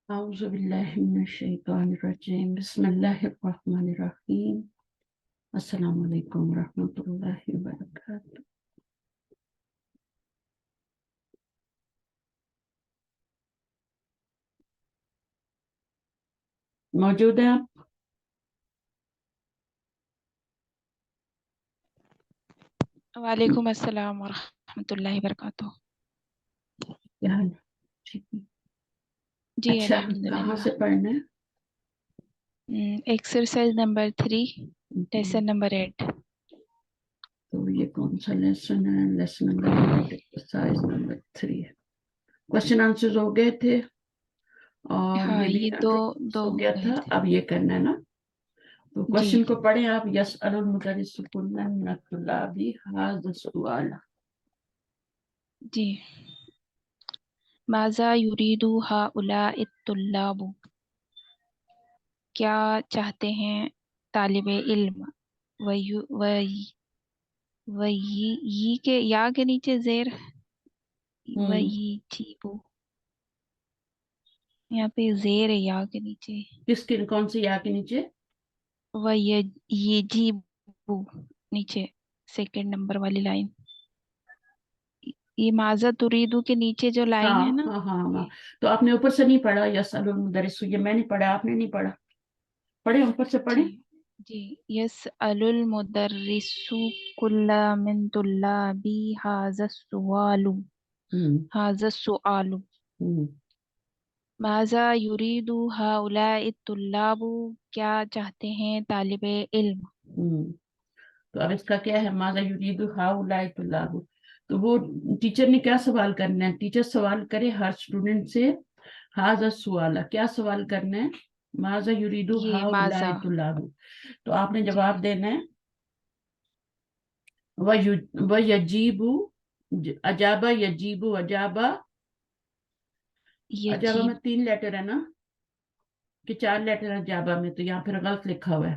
أعوذ بالله من الشيطان الرجيم بسم الله الرحمن الرحيم السلام علیکم ورحمۃ اللہ وبرکاتہ۔ موجود ہیں آپ؟ وعلیکم السلام ورحمۃ اللہ وبرکاتہ۔ کیا حال ہے؟ ٹھیک ہے۔ جی اچھا، الحمد کہاں للہ۔ سے پڑھنا ہے؟ Exercise number 3 lesson number 8۔ تو یہ کون سا لیسن ہے؟ لیسن نمبر 8 ایکسرسائز نمبر 3 ہے۔ کوشچن آنسرز ہو گئے تھے اور ہاں یہ بھی یہ دو ہو گیا گئے تھا، تھے۔ اب یہ کرنا ہے نا۔ تو جی کوشچن کو پڑھیں آپ۔ یسأل المدرس كل من الطلاب هذا السؤال۔ جی ماذا یرید ہؤلاء الطلاب، کیا چاہتے ہیں طالب علم؟ وہی کے یا کے نیچے زیر وہی جیبو، یہاں پہ زیر ہے یا کے نیچے، کس کی کون سی یا کے نیچے؟ وَيَجِبُ نیچے سیکنڈ نمبر والی لائن، یہ ماذا تریدو کے نیچے جو لائن ہاں ہے نا ہاں ہاں ہاں۔ یہ۔ تو آپ نے اوپر سے نہیں پڑھا یسأل المدرس، یہ میں نے پڑھا، آپ نے نہیں پڑھا؟ پڑھے اوپر سے جی پڑھے۔ جی یسأل المدرس کل من طلابی ھذا السؤال ماذا یرید ہؤلاء الطلاب، کیا چاہتے ہیں طالب علم؟ تو اب اس کا کیا ہے؟ ماذا یرید ہؤلاء الطلاب۔ تو وہ ٹیچر نے کیا سوال کرنا ہے؟ ٹیچر سوال کرے ہر اسٹوڈنٹ سے ھذا السؤال، کیا سوال کرنا ہے؟ ماذا یرید یہ ہؤلاء ماذا، الطلاب۔ تو آپ نے جی جواب دینا ہے وَيَجِيبُ، اجابہ یجیب، اجابہ اجابہ میں یجیب 3 لیٹر ہے نا کہ 4 لیٹر ہے اجابہ میں؟ تو یہاں پھر غلط لکھا ہوا ہے،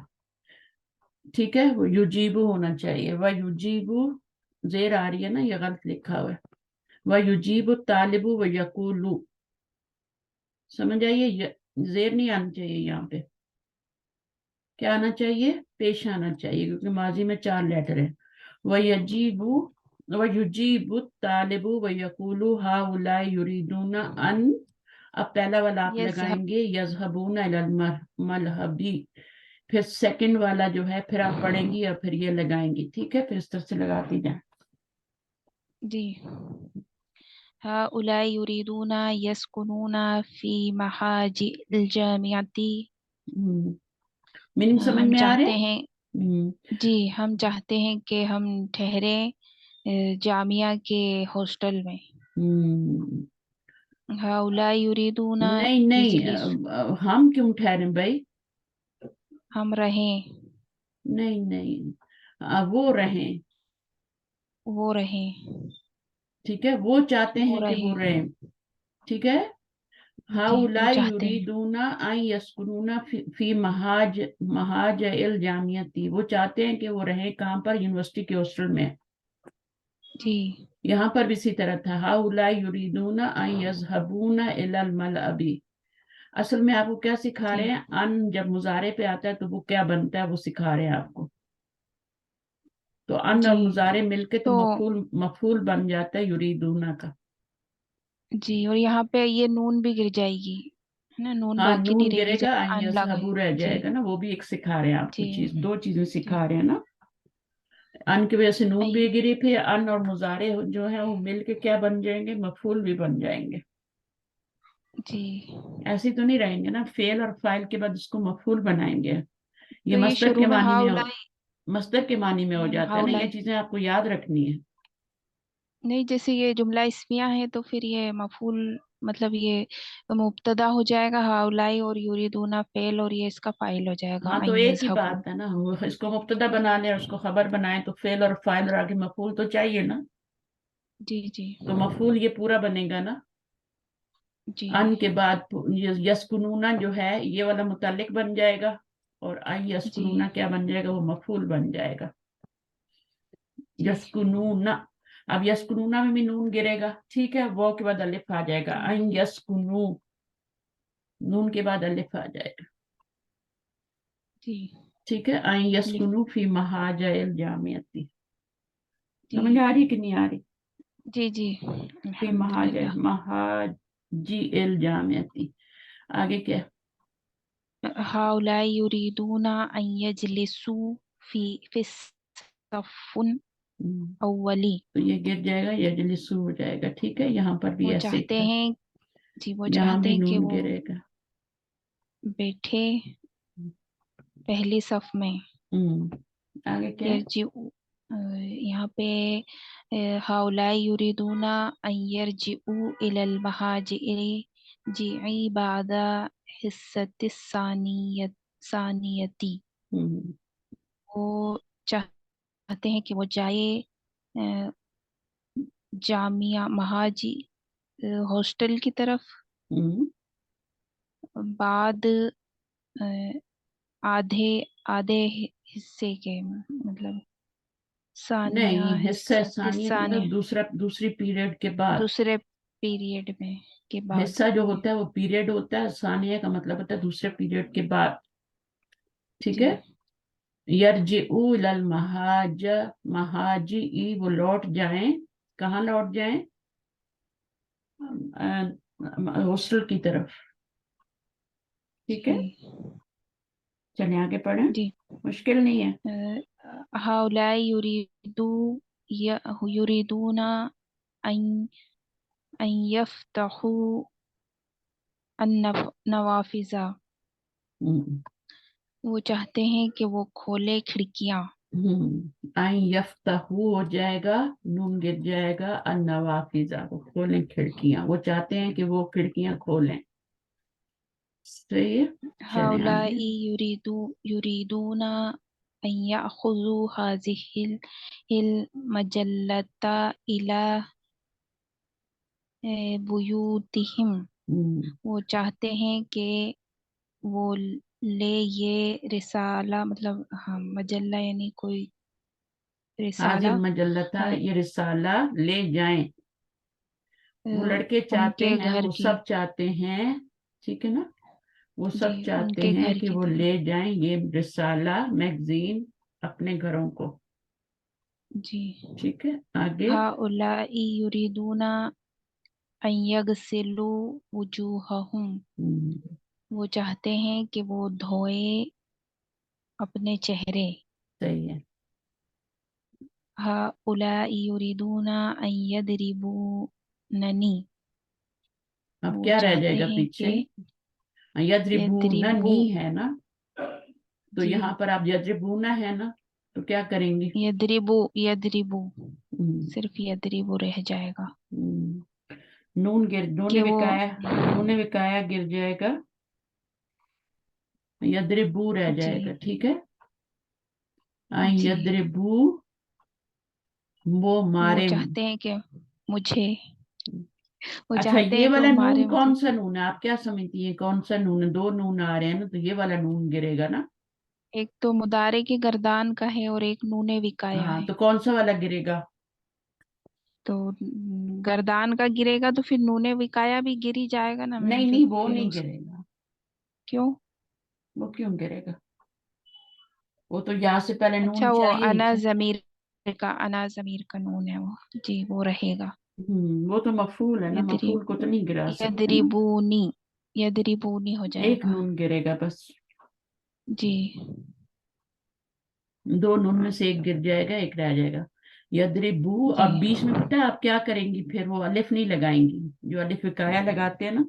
ٹھیک ہے؟ وہ یجیبو ہونا چاہیے، وہ یجیبو زیر آ رہی ہے نا، یہ غلط لکھا ہوا ہے۔ وہ یجیب طالب و یقولو، سمجھ آئیے؟ زیر نہیں آنا چاہیے یہاں پہ، کیا آنا چاہیے؟ پیش آنا چاہیے، کیونکہ ماضی میں 4 لیٹر ہے۔ وہ یجیبو وَيُجِيبُ الطَّالِبُ وَيَقُولُ هَؤُلَاءِ يُرِيدُونَ أَن، اب پہلا والا آپ یذهب، لگائیں گے یذهبون إلى الملعب، پھر سیکنڈ والا جو ہے پھر آپ پڑھیں گی اور پھر یہ لگائیں گی، ٹھیک ہے؟ پھر اس طرح سے لگاتی جائیں۔ جی هؤلاء یریدون یسکنون فی محاجر الجامعۃ، میننگ سمجھ ہم میں آ رہے چاہتے ہیں، ہیں؟ جی ہم چاہتے ہیں کہ ہم ٹھہریں جامعہ کے ہاسٹل میں۔ ہؤلاء یریدون نہیں یجلس، نہیں، ہم کیوں ٹھہریں بھائی؟ ہم رہیں، نہیں نہیں، وہ رہیں، وہ رہیں، ٹھیک ہے؟ وہ چاہتے وہ ہیں کہ وہ رہیں، رہیں، ٹھیک ہے؟ جی وہ هؤلاء چاہتے ہیں، يريدون أن يسكنون في مہاج الجامعۃ، وہ چاہتے ہیں کہ وہ رہیں کہاں پر؟ یونیورسٹی کے ہاسٹل میں۔ جی یہاں پر بھی اسی طرح تھا هؤلاء يريدون أن يذهبون إلى الملعب۔ اصل میں آپ کو کیا سکھا جی رہے ہیں؟ ان جب مضارع پہ آتا ہے تو وہ کیا بنتا ہے وہ سکھا رہے ہیں آپ کو۔ تو ان اور جی مضارع مل کے تو تو مفعول بن جاتا ہے یریدون کا۔ جی، اور یہاں پہ یہ نون بھی گر جائے گی، ہے نا، نون ہاں باقی نون نہیں رہے گی گرے گا، جب ان ان لگے۔ یذهبوا رہ جی جائے گا نا، وہ بھی ایک سکھا رہے ہیں آپ کو جی چیز، 2 چیزیں جی سکھا رہے ہیں نا۔ ان کی وجہ سے نون بھی آئیے، گری، پھر ان اور مضارع جو ہے وہ مل کے کیا بن جائیں گے؟ مفعول بھی بن جائیں گے۔ جی ایسی تو نہیں رہیں گے نا، فعل اور فاعل کے بعد اس کو مفعول بنائیں گے، یہ تو یہ مصدر شروع کے میں معنی میں ہاؤلائی، مصدر کے معنی میں ہو جاتا ہے نا، ہاؤلائی یہ چیزیں آپ کو یاد رکھنی ہے۔ نہیں، جیسے یہ جملہ اسمیہ ہے تو پھر یہ مفعول، مطلب یہ مبتدا ہو جائے گا ہاؤلائی، اور یریدون فعل، اور یہ اس کا فاعل ہو جائے گا ہاں تو ان ایک ہی یذهبوا۔ بات ہے نا، وہ اس کو مبتدا بنا لیں اور اس کو خبر بنائیں تو فعل اور فاعل اور آگے مفعول تو چاہیے نا، جی جی تو مفعول یہ پورا بنے گا نا۔ جی ان کے بعد یسکنون جو ہے یہ والا متعلق بن جائے گا، اور ان جی یسکنون کیا بن جائے گا؟ وہ مفعول بن جائے گا۔ جی یسکنون، اب یسکنون میں بھی نون گرے گا، ٹھیک ہے؟ وہ کے بعد الف آ جائے گا، جی ان یسکنو، नून के बाद अलिफ आ जाएगा। जी ठीक है, आई लिख यस्कुनु फी महाजाइल जामियती। जी समझ आ रही कि नहीं आ रही? जी जी फी महाजाइल अल्हम्दुलिल्लाह। महाजी एल जामियती। आगे क्या? हाउलाई युरीदूना अन यजलिसू फी फिस्सफ़ुन हम्म, अव्वली। तो ये गिर जाएगा, यजलिसु हो जाएगा। ठीक है, यहाँ पर भी वो ऐसे ही चाहते था, हैं, जी वो यहाँ चाहते भी हैं कि नून वो गिरेगा। बैठे पहली सफ में। आगे क्या है? यरजी यहाँ पे हाउलाई युरीदूना अन यरजिउ इलल महाजिइ जिइ बादा हिस्सतिस सानियती। हम्म वो चाहते हैं कि वो जाए अ, जामिया महाजी हॉस्टल की तरफ हम्म, बाद अ, आधे आधे हिस्से के मतलब सानिया नहीं, हिस्सा हिस्सा सानिया का मतलब तिस्सानिया दूसरी पीरियड के बाद। दूसरे पीरियड में के बाद। हिस्सा जो होता है वो पीरियड होता है, सानिया का मतलब होता है दूसरे पीरियड के बाद। ठीक है। जी यरजिउ इलल महाजी, वो लौट जाएं। कहाँ लौट जाएं? हॉस्टल की तरफ। ठीक है, जी चलिए आगे पढ़ें। जी मुश्किल नहीं है। हाउलाई युरीदूना अन अन यफ्तहू नवाफिजा। हम्म वो चाहते हैं कि वो खोले खिड़कियां। आई यफ्तहू हो जाएगा, नून गिर जाएगा, अन्नवाफिजा, वो खोलें खिड़कियां, वो चाहते हैं कि वो खिड़कियां खोलें। सही है। चलें आगे। हाउलाई युरीदूना अन याखुजू हाजिहिल हिल मजल्लता इला बुयूतिहिम। हम्म, वो चाहते हैं कि वो ले ये रिसाला मतलब हाँ मजल्ला यानी कोई हाजिल रिसाला मजल्लता, अ, ये रिसाला ले जाएं। वो लड़के चाहते उनके हैं, घर वो की। सब चाहते हैं। ठीक है ना? वो जी सब चाहते उनके हैं घर कि की वो तरफ। ले जाएं ये रिसाला मैगजीन अपने घरों को। जी ठीक है, आगे। हाउलाई युरीदूना अन यगसिलू वुजूहहुम। हम्म, वो चाहते हैं कि वो धोए अपने चेहरे। सही है। हाउलाई युरीदूना अन यदरिबूननी। अब वो क्या रह चाहते जाएगा हैं पीछे? कि यद्रिबूना यदरिबू। नी है ना? तो जी यहाँ पर आप यद्रिबूना है ना, तो क्या करेंगे? यदरिबू यदरिबू हम्म, सिर्फ यदरिबू रह जाएगा नून गिर, नूने कि वो। विकाया, नूने विकाया गिर जाएगा, यद्रिबू रह जी जाएगा। ठीक है, आई जी यद्रिबू, वो वो मारे। चाहते हैं कि मुझे वो अच्छा, चाहते ये हैं कि वो वाला नून मारे कौन मुझे। सा नून है? आप क्या समझती हैं कौन सा नून है? दो नून आ रहे हैं ना, तो ये वाला नून गिरेगा ना। एक तो मुदारे की गर्दान का है और एक नूने विकाया हाँ, है। तो कौन सा वाला गिरेगा? तो गर्दान का गिरेगा तो फिर नूने विकाया भी गिर ही जाएगा ना मैम, नहीं फिर नहीं, वो फिर नहीं उस गिरेगा। क्यों? वो क्यों गिरेगा? वो तो यहाँ से पहले नून अच्छा वो चाहिए ही था। अना जमीर का नून है वो। जी वो रहेगा। वो तो मफूल है ना, यदरि मफूल को तो नहीं गिरा सकते ना। यदरिबूनी यदरिबूनी हो एक जाएगा। नून गिरेगा बस। जी दो नून में से एक गिर जाएगा, एक रह जाएगा। यद्रिबू, जी अब बीच में पता है आप क्या करेंगी? फिर वो अलिफ नहीं लगाएंगी, जो अलिफ विकाया लगाते हैं ना,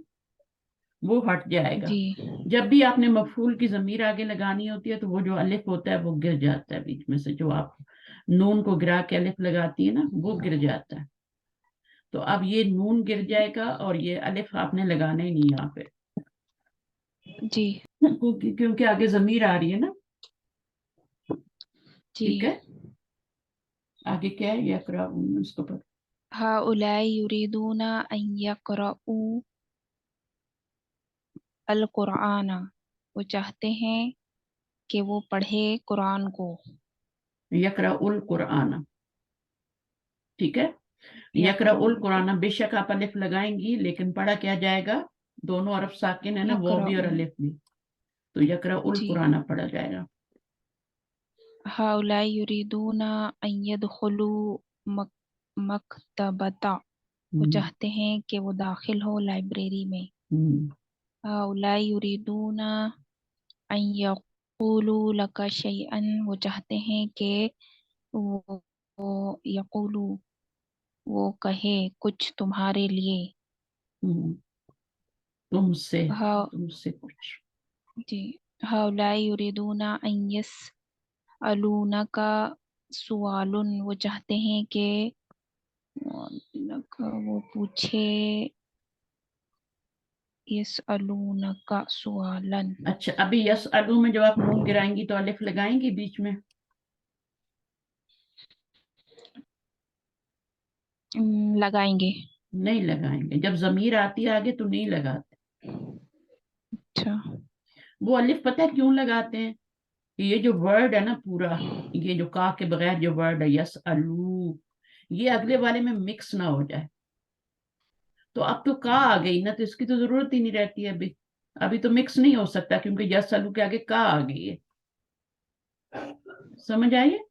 वो हट जाएगा। जी जब भी आपने मफूल की जमीर आगे लगानी होती है, तो वो जो अलिफ होता है वो गिर जाता है बीच में से, जो आप नून को गिरा के अलिफ लगाती है ना, वो गिर जाता है। तो अब ये नून गिर जाएगा और ये अलिफ आपने लगाना ही नहीं यहाँ पे। जी क्योंकि आगे जमीर आ रही है ना। जी ठीक है, आगे क्या है? यकरा, उसको पर। हाउलाई युरीदूना अन यक़रऊ अल कुरआना। वो चाहते हैं कि वो पढ़े कुरान को। यकरा उल कुरान। ठीक है, यकरा उल यक़रऊल कुरान, बेशक आप अलिफ लगाएंगी लेकिन पढ़ा क्या जाएगा? दोनों अरफ साकिन है ना, वो भी और यकरऊ। अलिफ भी, तो यकरउल जी। कुरान पढ़ा जाएगा। हाउलाई युरीदूना अन यदखुलू मक मकतबता, वो हम्म, चाहते हैं कि वो दाखिल हो लाइब्रेरी में। हम्म, हाउलाई युरीदूना अन यक़ूलू लका शैअन, वो चाहते हैं कि वो यक़ूलू, वो कहे कुछ तुम्हारे लिए। हम्म, तुमसे हा तुमसे कुछ। जी। हाउलाई युरीदूना अन यसअलूनका सुआलुन, वो चाहते हैं कि वो पूछे यसअलूनका सुआलन। अच्छा, अभी यस अलू में जब आप नून गिराएंगी तो अलिफ लगाएंगी बीच में? लगाएंगे। नहीं लगाएंगे, जब जमीर आती है आगे तो नहीं लगाते। अच्छा। वो अलिफ पता है क्यों लगाते हैं? कि ये जो वर्ड है ना पूरा, ये जो का के बगैर जो वर्ड है यस अलू, ये अगले वाले में मिक्स ना हो जाए। तो अब तो का आ गई ना, तो इसकी तो जरूरत ही नहीं रहती है अभी। अभी तो मिक्स नहीं हो सकता क्योंकि यस अलू के आगे का आ गई है। समझ आइए?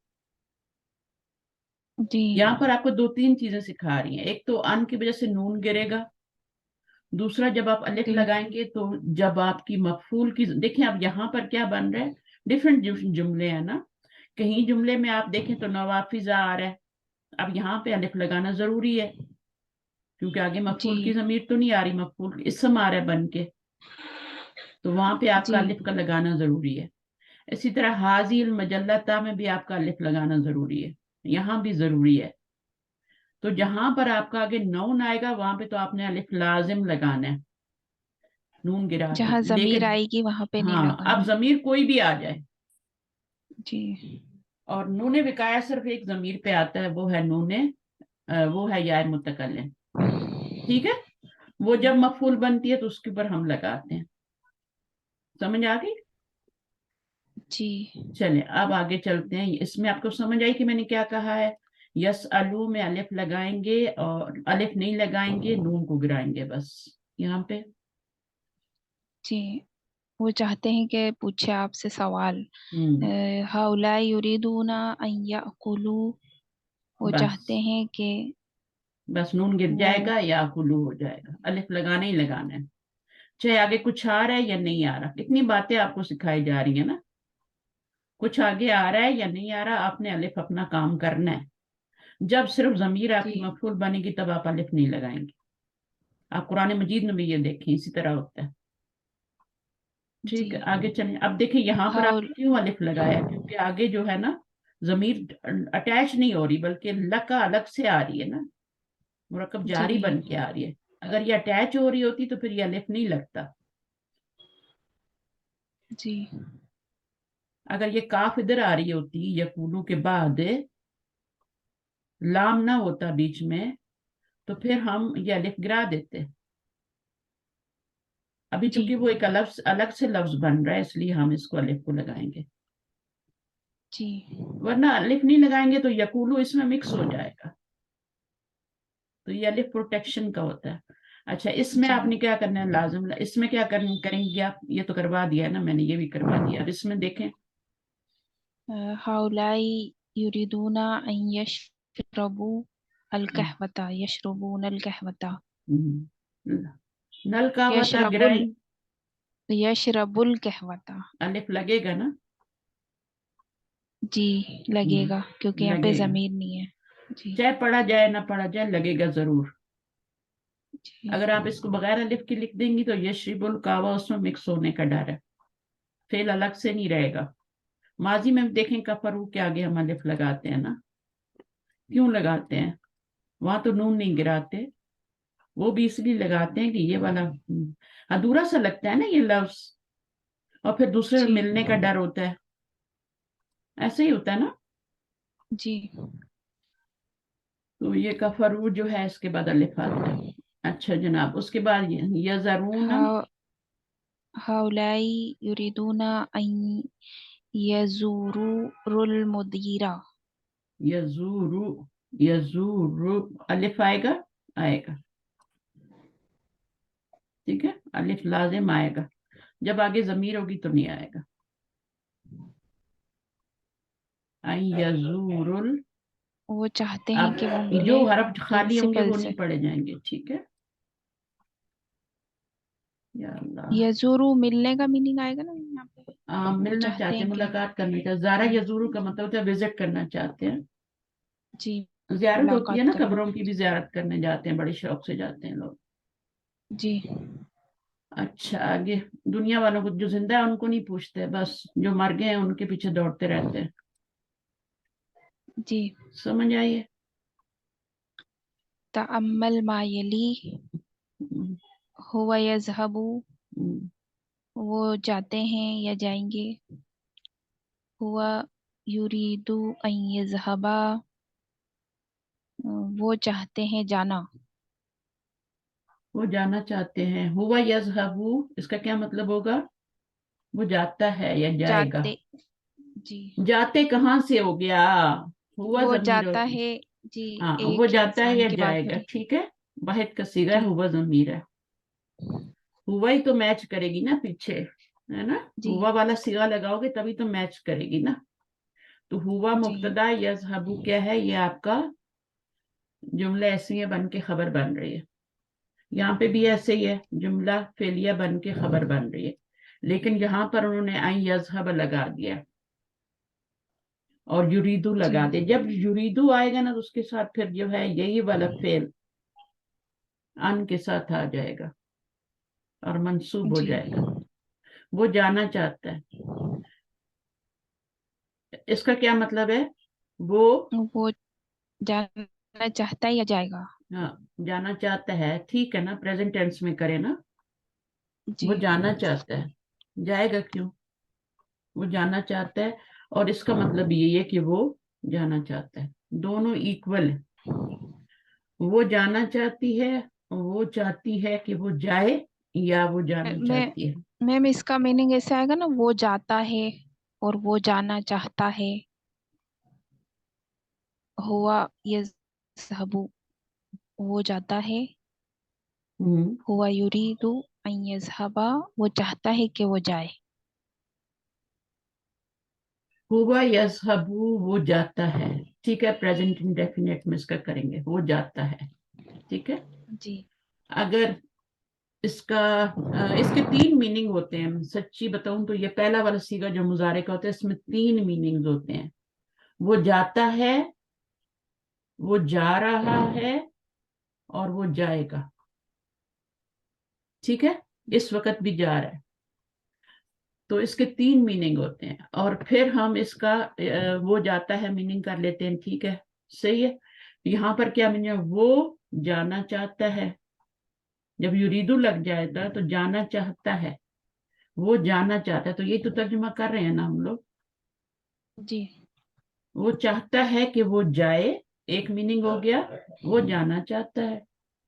जी। यहाँ पर आपको दो तीन चीजें सिखा रही हैं। एक तो अन की वजह से नून गिरेगा। दूसरा, जब आप अलिफ जी। लगाएंगे तो जब आपकी मफूल की, देखिए अब यहाँ पर क्या बन रहा है, डिफरेंट जुमले हैं ना। कहीं जुमले में आप देखें तो नवाफिजा आ रहा है। अब यहाँ पे अलिफ लगाना जरूरी है क्योंकि आगे जी। मफूल की जमीर तो नहीं आ रही, मफूल इसम आ रहा है बन के। तो वहां पे जी। आपका अलिफ का लगाना जरूरी है। इसी तरह हाजिल मजल्लता में भी आपका अलिफ लगाना जरूरी है, यहाँ भी जरूरी है। तो जहां पर आपका आगे नौन आएगा वहां पे तो आपने अलिफ लाजिम लगाना है, नून गिरा के। जहाँ जमीर लेकिन आएगी वहां पे नहीं हाँ, अब लगाना। जमीर कोई भी आ जाए, जी। और नूने विकाया सिर्फ एक जमीर पे आता है, वो है नूने, वो है यार मुतकल्लिम। ठीक है, वो जब मफूल बनती है तो उसके ऊपर हम लगाते हैं। समझ आ गई? जी। चले अब आगे चलते हैं। इसमें आपको समझ आई कि मैंने क्या कहा है? यस अलू में अलिफ लगाएंगे, और अलिफ नहीं लगाएंगे, नून को गिराएंगे बस यहाँ पे। जी। वो चाहते हैं कि पूछे आपसे सवाल। हम्म, हाउलाई युरीदूना अन याकुलू, वो चाहते बस हैं कि बस नून गिर वो। जाएगा या कुलू हो जाएगा, अलिफ लगाना ही लगाना है। चाहे आगे कुछ आ रहा है या नहीं आ रहा, कितनी बातें आपको सिखाई जा रही है ना। कुछ आगे आ रहा है या नहीं आ रहा, आपने अलिफ अपना काम करना है। जब सिर्फ जमीर जी। आपकी मफूल बनेगी तब आप अलिफ नहीं लगाएंगे। आप कुरान मजीद में भी ये देखें, इसी तरह होता है। जी। ठीक है, आगे चलें। अब देखिए यहाँ पर हाउल। आपने क्यों अलिफ लगाया, क्योंकि आगे जो है ना, जमीर अटैच नहीं हो रही बल्कि लका अलग से आ रही है ना, मुरक्कब जी। जारी बन के आ रही है। अगर ये अटैच हो रही होती तो फिर ये अलिफ नहीं लगता। जी। अगर ये काफ इधर आ रही होती यकूलू के बाद, लाम ना होता बीच में, तो फिर हम ये अलिफ गिरा देते। अभी जी। चूंकि वो एक अलग से लफ्ज बन रहा है इसलिए हम इसको अलिफ को लगाएंगे। जी। वरना अलिफ नहीं लगाएंगे तो यकूलू इसमें मिक्स हो जाएगा। तो ये अलिफ प्रोटेक्शन का होता है। अच्छा, इसमें जी। आपने क्या करना है, लाजिम इसमें क्या करेंगे आप, ये तो करवा दिया है ना मैंने, ये भी करवा दिया। अब इसमें देखें। हाउलाई युरीदूना अन यशरबू अल कहवता, यशरबून अल कहवता। हम्म, नल का हुआ था यशरबुल, ग्राइन, यशरबुल कहवता। अलिफ लगेगा ना? जी। लगेगा क्योंकि यहाँ पे लगेगा, जमीर नहीं है। जी। चाहे पढ़ा जाए ना पढ़ा जाए लगेगा जरूर। जी। अगर आप इसको बगैर अलिफ के लिख देंगी तो ये शिबुल कावा उसमें मिक्स होने का डर है, फेल अलग से नहीं रहेगा। माजी में देखें कफरू के आगे हम अलिफ लगाते हैं ना, क्यों लगाते हैं? वहां तो नून नहीं गिराते, वो भी इसलिए लगाते हैं कि ये वाला अधूरा सा लगता है ना ये लफ्ज, और फिर दूसरे में जी। मिलने का डर होता है। ऐसे ही होता है ना। जी। तो ये कफरू जो है इसके बाद अलिफ आता है। अच्छा जनाब, उसके बाद ये जरूर हा हाउलाई युरीदूना अन यजूरुल मुदीरा। यजूरू, यजूरू अलिफ आएगा, आएगा। ठीक है, अलिफ लाजिम आएगा, जब आगे जमीर होगी तो नहीं आएगा। अन यजूरुल, वो चाहते हैं कि वो अब मिले, जो हरफ खाली होंगे प्रिंसिपल वो से। नहीं पढ़े जाएंगे, ठीक है। या अल्लाह, यजूरू मिलने का मीनिंग आएगा ना यहाँ पे। वो मिलना चाहते चाहते हैं, हैं कि, मुलाकात करने का, ज़ारा यजूरु का मतलब होता है विजिट करना चाहते हैं। जी, जियारत होती है मुलाकात ना, करना। कब्रों की भी जियारत करने जाते हैं, बड़े शौक से जाते हैं लोग। जी। अच्छा, आगे, दुनिया वालों को, जो जिंदा है उनको नहीं पूछते, बस जो मर गए हैं उनके पीछे दौड़ते रहते हैं। जी। समझ आइए। तअम्मल मा यली, हम्म, हुवा यज़हबु, हम्म, वो जाते हैं या जाएंगे। हुआ युरीदु अन यज़हबा, वो चाहते हैं जाना। वो जाना चाहते हैं। हुआ यजहबू, इसका क्या मतलब होगा? वो जाता है या जाएगा। जाते, जी, जाते कहाँ से हो गया? हुआ वो जमीर जाता होती। है। जी, हाँ, वो एक जाता है इंसान या की बात हो जाएगा, रही। ठीक है। वाहिद का सीगा है, जी। हुआ जमीर है। हुआ ही तो मैच करेगी ना पीछे, है ना। जी। हुआ वाला सीगा लगाओगे तभी तो मैच करेगी ना। तो हुआ जी। मुब्तदा, यजहबू क्या है? ये आपका जुमला ऐसी बन के खबर बन रही है। यहाँ पे भी ऐसे ही है, जुमला फेलिया बन के खबर बन रही है, लेकिन यहाँ पर उन्होंने आई यजहब लगा दिया और युरीदू जी। लगा दे। जब युरीदू आएगा ना तो उसके साथ फिर जो है यही वाला फेल अन के साथ आ जाएगा और मंसूब हो जी। जाएगा। वो जाना चाहता है, इसका क्या मतलब है? वो, वो जाना चाहता है या जाएगा। हाँ, जाना चाहता है, ठीक है ना, प्रेजेंट टेंस में करे ना। जी। वो जाना चाहता है, जाएगा क्यों? वो जाना चाहता है, और इसका मतलब यही है कि वो जाना चाहता है, दोनों इक्वल है। वो जाना चाहती है, वो चाहती है कि वो जाए, या वो जाना मैं चाहती है। मैम, इसका मीनिंग ऐसे आएगा ना, वो जाता है और वो जाना चाहता है। हुआ यज़हबु, वो जाता है। हम्म, हुआ युरीदु अन यज़हबा, वो चाहता है कि वो जाए। हुआ यजहबू, वो जाता है, ठीक है। प्रेजेंट इंडेफिनिट में इसका करेंगे, वो जाता है, ठीक है। जी। अगर इसका इसके तीन मीनिंग होते हैं, सच्ची बताऊं तो ये पहला वाला सीगा जो मुजारे का होता है, इसमें तीन मीनिंग्स होते हैं। वो जाता है, वो जा रहा है, और वो जाएगा, ठीक है। इस वक्त भी जा रहा है, तो इसके तीन मीनिंग होते हैं। और फिर हम इसका वो जाता है मीनिंग कर लेते हैं, ठीक है, सही है। यहाँ पर क्या मीनिंग है? वो जाना चाहता है, जब युरीदु लग जाएगा तो जाना चाहता है, वो जाना चाहता है, तो ये तो तर्जुमा कर रहे हैं ना हम लोग। जी। वो चाहता है कि वो जाए, एक मीनिंग हो गया। वो जाना चाहता है,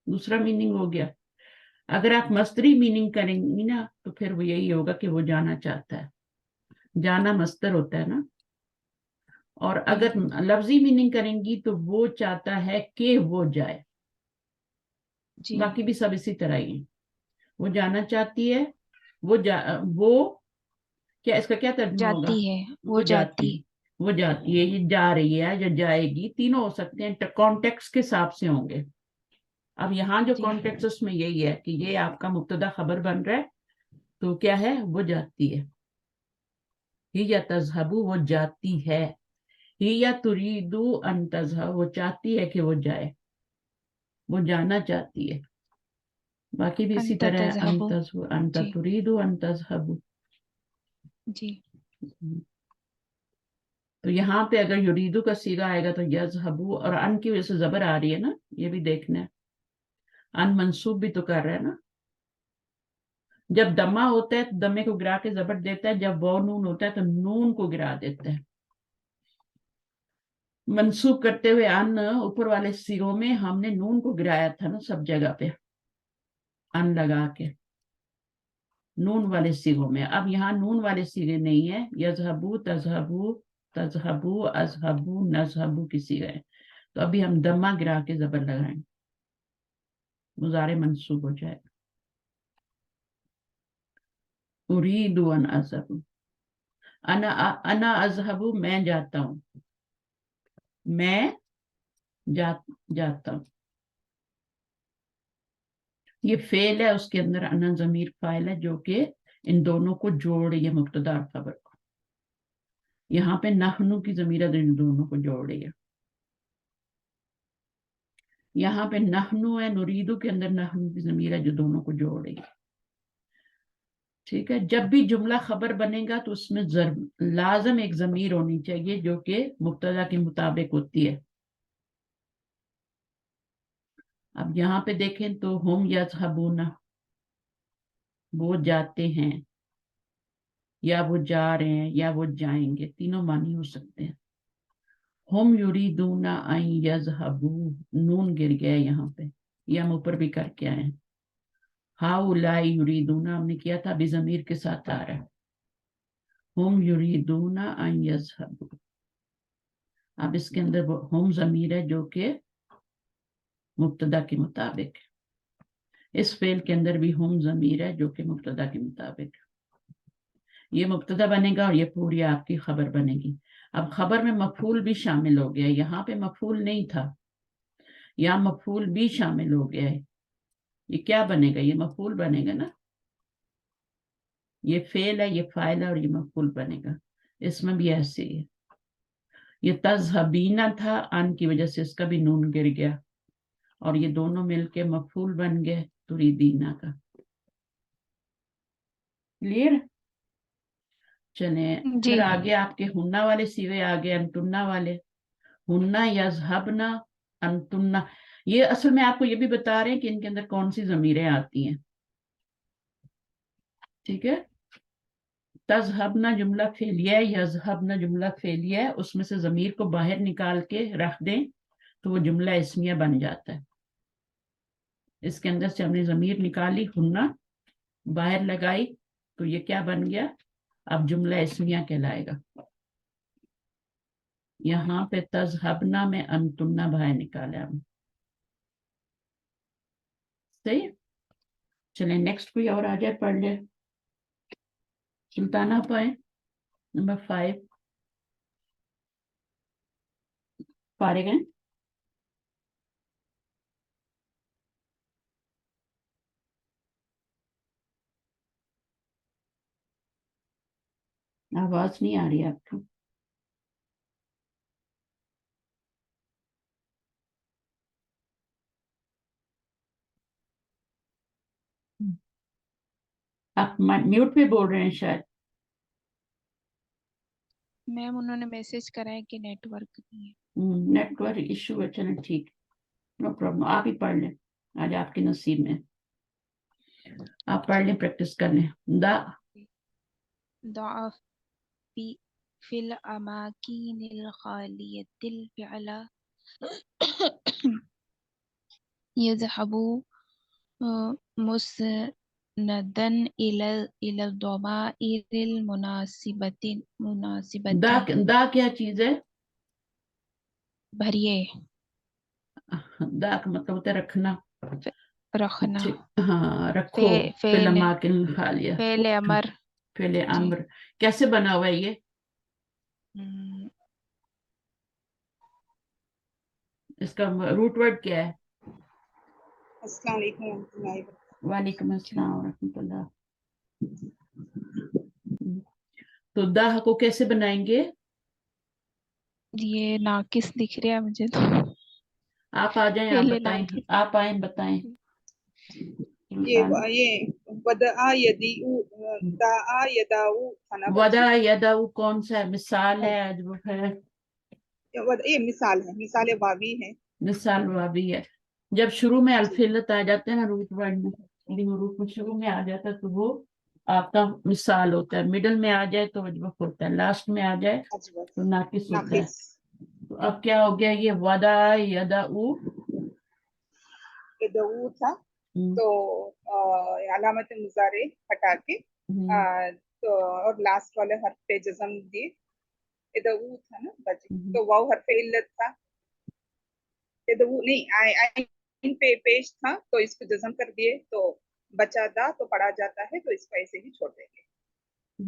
दूसरा मीनिंग हो गया। अगर आप मस्तरी मीनिंग करेंगी ना तो फिर वो यही होगा कि वो जाना चाहता है, जाना मस्तर होता है ना। और जी। अगर लफ्जी मीनिंग करेंगी तो वो चाहता है कि वो जाए। जी। बाकी भी सब इसी तरह ही है। वो जाना चाहती है, वो क्या, इसका क्या तर्जुमा होगा? जाती है, वो वो जाती जाती। है, वो जाती है, ये जा रही है या जाएगी, तीनों हो सकते हैं, कॉन्टेक्स्ट के हिसाब से होंगे। अब यहाँ जो जी। कॉन्टेक्स्ट उसमें यही है कि ये आपका मुब्तदा खबर बन रहा है, तो क्या है? वो जाती है। ही या तजहबू, वो जाती है। ही या तुरीदू अन तजहब, वो चाहती है कि वो जाए, वो जाना चाहती है। बाकी भी इसी अंत तरह है, तज़हबु। अंत जी। तुरीदू अन तजहबू। जी। तो यहाँ पे अगर युरीदू का सीगा आएगा तो यजहबू, और अन की वजह से जबर आ रही है ना, ये भी देखना है। अन मंसूब भी तो कर रहा है ना। जब दमा होता है तो दमे को गिरा के जबर देता है, जब वो नून होता है तो नून को गिरा देता है। मंसूब करते हुए अन, ऊपर वाले सिरों में हमने नून को गिराया था ना, सब जगह पे अन लगा के, नून वाले सिगों में। अब यहाँ नून वाले सिगे नहीं है, यजहबू तजहबू, तजहबू अजहबू नजहबू की सिगा है। तो अभी हम दमा गिरा के जबर लगाएंगे, मुजारे मंसूब हो जाएगा। उरीदु अन अज़हब, अना अज़हबु मैं जाता हूँ, मैं जाता हूँ। ये फेल है, उसके अंदर अना ज़मीर फाइल है जो कि इन दोनों को जोड़ रही है, मुब्तदा और खबर को। यहाँ पे नहनु की ज़मीर इन दोनों को जोड़ रही है। यहाँ पे नहनु है, नुरीदु के अंदर नहनु की ज़मीर है जो दोनों को जोड़ रही है। ठीक है, जब भी जुमला खबर बनेगा तो उसमें लाजम एक ज़मीर होनी चाहिए जो कि मुब्तदा के मुताबिक होती है। अब यहाँ पे देखें तो हम यज़हबूना, वो जाते हैं, या वो जा रहे हैं, या वो जाएंगे, तीनों मानी हो सकते हैं। हम युरीदूना अन यज़हबू, नून गिर गया यहाँ पे, ये हम ऊपर भी करके आए हैं। हाउलाई युरीदूना हमने किया था, अभी ज़मीर के साथ आ रहा है। हम युरीदूना अन यज़हबू, अब इसके अंदर वो हम ज़मीर है जो कि मुब्तदा के मुताबिक, इस फेल के अंदर भी हम ज़मीर है जो कि मुब्तदा के मुताबिक। ये मुब्तदा बनेगा और ये पूरी आपकी खबर बनेगी। अब खबर में मफूल भी शामिल हो गया, यहाँ पे मफूल नहीं था, यहाँ मफूल भी शामिल हो गया है। ये क्या बनेगा? ये मफूल बनेगा ना, ये फेल है, ये फाइल है और ये मफूल बनेगा। इसमें भी ऐसे ही है। ये तज़हबीना था, अन की वजह से इसका भी नून गिर गया और ये दोनों मिलके मफूल बन गए तुरीदीना का। क्लियर? चले जी। फिर आगे आपके हुन्ना वाले सिवे आ गए, अंतुन्ना वाले। हुन्ना यज़हबना, अंतुन्ना। ये असल में आपको ये भी बता रहे हैं कि इनके अंदर कौन सी जमीरें आती हैं। ठीक है, तज़हबना जुमला फेलिया है, यज़हबना जुमला फेलिया है, उसमें से जमीर को बाहर निकाल के रख दें तो वो जुमला इस्मिया बन जाता है। इसके अंदर से हमने जमीर निकाली, हुन्ना बाहर लगाई, तो ये क्या बन गया? अब जुमला इस्मिया कहलाएगा। यहाँ पे तज़हबना में अंतुन्ना बाहर निकाला हमने। सही। चले नेक्स्ट कोई और आ जाए, पढ़ ले। सुल्ताना पाए नंबर 5 फारिग हैं? आवाज नहीं आ रही आपकी। आप म्यूट पे बोल रहे हैं शायद। मैम उन्होंने मैसेज करा है कि नेटवर्क नहीं है। नेटवर्क इशू है, चलें ठीक, नो प्रॉब्लम, आप ही पढ़ लें, आज आपके नसीब में। आप पढ़ लें, प्रैक्टिस कर लें। दा ضعف في في الأماكن الخالية الفعل يذهب مسندا إلى الضمائر المناسبة दा क्या चीज है? भरिए दा का मतलब होता है रखना। रखना। ठीक, हाँ, रखो। फेल फिलमाकिन खालिया, फेल अमर। फिल जी। अम्र। कैसे बना हुआ है ये? हम्म, इसका रूट वर्ड क्या है? अस्सलाम वालेकुम रहमतुल्लाहि व बरकातहू। वालेकुम अस्सलाम रहमतुल्लाह। तो दाह को कैसे बनाएंगे? ये नाकिस दिख रहा है मुझे तो। आप आ जाएं, आप फेल बताएं, नाकिस। आप आए बताएं। ये सुल्तान, ये वदआ यदीउ दाआ यदाउ था ना वदा बच्ची। यदाऊ कौन सा है? मिसाल है, अजब है, ये मिसाल है, मिसाल वावी है। मिसाल वावी है। जब शुरू में जी अल्फिलत आ जाते हैं ना रूट वर्ड में, रूट में शुरू में आ जाता है तो वो आपका मिसाल होता है। मिडल में आ जाए तो वजबक होता है, लास्ट में आ जाए अजब तो नाकिस होता है। नाकिस। तो अब क्या हो गया? ये वदा यदाऊ। यदऊ था हम्म, तो अलामत मुजारे हटा के हम्म, तो और लास्ट वाले हर्फ पे जज्म दिए। यदऊ था ना बच्ची, हम्म, तो वाव हर्फ इल्लत था। यदऊ नहीं, आइन पे पेश था तो इसको जज्म कर दिए, तो बचा दा तो पढ़ा जाता है, तो इसको ऐसे ही छोड़ देंगे।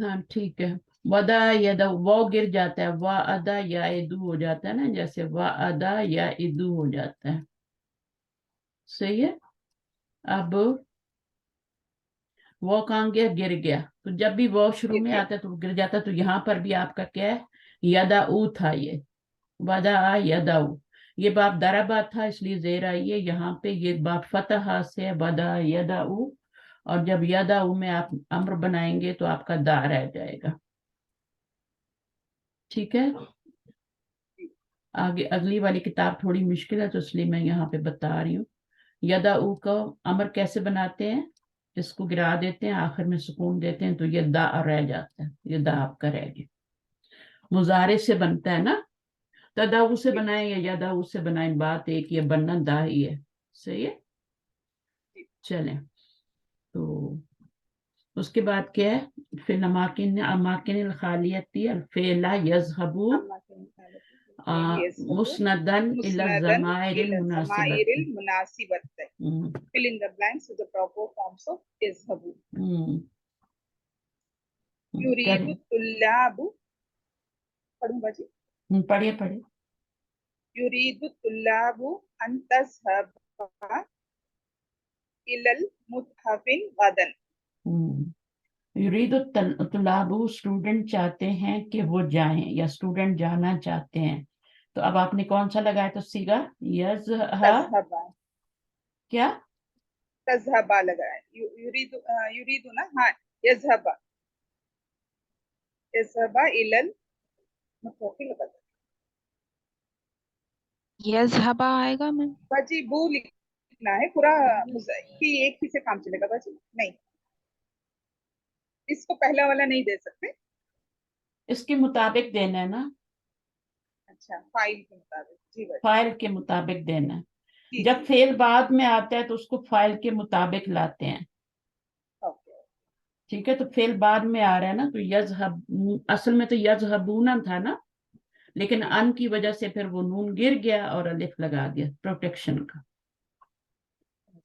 हाँ ठीक है। वदा यदा वो गिर जाता है, वा अदा या इदू हो जाता है ना, जैसे वा अदा या इदू हो जाता है। सही है। अब वो कहाँ गया, गिर गया। तो जब भी वो शुरू गिर में गया। आता है तो गिर जाता है। तो यहाँ पर भी आपका क्या है, यदाऊ था ये, वदा यदाऊ। ये बाप दरबा था इसलिए जेर आई है यहाँ पे। ये बाप फतहा से वदा यदाऊ, और जब यदाऊ में आप अम्र बनाएंगे तो आपका दा रह जाएगा। ठीक है। आगे अगली वाली किताब थोड़ी मुश्किल है तो इसलिए मैं यहाँ पे बता रही हूँ। यदाऊ का अमर कैसे बनाते हैं, इसको गिरा देते हैं, आखिर में सुकून देते हैं तो ये दा रह जाता है, ये दा आपका रह गया। मुजारे से बनता है ना, तदाऊ से बनाए या यदाऊ से बनाए, बात एक, ये बनना दा ही है। सही है। चलें, तो उसके बाद क्या है, फिर अमाकिन अमाकिन खालियती अलफेला यजहबू अम्मा के मुताबिक यज़हबु मुस्नदन इला मुस्नदन ज़माइरिल इला ज़माइरिल मुनासिबती। मुनासिबत। Fill in the blanks with the proper forms of यज़हबु। युरीदु करें। तुल्लाबु, पढ़ूंगा जी। पढ़िए पढ़िए। युरीदु तुल्लाबु अन तज़हबा इलल मुतहफिन गदन। युरीदु तुलाबु, स्टूडेंट चाहते हैं कि वो जाएं या स्टूडेंट जाना चाहते हैं। तो अब आपने कौन सा लगाया, तो सीगा यज़हा, तज़हबा, क्या तज़हबा लगाए। युरीदु युरीदु ना, हाँ, यज़हबा, यज़हबा इलल मुतहफिन गदन। यज़हबा आएगा मैम। बाजी बू लिखना है पूरा, कि एक ही से काम चलेगा बाजी? नहीं, इसको पहला वाला नहीं दे सकते। इसके मुताबिक देना है ना, अच्छा, फाइल के मुताबिक, जी बाजी, फाइल के मुताबिक देना है। जी जब जी, फेल बाद में आता है तो उसको फाइल के मुताबिक लाते हैं। ओके। ठीक है, तो फेल बाद में आ रहा है ना, तो यज़हब असल में तो यज़हबूना था ना, लेकिन जी अन की वजह से फिर वो नून गिर गया और अलिफ लगा दिया प्रोटेक्शन का।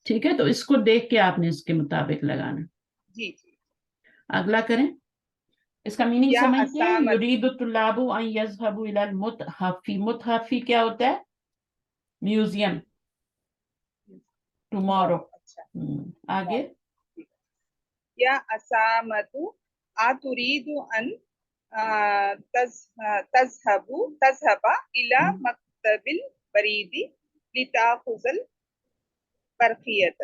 ठीक है, तो इसको देख के आपने इसके मुताबिक लगाना। जी जी। अगला करें। इसका मीनिंग या समझते हैं, असामत, युरीदु तुल्लाबु अन यज़हबू इलल मुतहफ़ी। मुतहफ़ी क्या होता है, म्यूजियम, टुमारो। टुमारो, अच्छा, आगे। टुमारो। या असामतु आतुरीदु अन तज़हबा इला मक्तबिल बरीदी लिताखुज़ल बरक़ियत।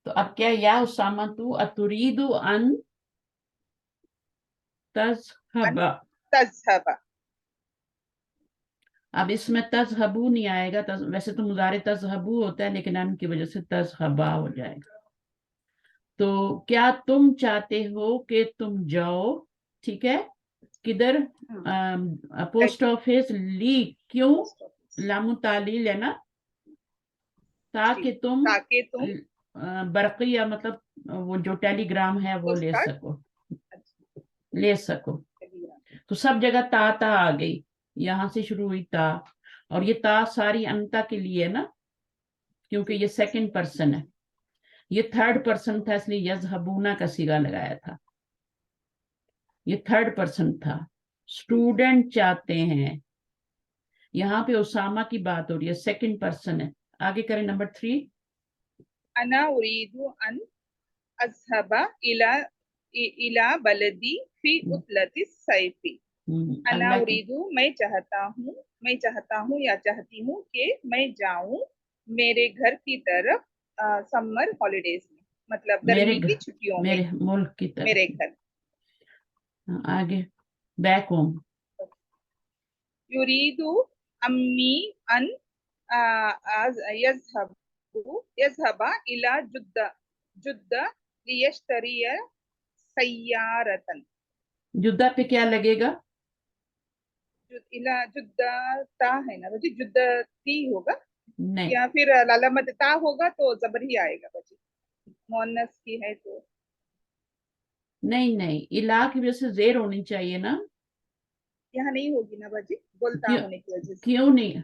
तो अब क्या, या उसामा तू अतुरीदु अन अन तज़हबा। तज़हबा, अब इसमें तज़हबू नहीं आएगा, वैसे तो मुजारे तज़हबू होता है लेकिन अन की वजह से तज़हबा हो जाएगा। तो क्या तुम चाहते हो कि तुम जाओ, ठीक है, किधर, पोस्ट ऑफिस, ली, क्यों, पोस्ट ऑफिस, लामु तालील है ना, जी, ताकि तुम ताकि तुम बरकिया मतलब वो जो टेलीग्राम है वो पोस्ट ले कार्ड, सको, अच्छा, ले सको। टेलीग्राम, तो सब जगह ता ता आ गई, यहां से शुरू हुई ता, और ये ता सारी अनता के लिए है ना, क्योंकि जी, ये सेकंड पर्सन है। ये थर्ड पर्सन था इसलिए यज़हबूना का सीगा लगाया था। ये थर्ड पर्सन था, जी, स्टूडेंट चाहते हैं। यहाँ पे उसामा की बात हो रही है, सेकंड पर्सन है। आगे करें, नंबर 3। अना उरीदु अन अज़हबा इला इला बलदी फी उतलती सैफी। अना अल्लाह की, उरीदु, मैं चाहता हूँ या चाहती हूँ कि मैं जाऊं मेरे घर की तरफ समर हॉलीडेज में, मतलब मेरे गर्मी घर, की छुट्टियों में, मेरे मुल्क की मेरे तरफ। घर। आगे, बैक होम। युरीदु अम्मी अन यज़हबा इला जुद्दा लियश्तरिया सय्यारतन। जुद्दा पे क्या लगेगा, इला जुद्दा ता है ना बच्ची, जुद्दा ती होगा, नहीं या फिर लालामत ता होगा तो जबर ही आएगा बच्ची, मोनस की है तो। नहीं नहीं, इला की वजह से जेर होनी चाहिए ना। यहाँ नहीं होगी ना बच्ची, बोलता क्यों, होने की वजह से। क्यों नहीं,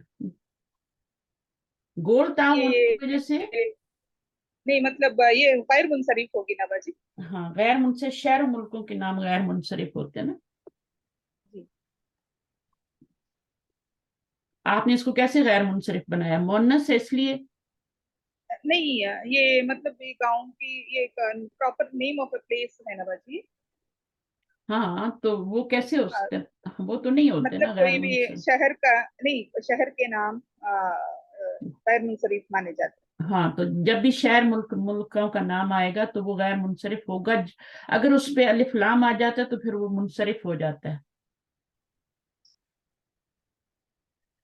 गोल ता होने ये की वजह से। नहीं मतलब ये गैर मुंसरिफ होगी ना बाजी। हाँ, गैर मुनसरिफ, शहर मुल्कों के नाम गैर मुनसरिफ होते हैं ना। जी। आपने इसको कैसे गैर मुनसरिफ बनाया, मुअन्नस है इसलिए? नहीं ये मतलब ये गांव की ये proper name of a place है ना बाजी। हाँ, तो वो कैसे अ, उसका, वो तो नहीं होते मतलब ना गैर कोई भी मुनसरिफ। शहर का नहीं, शहर के नाम गैर मुंसरिफ माने जाते हाँ, तो जब भी शहर मुल्कों का नाम आएगा तो वो गैर मुनसरिफ होगा। अगर उस पे अलिफ लाम आ जाता है तो फिर वो मुनसरिफ हो जाता है।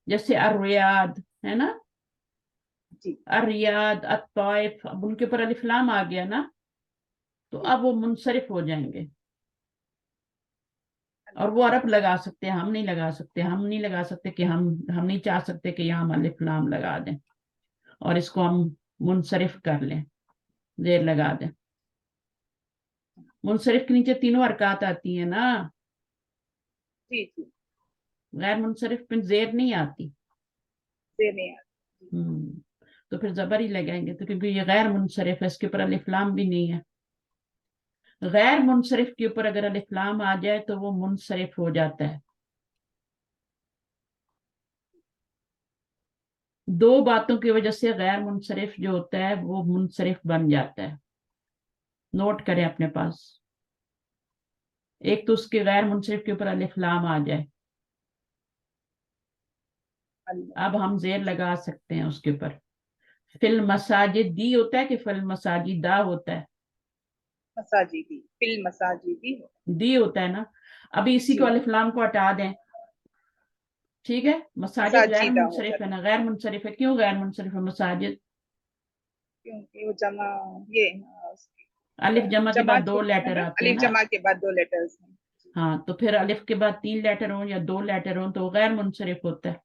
जैसे अर्रियाद है ना, हैं। जी। अर्रियाद, अत्ताइफ, अब उनके ऊपर अलिफ लाम आ गया ना, तो जी। अब वो मुनसरिफ हो जाएंगे। और वो अल्लाह। अरब लगा सकते हैं, हम नहीं लगा सकते। हम नहीं लगा सकते कि हम नहीं चाह सकते कि यहाँ हम अलिफ लाम लगा दें और इसको हम मुनसरिफ कर लें, जेर लगा दें। मुनसरिफ के नीचे तीनों हरकत आती है ना, जी जी। गैर मुनसरिफ पे जेर नहीं आती। देने हैं। जी। हम्म, तो फिर जबर ही लगाएंगे, तो क्योंकि ये गैर मुनसरिफ है, इसके ऊपर अलिफ लाम भी नहीं है। गैर मुनसरिफ के ऊपर अगर अलिफ लाम आ जाए तो वो मुनसरिफ हो जाता है। दो बातों की वजह से गैर मुनसरिफ जो होता है वो मुनसरिफ बन जाता है। नोट करें अपने पास। एक तो उसके गैर मुनसरिफ के ऊपर अलिफ लाम आ जाए, अल्लाह। अब हम जेर लगा सकते हैं उसके ऊपर। फिल मसाजिद दी होता है कि फिल मसाजिदा होता है? मसाजिदी, फिल मसाजिदी हो। दी होता है ना। अभी इसी को जी। अलिफ लाम को हटा दें, ठीक है। मसाजिद गैर मसाजिदा हो मुनसरिफ है जाता ना, गैर मुनसरिफ है। क्यों गैर मुनसरिफ है मसाजिद? क्योंकि वो जमा ये उसकी अलिफ जमा के बाद जमात दो होती है लेटर ना, आते हैं अलिफ ना। जमा के बाद दो लेटर्स हैं। जी। हाँ, तो फिर अलिफ के बाद तीन लेटर हो या दो लेटर हो तो वो गैर मुनसरिफ होता है,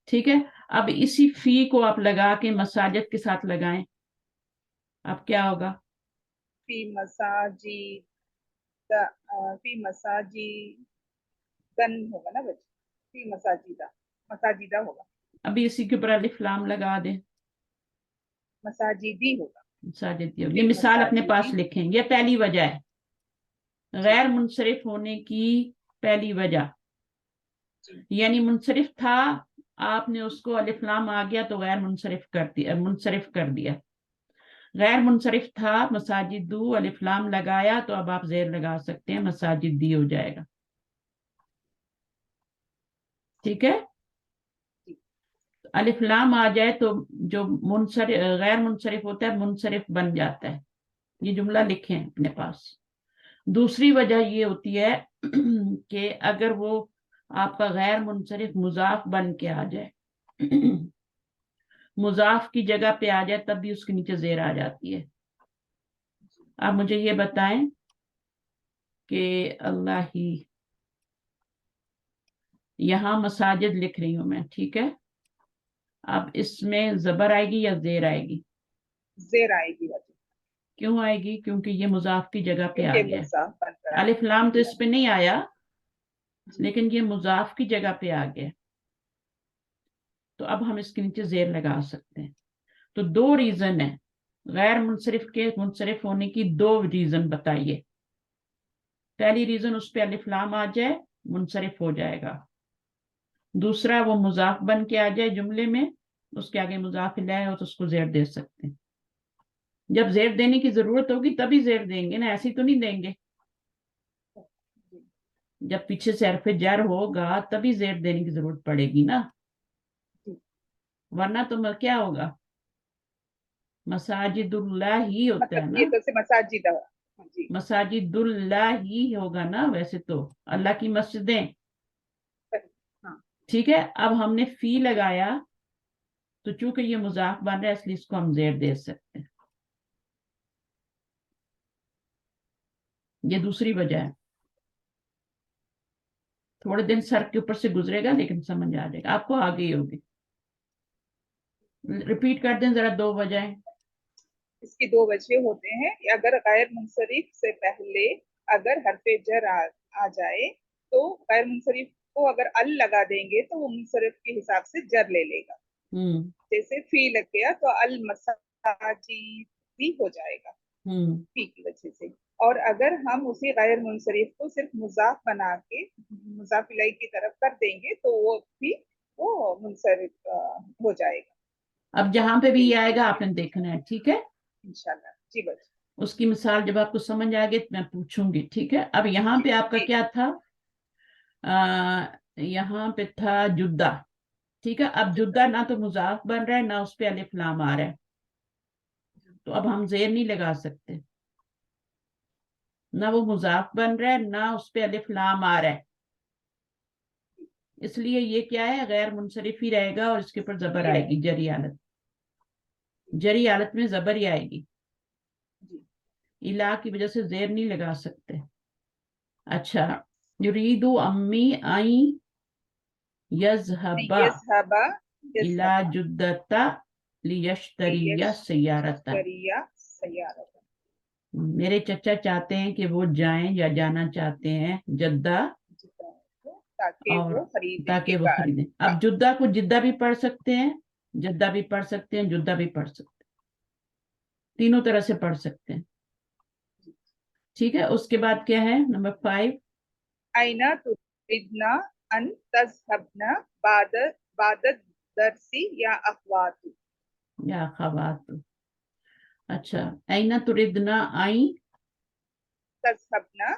ठीक है। अब इसी फी को आप लगा के मसाजिद के साथ लगाएं, अब क्या होगा? फी मसाजिद, फी मसाजिदन होगा ना बच्चे, फी मसाजिदा, मसाजिदा होगा। अभी इसी के ऊपर अलिफ लाम लगा दें, मसाजिदी होगा। मसाजिद होगी। ये फिल मिसाल अपने पास मसाजिदी। लिखें, ये पहली वजह है जी। गैर मुनसरिफ होने की। पहली वजह जी। यानी मुनसरिफ था, आपने उसको अलिफ लाम आ गया तो गैर मुनसरिफ कर दिया, मुनसरिफ कर दिया। गैर मुनसरिफ था, मसाजिदू, अलिफ लाम लगाया तो अब आप जेर लगा सकते हैं, मसाजिदी हो जाएगा, ठीक है। जी। अलिफ लाम आ जाए तो जो मुनसरिफ गैर मुनसरिफ होता है मुनसरिफ बन जाता है। ये जुमला लिखें अपने पास। दूसरी वजह ये होती है कि अगर वो आपका गैर मुनसरिफ मुजाफ बन के आ जाए, मुजाफ की जगह पे आ जाए, तब भी उसके नीचे जेर आ जाती है। आप मुझे ये बताएं कि अल्लाह ही, यहां मसाजिद लिख रही हूं मैं, ठीक है। अब इसमें जबर आएगी या जेर आएगी? जेर आएगी बच्चे, क्यों आएगी? क्योंकि ये मुजाफ की जगह पे आ क्योंकि गया है। मुजाफ बनकर आए। अलिफ लाम तो अल्लाह। इस पे नहीं आया, जी। लेकिन ये मुजाफ की जगह पे आ गया, तो अब हम इसके नीचे जेर लगा सकते हैं। तो दो रीजन है गैर मुनसरिफ के मुनसरिफ होने की, दो रीजन बताइए। पहली रीजन उस पर अलिफ लाम आ जाए, मुनसरिफ हो जाएगा। दूसरा वो मुजाफ बन के आ जाए जुमले में, उसके आगे मुजाफ इलैह हो तो उसको जेर दे सकते हैं। जब जेर देने की जरूरत होगी तभी जेर देंगे ना, ऐसी तो नहीं देंगे। जी। जब पीछे से हरफ जर होगा तभी जेर देने की जरूरत पड़ेगी ना, जी। वरना तो क्या होगा? मसाजिदुल्लाह ही होता है मतलब ये ना, तो से मसाजिदा। हाँ जी। मसाजिदुल्लाह ही होगा ना वैसे तो, अल्लाह की मस्जिदें, सही। हाँ। ठीक है। अब हमने फी लगाया तो चूंकि ये मुजाफ बन रहा है इसलिए इसको हम जेर दे सकते हैं। ये दूसरी वजह है। थोड़े दिन सर के ऊपर से गुजरेगा लेकिन समझ आ जाएगा आपको, आ गई होगी। रिपीट कर दें जरा दो वजह। इसकी दो वजह होते हैं, अगर गैर मुंसरिफ से पहले अगर हरफे जर आ जाए तो गैर मुंसरिफ को अगर अल लगा देंगे तो वो मुंसरिफ के हिसाब से जर ले लेगा। हम्म, जैसे फी लग गया तो अल ताजीज़ भी हो जाएगा हम्म फी की वजह से। और अगर हम उसी गैर मुनसरिफ को सिर्फ मुजाफ बना के मुजाफ इलैहि की तरफ कर देंगे तो वो भी वो मुनसरिफ हो जाएगा अब जहां पे भी ये बिल्कुल आएगा आपने देखना है, ठीक है। इंशाल्लाह। जी बच्चे उसकी मिसाल जब आपको समझ आ गई तो मैं पूछूंगी, ठीक है। अब यहाँ जी पे आपका जी क्या था? यहाँ पे था जुद्दा, ठीक है। अब जुद्दा ना तो मुजाफ बन रहा है ना उस पे अलिफ लाम आ रहा है, तो अब हम जेर नहीं लगा सकते। ना वो मुजाफ बन रहा है ना उस पे अलिफ लाम आ रहा है, इसलिए ये क्या है, गैर मुनसरिफ ही रहेगा और इसके ऊपर जबर ये आएगी, जरी हालत। जरी हालत में जबर ही आएगी, जी इला की वजह से जेर नहीं लगा सकते। अच्छा, युरीदु अम्मी आई नहीं यजहबा यज़हबा इला यज़हबा जुद्दता लियश्तरिया सैयारता। लियश्तरिया सय्यारता। मेरे चचा चाहते हैं कि वो जाएं या जाना चाहते हैं जद्दा, ताकि और वो खरीदें ताकि एक वो खरीदें। अब जुद्दा को जिद्दा भी पढ़ सकते हैं, जद्दा भी पढ़ सकते हैं, जुद्दा भी पढ़ सकते हैं, तीनों तरह से पढ़ सकते हैं, ठीक है। उसके बाद क्या है, नंबर 5। आइना तुरिदना अन तज़हबना बाद बाद दरसी या अखवातु। या खवात। अच्छा, ऐना तुरिदना आई तज़हबना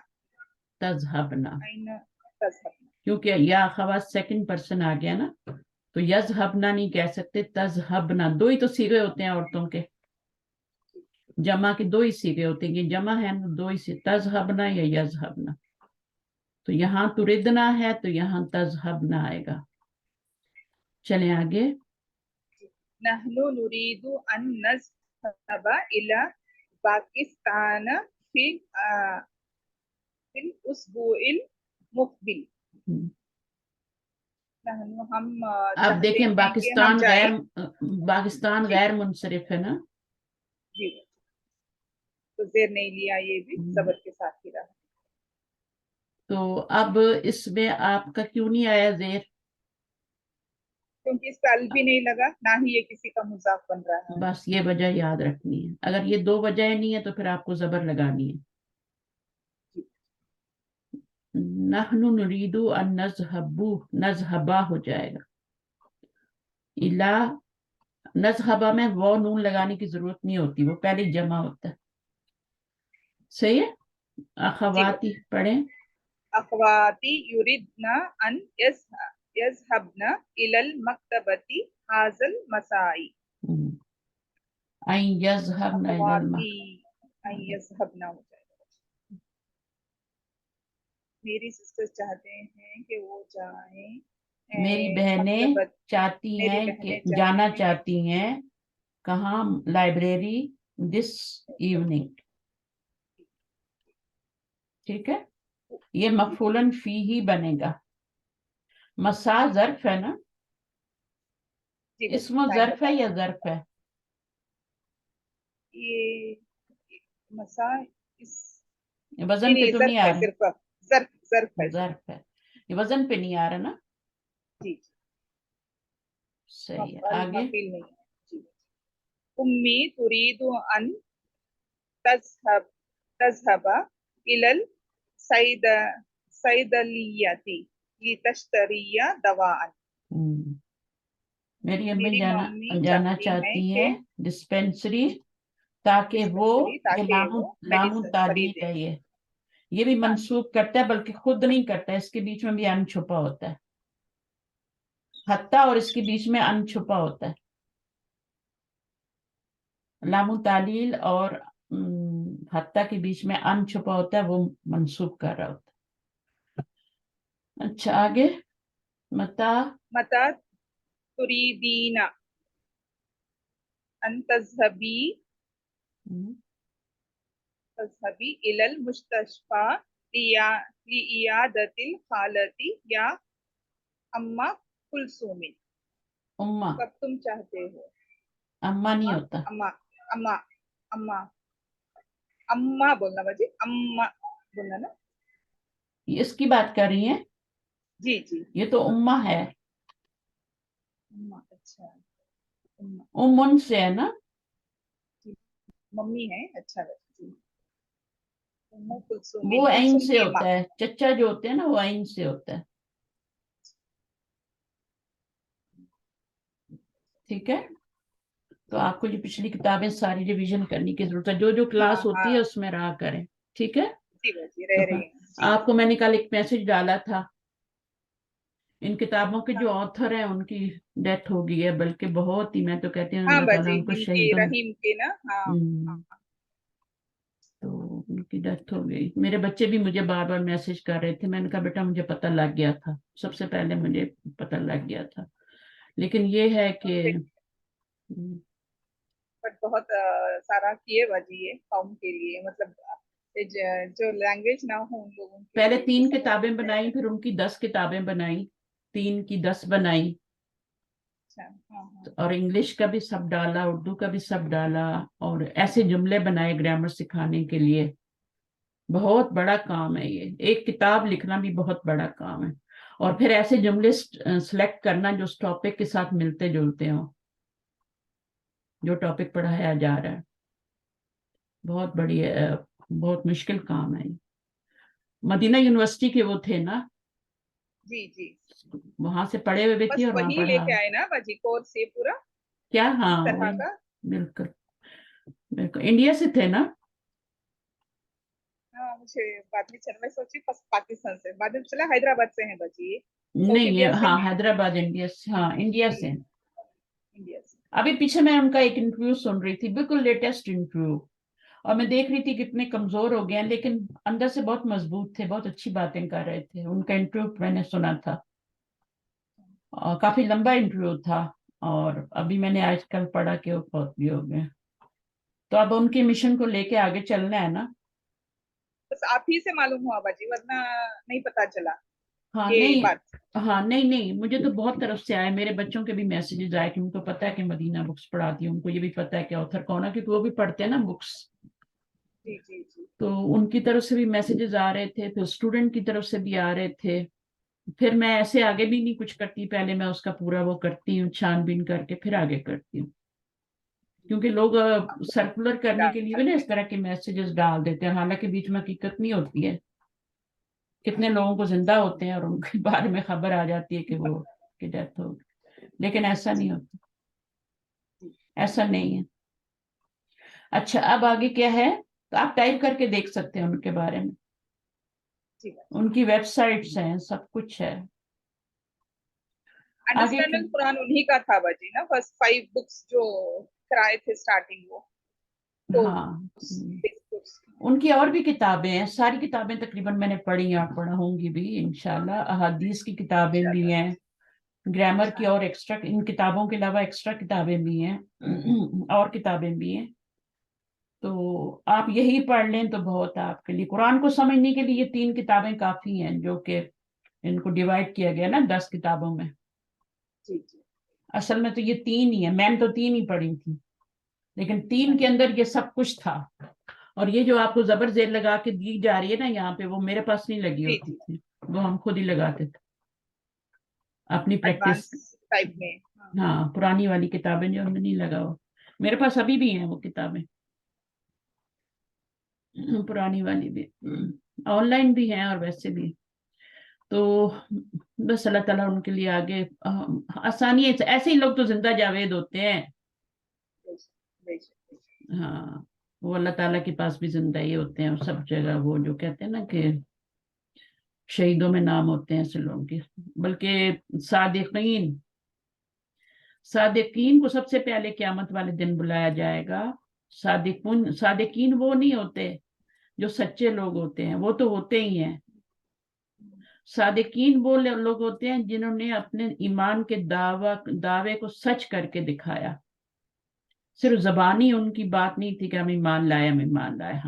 तजहबना, आइना तज़हबना क्योंकि या खवात सेकंड पर्सन आ गया ना, तो यजहबना नहीं कह सकते, तजहबना। दो ही तो सीगे होते हैं औरतों के, जमा के दो ही सीगे होते हैं, ये जमा है ना, दो ही से, तजहबना या यजहबना। तो यहाँ तुरिदना है तो यहाँ तजहबना आएगा। चले आगे। नहनु नुरीदु अन नज़हबा इला पाकिस्तान फिल फिल उसबुइल मुक़बिल। हम्म। नहनु हम अब चाहते देखें, हैं कि हम जाएं। पाकिस्तान जी गैर मुनसरिफ है ना। जी तो जेर नहीं लिया, ये भी जबर के साथ ही रहा। तो अब इसमें आपका क्यों नहीं आया जेर? क्योंकि इस पे अल भी नहीं लगा, ना ही ये किसी का मुजाफ बन रहा है। बस ये वजह याद रखनी है, अगर ये दो वजह नहीं है तो फिर आपको जबर लगानी है। जी नहनु नुरीदु अन नज़हबू, नज़हबा हो जाएगा। इला, नज़हबा में वो नून लगाने की जरूरत नहीं होती, वो पहले जमा होता है। सही है। जी अखवाती पढ़ें। अखवाती युरिदना अन यज़हबना इलल मक्तबती हाज़ल मसाई। आई यज़हबना इलल अखवाती अन यज़हबना हो जाएगा। मेरी सिस्टर्स चाहते हैं कि वो जाएं मेरी बहनें मकतबत। चाहती मेरी हैं कि बहनें चाहती जाना हैं कि चाहती हैं कहाँ, लाइब्रेरी दिस इवनिंग, ठीक है। ये मफूलन फी ही बनेगा। मसा जर्फ है ना, जी बच्चे इसमें टाइम जर्फ बता है या रहे हैं। जर्फ है? ये मसा इस नहीं वजन पे नहीं तो नहीं जर्फ आ है, रहा, सिर्फ जर्फ है सिर्फ। जर्फ है, ये वजन पे नहीं आ रहा ना। जी सही है, आगे। मफील नहीं है। जी उम्मी तुरीदु अन तज़हब तज़हबा इलल सैद सैदलियती लितश्तरिया दवाअन। हम्म, मेरी अम्मी मेरी जाना मम्मी जाना चाहती हैं चाहती कि हैं डिस्पेंसरी, ताकि वो, डिस्पेंसरी ये ताकि लामु वो लामु मेडिसिन तालील खरीदे। है ये भी हाँ मंसूब करता है, बल्कि खुद नहीं करता है, इसके बीच में भी अन छुपा होता है। हत्ता और इसके बीच में अन छुपा होता है। लामु तालील और हत्ता के बीच में अन छुपा होता है, वो मंसूब कर रहा होता है। अच्छा, आगे। मता मता तुरीदीना अन हम्म, तज़हबी इलल मुस्तशफा लिइयादतिल खालती या अम्मा कुलसूमिन। उम्मा, कब तुम चाहते हो? अम्मा नहीं अम्मा होता, अम्मा अम्मा अम्मा अम्मा बोलना बाजी, अम्मा बोलना ना। ये इसकी बात कर रही है, जी जी ये तो उम्मा है। अम्मा अच्छा अम्मा उम्मुन से है ना। मम्मी है, अच्छा जी। उम्मु कुलसुम वो बिन आइन कुलसुम से की माँ। होता है, चच्चा जो होते हैं ना वो आइन से होता है। ठीक है, तो आपको ये पिछली किताबें सारी रिवीजन करने की जरूरत है, जो जो हाँ क्लास होती है हाँ उसमें रहा करें। ठीक है, जी बाजी, तो रह रही हूँ जी। आपको मैंने कल एक मैसेज डाला था, इन किताबों के जो हाँ ऑथर हैं उनकी डेथ हो गई है, बल्कि बहुत ही, मैं तो कहती हूँ हाँ अल्लाह ताला बाजी, उनको इनकी शहीदों में। रहीम के ना, हाँ हाँ। हम्म, तो उनकी डेथ हो गई। मेरे बच्चे भी मुझे बार बार मैसेज कर रहे थे, मैंने कहा बेटा मुझे पता लग गया था, सबसे पहले मुझे पता लग गया था, लेकिन ये है कि फिर बट बहुत सारा किए बाजी ये कौम के लिए, मतलब ये जो लैंग्वेज ना हो उन लोगों के पहले लिए जो 3 किताबें समझते बनाई, हैं। फिर उनकी 10 किताबें बनाई, 3 की 10 बनाई, अच्छा हाँ हाँ। और इंग्लिश का भी सब डाला, उर्दू का भी सब डाला, और ऐसे जुमले बनाए ग्रामर सिखाने के लिए। बहुत बड़ा काम है ये, एक किताब लिखना भी बहुत बड़ा काम है, और फिर ऐसे जुमले सिलेक्ट करना जो उस टॉपिक के साथ मिलते जुलते हो, जो टॉपिक पढ़ाया जा रहा है। बहुत बड़ी बहुत मुश्किल काम है ये। मदीना यूनिवर्सिटी के वो थे ना, जी जी। वहां से पढ़े हुए व्यक्ति बस और वहां वही पढ़ा। लेके आए ना बाजी, कोर्स ये पूरा क्या, हाँ इस तरह वही, का। बिल्कुल बिल्कुल, इंडिया से थे ना। हाँ मुझे बाद में चल, मैं सोची पाकिस्तान से, बाद में चला हैदराबाद से है बाजी, साउथ नहीं, ये इंडिया से हाँ है। हैदराबाद इंडिया से, हाँ इंडिया जी, से। इंडिया से। अभी पीछे मैं उनका एक इंटरव्यू सुन रही थी, बिल्कुल लेटेस्ट इंटरव्यू, और मैं देख रही थी कितने कमजोर हो गए हैं, लेकिन अंदर से बहुत मजबूत थे, बहुत अच्छी बातें कर रहे थे। उनका इंटरव्यू मैंने सुना था, और काफी लंबा इंटरव्यू था, और अभी मैंने आजकल पढ़ा कि वो बहुत भी हो गए। तो अब उनके मिशन को लेके आगे चलना है ना। बस आप ही से मालूम हुआ बाजी, वरना नहीं पता चला हाँ ये नहीं, बात। हाँ नहीं नहीं, मुझे तो बहुत तरफ से आए, मेरे बच्चों के भी मैसेजेस आए कि उनको पता है कि मदीना बुक्स पढ़ाती है, उनको ये भी पता है कि ऑथर कौन है, क्योंकि वो भी पढ़ते हैं ना बुक्स। जी जी जी। तो उनकी तरफ से भी मैसेजेस आ रहे थे, फिर स्टूडेंट की तरफ से भी आ रहे थे। फिर मैं ऐसे आगे भी नहीं कुछ करती, पहले मैं उसका पूरा वो करती हूँ, छानबीन करके फिर आगे करती हूँ, क्योंकि लोग सर्कुलर करने के लिए भी ना इस तरह के मैसेजेस डाल देते हैं, हालांकि बीच में हकीकत नहीं होती है। कितने लोगों को जिंदा होते हैं और उनके बारे में खबर आ जाती है कि वो की डेथ हो गई, लेकिन ऐसा नहीं होता, ऐसा नहीं है। अच्छा, अब आगे क्या है, तो आप टाइप करके देख सकते हैं उनके बारे में, जी बात। उनकी वेबसाइट्स हैं, सब कुछ है। आगे अंडरस्टैंडिंग कुरान उन्हीं का था बाजी ना, फर्स्ट 5 बुक्स जो कराए थे स्टार्टिंग, वो हाँ, कोर्स, कोर्स। उनकी और भी किताबें हैं, सारी किताबें तकरीबन मैंने पढ़ी और पढ़ाऊंगी भी इंशाल्लाह। अहादीस की किताबें भी इंशाल्लाह। हैं, ग्रामर की अच्छा और एक्स्ट्रा, इन किताबों के अलावा एक्स्ट्रा किताबें भी हैं, और किताबें भी हैं। तो आप यही पढ़ लें तो बहुत है आपके लिए, कुरान को समझने के लिए ये 3 किताबें काफी हैं, जो कि इनको डिवाइड किया गया ना 10 किताबों में। जी जी। असल में तो ये 3 ही है, मैंने तो 3 ही पढ़ी थी, लेकिन 3 के अंदर ये सब कुछ था। और ये जो आपको जबर जेर लगा के दी जा रही है ना यहाँ पे, वो मेरे पास नहीं लगी जी होती जी। थी, वो हम खुद ही लगाते थे अपनी प्रैक्टिस। एडवांस टाइप में, हाँ। हाँ, पुरानी वाली किताबें जो हमने नहीं लगा हुआ, मेरे पास अभी भी हैं वो किताबें, पुरानी वाली भी, ऑनलाइन भी हैं और वैसे भी। तो बस अल्लाह ताला उनके लिए आगे आसानी है, ऐसे ही लोग तो जिंदा जावेद होते हैं। बेशक, बेशक, बेशक। हाँ, वो अल्लाह ताला के पास भी जिंदा ही होते हैं, और सब जगह वो जो कहते हैं ना कि शहीदों में नाम होते हैं ऐसे लोगों के। बल्कि सादिकीन, सादिकीन को सबसे पहले क़यामत वाले दिन बुलाया जाएगा। सादिकीन वो नहीं होते जो सच्चे लोग होते हैं, वो तो होते ही हैं। सादिकीन वो लोग होते हैं जिन्होंने अपने ईमान के दावे को सच करके दिखाया। सिर्फ जबानी उनकी बात नहीं थी कि हम ईमान लाए, हम ईमान लाए,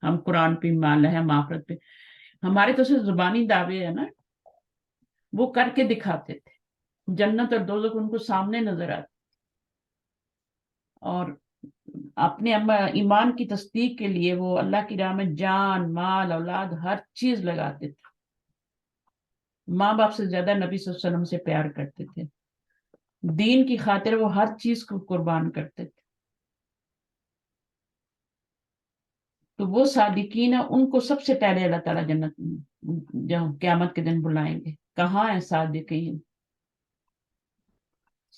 हम कुरान पे ईमान लाए, हम आखिरत पे। हमारे तो सिर्फ जुबानी दावे है ना, वो करके दिखाते थे, जन्नत और दोज़ख उनको सामने नजर आती, और अपने ईमान की तस्दीक के लिए वो अल्लाह की राह में जान माल औलाद हर चीज लगाते थे। माँ बाप से ज्यादा नबी सल्लल्लाहु अलैहि वसल्लम से प्यार करते थे, दीन की खातिर वो हर चीज को कुर्बान करते थे। تو وہ صادقین ہیں، ان کو سب سے پہلے اللہ تعالیٰ جنت جب قیامت کے دن بلائیں گے. کہاں ہیں صادقین؟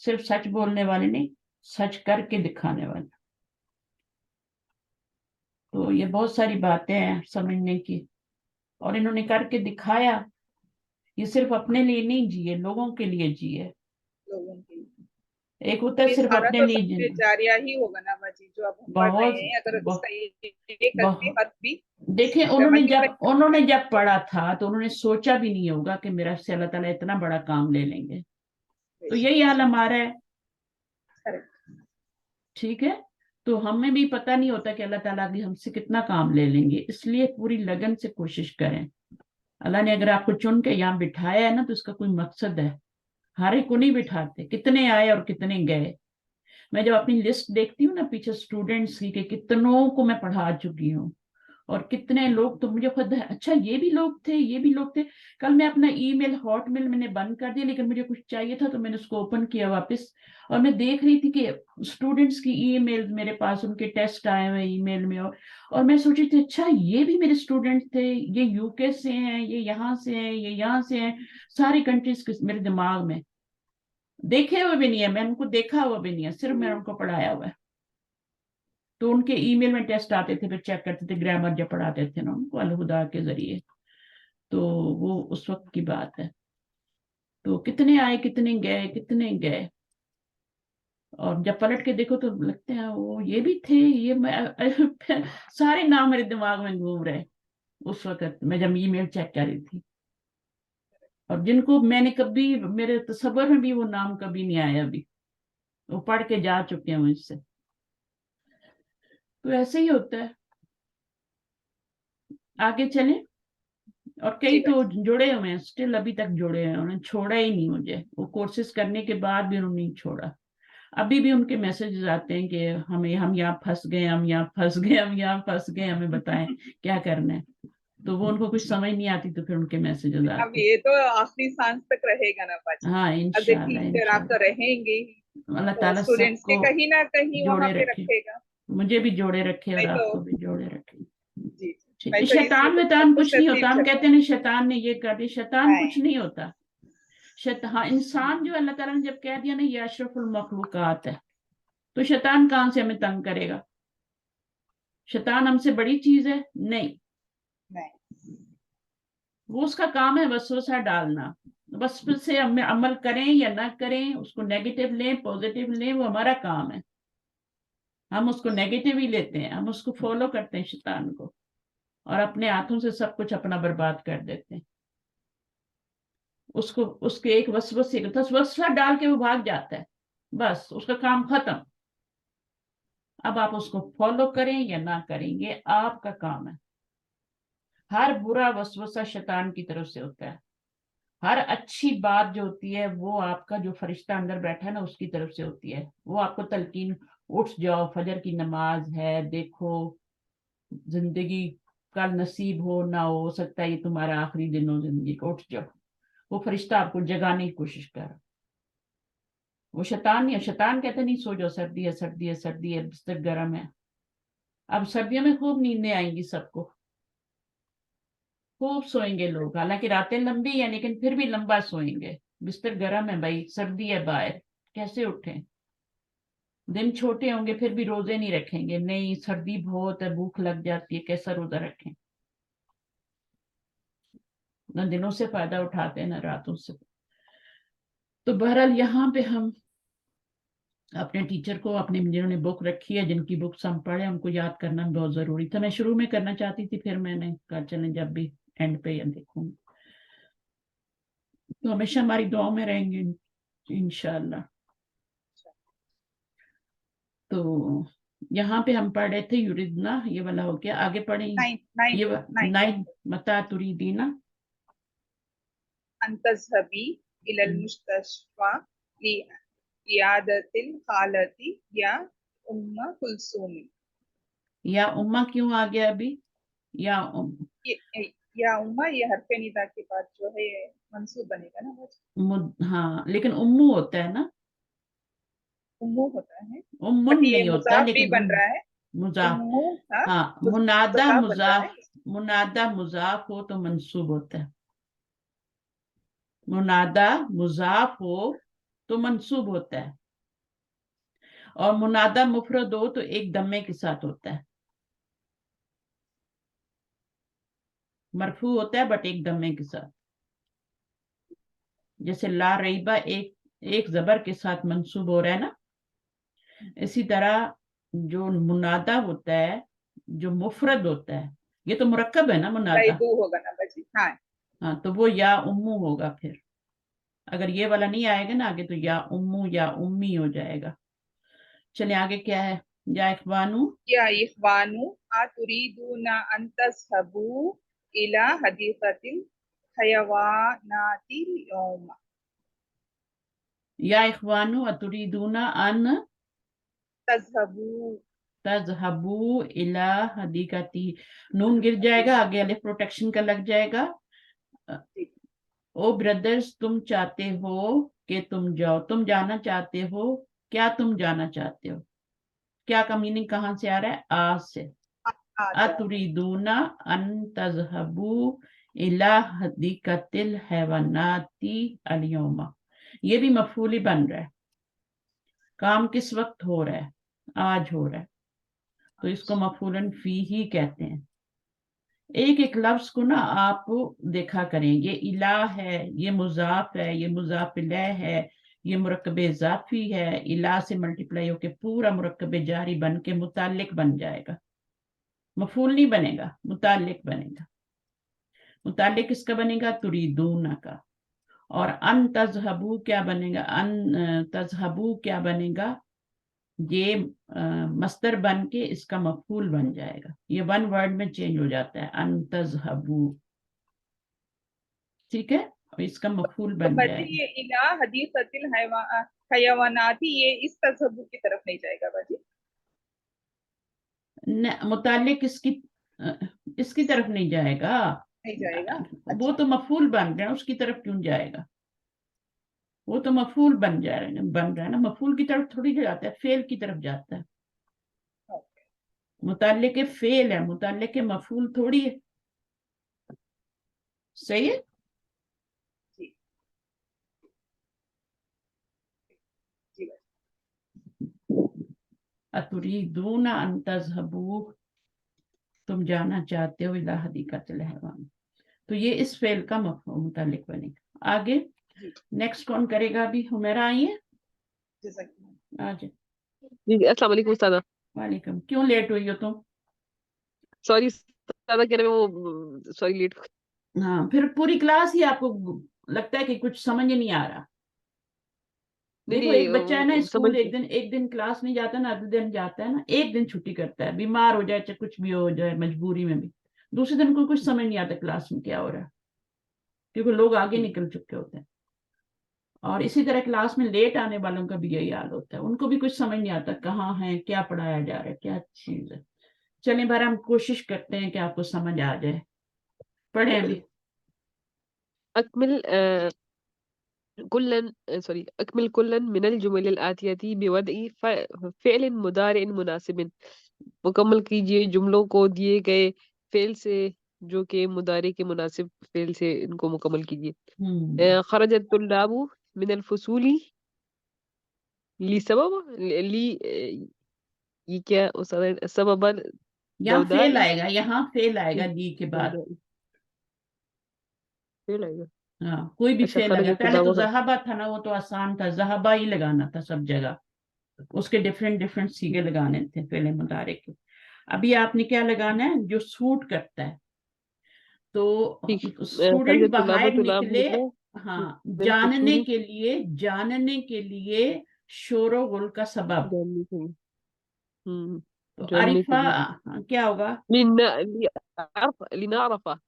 صرف سچ بولنے والے نہیں، سچ کر کے دکھانے والے. تو یہ بہت ساری باتیں ہیں سمجھنے کی، اور انہوں نے کر کے دکھایا. یہ صرف اپنے لیے نہیں جیے، لوگوں کے لیے جیے. لوگوں کے لیے. ایک ہوتا ہے یہ صرف سارا اپنے تو لیے صدقہ جینا. جاریہ ہی ہوگا نا باجی، جو اب ہم پڑھ بہت رہے ہیں، اگر اس کا ایک بہت حرف بھی دیکھیں، عملی میں انہوں نے جب پڑھا تھا تو انہوں نے سوچا بھی نہیں ہوگا کہ میرا سے اللہ تعالیٰ اتنا بڑا کام لے لیں گے. تو یہی حال ہمارا ہے. ٹھیک ہے، تو ہمیں بھی پتہ نہیں ہوتا کہ اللہ تعالیٰ بھی ہم سے کتنا کام لے لیں گے. اس لیے پوری لگن سے کوشش کریں. اللہ نے اگر آپ کو چن کے یہاں بٹھایا ہے نا تو اس کا کوئی مقصد ہے. ہر ایک کو نہیں بٹھاتے، کتنے آئے اور کتنے گئے. میں جب اپنی لسٹ دیکھتی ہوں نا پیچھے اسٹوڈینٹس کی کہ کتنوں کو میں پڑھا چکی ہوں اور کتنے لوگ، تو مجھے خود اچھا یہ بھی لوگ تھے، یہ بھی لوگ تھے. کل میں اپنا ای میل ہاٹ میل میں نے بند کر دیا، لیکن مجھے کچھ چاہیے تھا تو میں نے اس کو اوپن کیا واپس، اور میں دیکھ رہی تھی کہ اسٹوڈینٹس کی ای میل میرے پاس، ان کے ٹیسٹ آئے ہوئے ای میل میں. اور میں سوچی تھی اچھا یہ بھی میرے اسٹوڈینٹ تھے، یہ یو کے سے ہیں، یہ یہاں سے ہیں، یہ یہاں سے ہیں، ساری کنٹریز کے میرے دماغ میں. دیکھے ہوئے بھی نہیں ہے، میں ان کو دیکھا ہوا بھی نہیں ہے، صرف میں نے ان کو پڑھایا ہوا ہے. تو ان کے ای میل میں ٹیسٹ آتے تھے، پھر چیک کرتے تھے، گرامر جب پڑھاتے تھے نا ان کو الہدا کے ذریعے. تو وہ اس وقت کی بات ہے. تو کتنے آئے، کتنے گئے، کتنے گئے. اور جب پلٹ کے دیکھو تو لگتے ہیں وہ یہ بھی تھے، یہ سارے نام میرے دماغ میں گھوم رہے اس وقت میں جب ای میل چیک کر رہی تھی. اور جن کو میں نے کبھی، میرے تصور میں بھی وہ نام کبھی نہیں آیا ابھی، وہ پڑھ کے جا چکے ہیں مجھ سے. تو ایسے ہی ہوتا ہے. آگے چلیں. اور کئی تو جڑے ہوئے ہیں اسٹل، ابھی تک جڑے ہیں، انہوں نے چھوڑا ہی نہیں مجھے. وہ کورسز کرنے کے بعد بھی انہوں نے نہیں چھوڑا. ابھی بھی ان کے میسیجز آتے ہیں کہ ہم یہاں پھنس گئے، ہم یہاں پھنس گئے، ہم یہاں پھنس گئے، ہمیں بتائیں کیا کرنا ہے. تو وہ ان کو کچھ سمجھ نہیں آتی تو پھر ان کے میسیجز اب آتے ہیں. یہ تو آخری سانس تک رہے گا نا باجی. ہاں ایز اے انشاءاللہ ٹیچر آپ انشاءاللہ. تو رہیں گے ہی، اللہ تو تعالیٰ سب اسٹوڈینٹس کے کو کہیں نہ کہیں وہاں جوڑے پہ رکھے، رکھے گا. مجھے بھی جوڑے رکھے اور میں تو آپ کو بھی جوڑے رکھے. جی ٹھیک میں ہے. تو اسی شیطان دعا ویطان کو کچھ صرف نہیں ہوتا. یہی ہم کرتا کہتے ہیں شیطان نے یہ کر دیا، شیطان ہوں. کچھ نہیں ہوتا. ہاں انسان جو اللہ تعالیٰ نے جب کہہ دیا نا یہ اشرف المخلوقات ہے، تو شیطان کہاں سے ہمیں تنگ کرے گا؟ شیطان ہم سے بڑی چیز ہے؟ نہیں. وہ اس کا کام ہے وسوسہ ڈالنا. وسوسے ہم عمل کریں یا نہ کریں، اس کو نیگیٹو لیں پوزیٹو لیں، وہ ہمارا کام ہے. ہم اس کو نیگیٹو ہی لیتے ہیں، ہم اس کو فالو کرتے ہیں شیطان کو، اور اپنے ہاتھوں سے سب کچھ اپنا برباد کر دیتے ہیں. اس کے ایک وسوسہ ڈال کے وہ بھاگ جاتا ہے، بس اس کا کام ختم. اب آپ اس کو فالو کریں یا نہ کریں، یہ آپ کا کام ہے. ہر برا وسوسہ شیطان کی طرف سے ہوتا ہے. ہر اچھی بات جو ہوتی ہے وہ آپ کا جو فرشتہ اندر بیٹھا ہے نا اس کی طرف سے ہوتی ہے. وہ آپ کو تلقین، اٹھ جاؤ، فجر کی نماز ہے، دیکھو زندگی کل نصیب ہو نہ ہو سکتا ہے یہ تمہارا آخری دن ہو زندگی کا، اٹھ جاؤ. وہ فرشتہ آپ کو جگانے کی کوشش کر رہا. وہ شیطان نہیں ہے. شیطان کہتے نہیں سو جاؤ، سردی ہے، سردی ہے، سردی ہے، بستر گرم ہے. اب سردیوں میں خوب نیندیں آئیں گی سب کو، خوب سوئیں گے لوگ. حالانکہ راتیں لمبی ہیں لیکن پھر بھی لمبا سوئیں گے. بستر گرم ہے بھائی، سردی ہے باہر، کیسے اٹھیں؟ دن چھوٹے ہوں گے پھر بھی روزے نہیں رکھیں گے. نہیں سردی بہت ہے، بھوک لگ جاتی ہے، کیسا روزہ رکھیں؟ نہ دنوں سے فائدہ اٹھاتے ہیں نہ راتوں سے. تو بہرحال یہاں پہ ہم اپنے ٹیچر کو، اپنے جنہوں نے بک رکھی ہے، جن کی بکس ہم پڑھے، ہم کو یاد کرنا بہت ضروری تھا. میں شروع میں کرنا چاہتی تھی، پھر میں نے کہا چلیں جب بھی اینڈ پہ یا دیکھوں. تو ہمیشہ ہماری دعاؤں میں رہیں گے انشاءاللہ. تو یہاں پہ ہم پڑھ رہے تھے یوریدنا، یہ والا ہو گیا. آگے پڑھیں یہ 9 متا تریدینا ان تذهبی الی المستشفى لعیادۃ الخالۃ یا ام کلثوم. یا امہ کیوں آ گیا ابھی؟ یا یا امہ یہ حرف ندا کے بعد جو ہے منصوب بنے گا نا. ہاں لیکن امو ہوتا ہے نا، امو ہوتا ہے امن بٹ یہ نہیں ہوتا مضاف بھی لیکن بن رہا ہے. मुजाफ, उम्मू, हाँ, हाँ मुनादा मुजाफ बन रहा है। मुनादा मुजाफ हो तो मंसूब होता है, मुनादा मुजाफ हो तो मंसूब होता है, और मुनादा मुफरद हो तो एक दम्मे के साथ होता है, मरफू होता है बट एक दम्मे के साथ, जैसे ला रईबा एक एक जबर के साथ मंसूब हो रहा है ना, इसी तरह जो मुनादा होता है, जो मुफरद होता है, ये तो मुरक्कब है ना मुनादा, रईबू होगा ना बाजी, हाँ। हाँ तो वो या उम्मू होगा, फिर अगर ये वाला नहीं आएगा ना आगे तो या उम्मू या उम्मी हो जाएगा। चलिए आगे क्या है, या इखवानू, या इख्वानु अतुरीदूना अन तज़हबू इला हदीक़तिल हयवानातिल यौम। या इखवानू अतुरीदूना अन तज़हबू, तज़हबू इला हदीकती, नून गिर जाएगा, आगे अलिफ प्रोटेक्शन का लग जाएगा। ओ ब्रदर्स तुम चाहते हो कि तुम जाओ, तुम जाना चाहते हो, क्या तुम जाना चाहते हो, क्या का मीनिंग कहाँ से आ रहा है, आ से, आ जाओ। अतुरीदूना अन तज़हबू इला हदीकतिल हैवानाती अल-यौमा, ये भी मफूल ही बन रहा है, काम किस वक्त हो रहा है, आज हो रहा है, तो इसको मफूलन फी ही कहते हैं। एक एक लफ्ज को ना आप देखा करें, ये इला है, ये मुजाफ है, ये मुजाफ इलैह है, ये मुरक्कब इजाफी है, इला से मल्टीप्लाई होके पूरा मुरक्कब जारी बन के मुताल्लिक बन जाएगा, मफूल नहीं बनेगा, मुताल्लिक बनेगा। मुताल्लिक किसका बनेगा, तुरीदूना का। और अन तज़हबू क्या बनेगा, अन तज़हबू क्या बनेगा, ये मस्दर बन के इसका मफूल बन जाएगा, ये वन वर्ड में चेंज हो जाता है, अन तज़हबू, ठीक है, और इसका मफूल तो बन बाजी जाएगा। ये इला हदीक़तिल हयवानाती, ये इस तज़हबू की तरफ नहीं जाएगा बाजी? मुताल्लिक इसकी तरफ नहीं जाएगा, नहीं जाएगा, वो अच्छा। तो मफूल बन रहा है, उसकी तरफ क्यों जाएगा, वो तो मफूल बन रहा है ना, मफूल की तरफ थोड़ी जाता है, फेल की तरफ जाता है, ओके, मुताल्लिक फेल है, मुताल्लिक मफूल थोड़ी है, सही है। जी जी बाजी। अतुरीदूना अन तज़हबू, तुम जाना चाहते हो इला हदीक़तिल हैवान, तो ये इस फेल का मुताल्लिक बनेगा। आगे जी नेक्स्ट कौन करेगा, अभी हुमैरा आई है, जज़ाकल्लाह। आज। जी अस्सलाम वालेकुम उस्तादा। वालेकुम, क्यों लेट हुई हो तुम? सॉरी उस्तादा, कह रहे वो सॉरी लेट। हाँ, फिर पूरी क्लास ही आपको लगता है कि कुछ समझ ही नहीं आ रहा। नहीं देखो एक बच्चा है ना, नहीं समझ। स्कूल एक दिन क्लास नहीं जाता ना, अगले दिन जाता है ना, एक दिन छुट्टी करता है, बीमार हो जाए चाहे कुछ भी हो जाए मजबूरी में भी, दूसरे दिन को कुछ समझ नहीं आता क्लास में क्या हो रहा है, क्योंकि लोग आगे निकल चुके होते हैं। और इसी तरह क्लास में लेट आने वालों का भी यही हाल होता है, उनको भी कुछ समझ नहीं आता कहाँ है, क्या पढ़ाया जा रहा है, क्या चीज है। चलें बार हम कोशिश करते हैं कि आपको समझ आ जाए, पढ़े अभी। अकमिल कुल्लन सॉरी अकमिल कुल्लन मिनल जुमल आतियाती बिवदई फ़िअल मुदारिन मुनासिबिन, मुकम्मल कीजिए जुमलों को दिए गए फेल से जो कि मुदारे के मुनासिब फेल से इनको मुकम्मल कीजिए। खरजत तुल्लाबु मिनल फुसूली ली सबब ली ये क्या उस्ताद सबबन यहाँ फेल दौदाई आएगा, यहाँ फेल आएगा ली के बाद। दौदाई फेल आएगा। हाँ, कोई भी अच्छा फेल लगा, खरजत पहले तो तुल्लाबु जहाबा था ना, वो तो आसान था, जहाबा ही लगाना था सब जगह, उसके डिफरेंट डिफरेंट सीगे लगाने थे फेले मुदारे के। अभी आपने क्या लगाना है, जो सूट करता है, तो ठीक। स्टूडेंट खरजत बाहर तुल्लाबु निकले, निकले हाँ, मिनल फुसूली जानने के लिए शोरो गुल का सबब, जानने के लिए हम्म तो जानने के अरिफा, लिए हाँ, क्या होगा, लिनारफा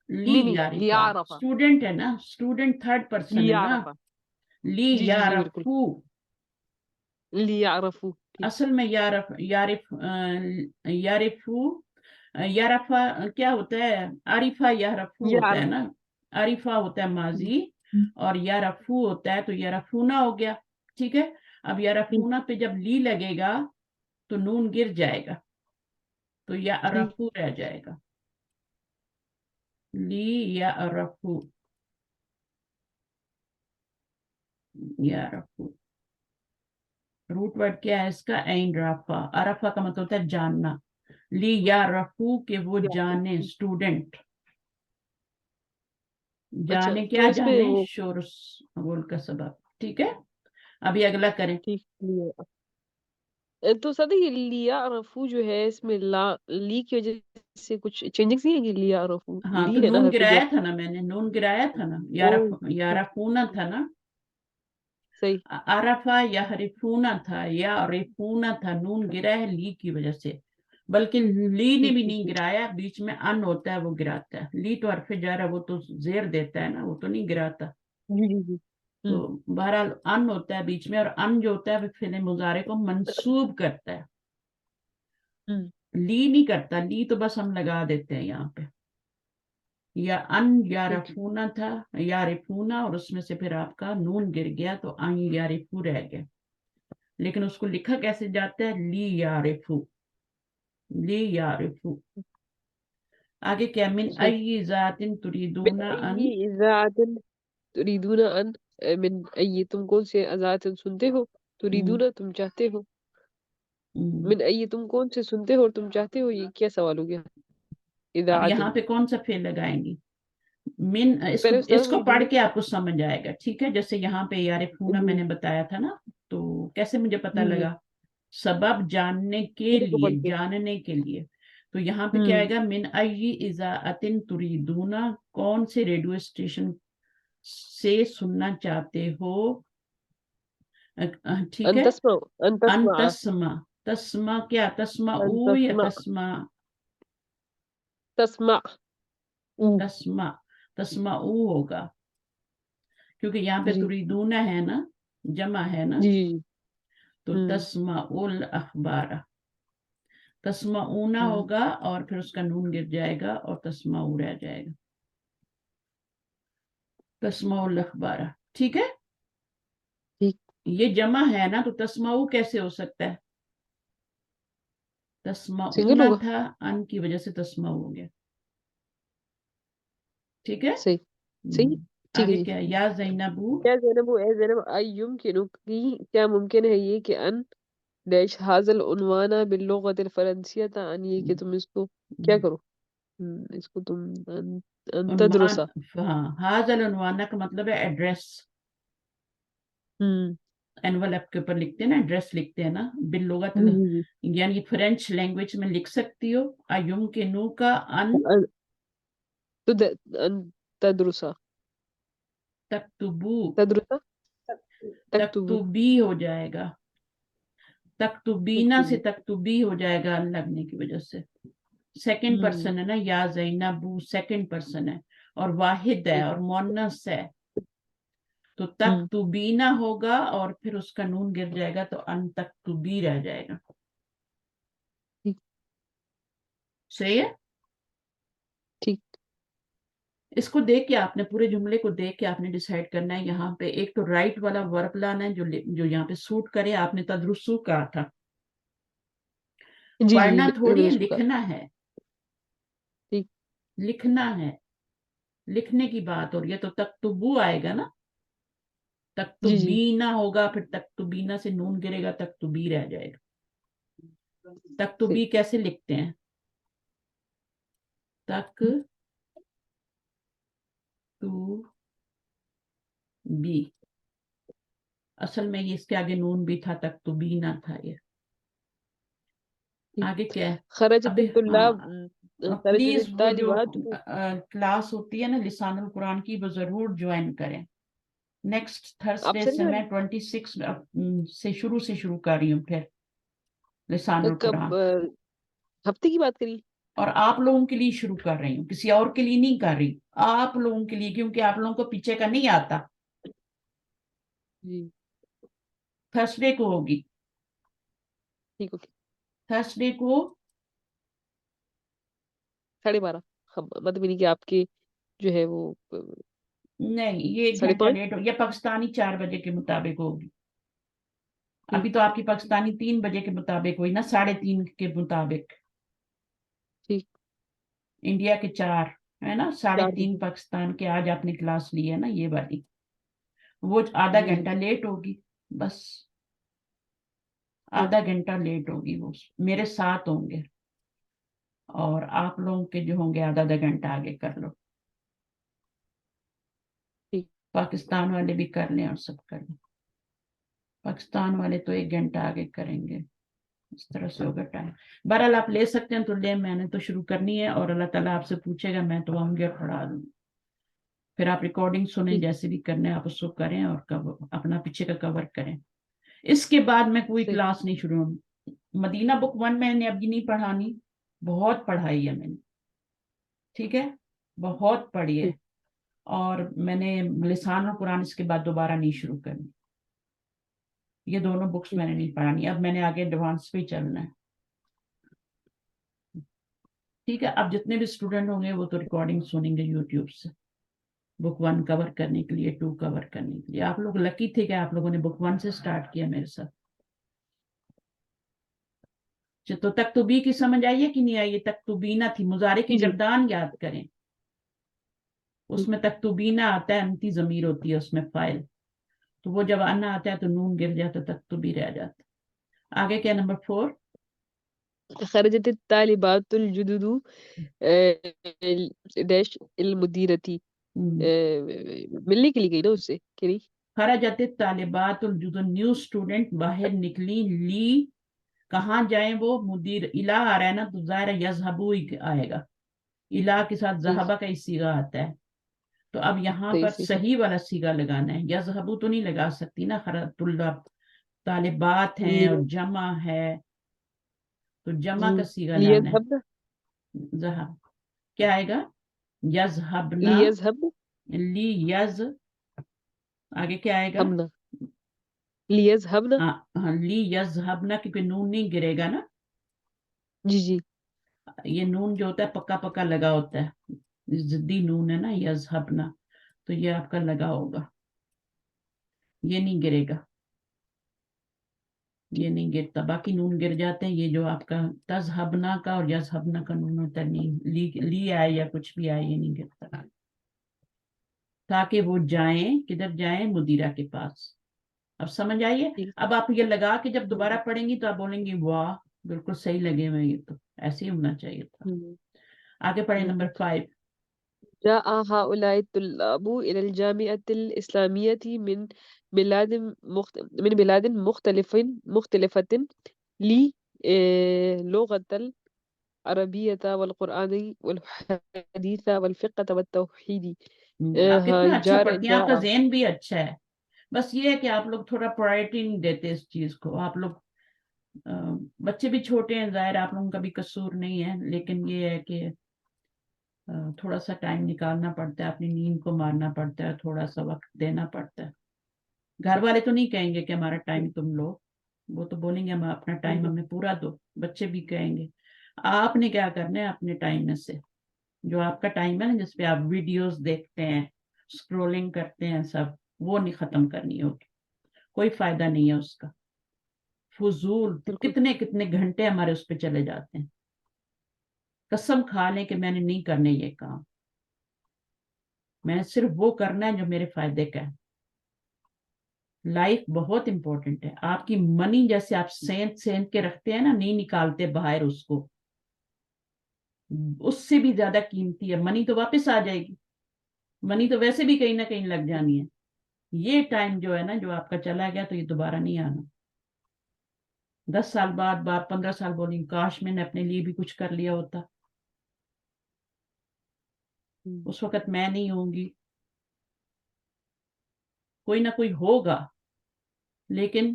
ली नहीं नहीं यारिफा, लियारफा स्टूडेंट है ना, स्टूडेंट थर्ड पर्सन है ना, लियारफा ली जी जी जी बिल्कुल यारफू, लियारफू ठीक। असल में यारिफू, यारफा क्या होता है, आरिफा यारफू होता है यारफ ना, आरिफा होता है माजी, और यारफू होता है, तो यारफूना हो गया, ठीक है। अब ठीक। यारफूना पे जब ली लगेगा تو نون گر جائے گا تو یا جی ارفو رہ جائے گا. لی یا ارفو یا ارفو. روٹ ورڈ کیا ہے اس کا؟ عین رفع. عرفہ کا مطلب ہوتا ہے جاننا. لی یا رفو کہ وہ یا جانے اسٹوڈنٹ. اچھا جانے تو کیا؟ اس میں جانے وہ شورس بول کا سبب. ٹھیک ہے ابھی اگلا کریں. ٹھیک تو سادہ یہ لیا رفو جو ہے اس میں لی کی وجہ سے کچھ چینجنگ نہیں ہے کہ لیا رفو ہاں تو لی ہے نا نون حرف گرایا جر تھا نا میں نے. نون گرایا تھا نا. او یا رفونا تھا نا. صحیح عرفہ یا حرفونا تھا یا عرفونا تھا. نون گرا ہے لی کی وجہ سے. بلکہ لی نے ٹھیک بھی ٹھیک نہیں ٹھیک گرایا. بیچ میں ان ہوتا ہے وہ گراتا ہے. لی تو حرف جر ہے وہ تو زیر دیتا ہے نا, وہ تو نہیں گراتا. جی جی جی تو بہرحال ان ہوتا ہے بیچ میں, اور ان جو ہوتا ہے وہ فعل مضارع کو منصوب کرتا ہے. ہوں لی نہیں کرتا. لی تو بس ہم لگا دیتے ہیں یہاں پہ. یا ان یا ٹھیک رفونا تھا یا رفونا, اور اس میں سے پھر آپ کا نون گر گیا تو ان یا رفو رہ گیا. لیکن اس کو لکھا کیسے جاتا ہے؟ لی یا رفو. لی یا رفو. آگے کیا؟ من صحیح ای ذات من تريدون ان. ای ذات تريدون ان من ای تم کون سے ذات سنتے ہو تريدون تم چاہتے ہو من ای تم کون سے سنتے ہو اور تم چاہتے ہو. یہ کیا سوال ہو گیا اب اذاعت یہاں پہ کون سا فعل لگائیں گی؟ من پہلے اس استاد کو وہی پڑھ ڈھونڈے کے آپ کو سمجھ آئے گا. ٹھیک ہے جیسے یہاں پہ یارفونا میں جی نے بتایا تھا نا, تو کیسے مجھے پتا جی جی لگا؟ سبب جاننے کے پورے کو لیے, پڑھ کے جاننے کے لیے. تو یہاں پہ کیا آئے گا؟ من ای اذاعت تريدون, کون سے ریڈیو اسٹیشن سے سننا چاہتے ہو. ٹھیک ان ہے. تسمع ان ان تسمع تسمع. تسمع کیا؟ تسمع ان او یا تسمع تسمع؟ تسمع تسمع. تسمع او ہوگا کیونکہ یہاں پہ جی تریدون ہے نا, جمع ہے نا. جی جی تو تسمع الاخبار. تسمعون ہوں ہوگا اور پھر اس کا نون گر جائے گا اور تسمع رہ جائے گا. تسمع الاخبار. ٹھیک ہے. ٹھیک یہ جمع ہے نا, تو تسمع کیسے ہو سکتا ہے؟ سنگل تسمعون ہوگا تھا, ان کی وجہ سے تسمع ہو گیا. ٹھیک ہے. صحیح صحیح ٹھیک ہے آگے جی. کیا؟ یا زینبو. کیا زینب اے زینب یمکن کی کیا ممکن ہے یہ کہ ان ڈیش حاصل عنوان باللغت الفرنسیہ ان یہ کہ تم اس کو کیا کرو اس کو تم ان عنوان. تدرسا ہاں حاضل عنوانہ کا مطلب ہے ایڈریس. انویلپ کے اوپر لکھتے ہیں نا, ایڈریس لکھتے ہیں نا. باللغت جی جی جی یعنی فرینچ لینگویج میں لکھ سکتی ہو. ایوم کے نو کا ان ان تدرسا تکتبو. تدرسا تکتبو تکتبی ہو جائے گا. تکتبینا سے تکتبو تکتبی ہو جائے گا ان لگنے کی وجہ سے. سیکنڈ پرسن ہے نا, یا زینبو سیکنڈ پرسن ہے اور واحد ہے اور مونس ہے. تو تکتبینا ہوگا اور پھر اس کا نون گر جائے گا تو ان تکتبی رہ جائے گا. صحیح ہے. ٹھیک اس کو دیکھ کے آپ نے پورے جملے کو دیکھ کے آپ نے ڈیسائیڈ کرنا ہے. یہاں پہ ایک تو رائٹ والا ورب لانا ہے جو یہاں پہ سوٹ کرے. آپ نے تدرسو کہا تھا, جی جی پڑھنا تھوڑی ہے, تدرسو کا لکھنا ہے. ٹھیک لکھنا ہے, لکھنے کی بات ہو رہی ہے. تو تکتبو آئے گا نا, جی جی تکتبینا ہوگا, پھر تکتبینا سے نون گرے گا, تکتبی رہ جائے گا. تکتبی صحیح کیسے لکھتے ہیں؟ تک تو بی. اصل میں یہ اس کے آگے نون بھی تھا, تکتبینا تھا یہ. ٹھیک آگے کیا ہے خرجت ابھی؟ الطلاب خرجت پلیز وہ جو الطالبات کلاس ہوتی ہے نا لسان القرآن کی, وہ ضرور جوائن کریں. نیکسٹ آپ تھرسڈے چلے سے جا میں 26 سے شروع کر رہی ہوں پھر لسان رہے کب القرآن. ہفتے کی بات کری اور آپ لوگوں کے لیے شروع کر رہی ہوں, کسی اور کے لیے نہیں کر رہی. آپ لوگوں کے لیے, کیونکہ آپ لوگوں کو پیچھے کا نہیں آتا. جی تھرسڈے کو ہوگی. ٹھیک اوکے تھرسڈے کو 12:30 مطلب نہیں کہ آپ کے جو ہے وہ نہیں, یہ 1 گھنٹہ 5:30 لیٹ ہو, یہ پاکستانی 4 بجے کے مطابق ہوگی. ابھی تو آپ کی پاکستانی 3 بجے کے مطابق ہوئی نا، 3:30 کے مطابق، ٹھیک، انڈیا کے 4 ہے نا، 3:30 بجے پاکستان کے. آج آپ نے کلاس لی ہے نا یہ والی، وہ آدھا جی گھنٹہ لیٹ ہوگی، بس آدھا گھنٹہ لیٹ ہوگی. وہ میرے ساتھ ہوں گے اور آپ لوگوں کے جو ہوں گے آدھا آدھا گھنٹہ آگے کر لو. ٹھیک. پاکستان والے بھی کر لیں اور سب کر لیں. پاکستان والے تو 1 گھنٹہ آگے کریں گے، اس طرح سے ہوگا ٹائم. بہرحال آپ لے سکتے ہیں تو لیں، میں نے تو شروع کرنی ہے اور اللہ تعالیٰ آپ سے پوچھے گا، میں تو آؤں گی اور پڑھا دوں. پھر آپ ریکارڈنگ سنیں، ٹھیک. جیسے بھی کرنے آپ اس کو کریں اور اپنا پیچھے کا کور کریں. اس کے بعد میں کوئی صحیح. کلاس نہیں شروع. مدینہ بک 1 میں نے ابھی نہیں پڑھانی، بہت پڑھائی ہے میں نے، ٹھیک ہے، بہت پڑھی ہے. ٹھیک. اور میں نے لسان القرآن اس کے بعد دوبارہ نہیں شروع کرنی. یہ دونوں بکس ٹھیک. میں نے نہیں پڑھانی، اب میں نے آگے ایڈوانس پہ چلنا ہے. ٹھیک ہے، اب جتنے بھی اسٹوڈنٹ ہوں گے وہ تو ریکارڈنگ سنیں گے یوٹیوب سے، بک 1 کور کرنے کے لیے، 2 کور کرنے کے لیے. آپ لوگ لکی تھے کہ آپ لوگوں نے بک 1 سے سٹارٹ کیا میرے ساتھ. تو تکتبی کی سمجھ آئیے کہ نہیں آئیے؟ تکتبینہ تھی، مضارع کی جی. گردان یاد کریں، اس ٹھیک. میں تکتبینہ آتا ہے، انتی ضمیر ہوتی ہے اس میں فائل، تو وہ جب آنا آتا ہے تو نون گر جاتا، تکتبی رہ جاتا. آگے کیا نمبر 4؟ خرجت الطالبات الجدد ڈیش المدیرتی. ملنے کے لیے گئی نا اس سے کہ نہیں؟ خرجت طالبات الجد، نیو اسٹوڈنٹ باہر نکلی، لی کہاں جائیں وہ؟ مدیر الہ آ رہا ہے نا تو ظاہر یذہبو ہی آئے گا، الہ کے ساتھ صحیح. ذہبہ کا ہی صیغہ آتا ہے. تو اب یہاں صحیح. پر صحیح. صحیح والا صیغہ لگانا ہے، یذہبو تو نہیں لگا سکتی نا، طلاب طالبات ہیں اور جمع ہے تو جمع کا صیغہ لانا ہے. لیذهبن. ذہب کیا آئے گا؟ یذہبنا، لیذهبن. لی یز، آگے کیا آئے گا؟ ہمنا. لیذهبن. ہاں لی یذہبنا، کیونکہ نون نہیں گرے گا نا، جی جی. یہ نون جو ہوتا ہے پکا پکا لگا ہوتا ہے، ضدی نون ہے نا یذہبنا، تو یہ آپ کا لگا ہوگا، یہ نہیں گرے گا، یہ نہیں گرتا. باقی نون گر جاتے ہیں. یہ جو آپ کا تذہبنا کا اور یذہبنا کا نون ہوتا ہے، نہیں لی آئے یا کچھ بھی آئے، یہ نہیں گرتا. تاکہ وہ جائیں، کدھر جائیں؟ مدیرہ کے پاس. اب سمجھ آئیے؟ ٹھیک. اب آپ یہ لگا کہ جب دوبارہ پڑھیں گی تو آپ بولیں گی واہ بالکل صحیح لگے ہوئے، یہ تو ایسے ہی ہونا چاہیے تھا. آگے پڑھیں نمبر 5. جاء هؤلاء الطلاب إلى الجامعة الإسلامية من بلاد مختلفة للغة العربية والقرآن والحديث والفقه والتوحيد. آپ کتنا اچھا پڑھتی ہیں، آپ کا جاء. ذہن بھی اچھا ہے. بس یہ ہے کہ آپ لوگ تھوڑا پرائرٹی نہیں دیتے اس چیز کو. آپ لوگ بچے بھی چھوٹے ہیں، ظاہر آپ لوگوں کا بھی قصور نہیں ہے، لیکن یہ ہے کہ تھوڑا سا ٹائم نکالنا پڑتا ہے، اپنی نیند کو مارنا پڑتا ہے، تھوڑا سا وقت دینا پڑتا ہے. گھر والے تو نہیں کہیں گے کہ ہمارا ٹائم تم لو، وہ تو بولیں گے ہم اپنا ٹائم ہمیں پورا دو. بچے بھی کہیں گے. آپ نے کیا کرنا ہے اپنے ٹائم میں سے، جو آپ کا ٹائم ہے نا جس پہ آپ ویڈیوز دیکھتے ہیں، اسکرولنگ کرتے ہیں، سب وہ نہیں ختم کرنی ہوگی، کوئی فائدہ نہیں ہے اس کا. فضول بالکل. کتنے کتنے گھنٹے ہمارے اس پہ چلے جاتے ہیں. قسم کھا لیں کہ میں نے نہیں کرنے یہ کام، میں نے صرف وہ کرنا ہے جو میرے فائدے کا ہے. لائف بہت امپورٹنٹ ہے. آپ کی منی جیسے آپ سینت کے رکھتے ہیں نا، نہیں نکالتے باہر اس کو، اس سے بھی زیادہ قیمتی ہے. منی تو واپس آ جائے گی، منی تو ویسے بھی کہیں نہ کہیں لگ جانی ہے. یہ ٹائم جو ہے نا جو آپ کا چلا گیا تو یہ دوبارہ نہیں آنا. 10 سال بعد 15 سال بولیں کاش میں نے اپنے لیے بھی کچھ کر لیا ہوتا. اس وقت میں نہیں ہوں گی، کوئی نہ کوئی ہوگا، لیکن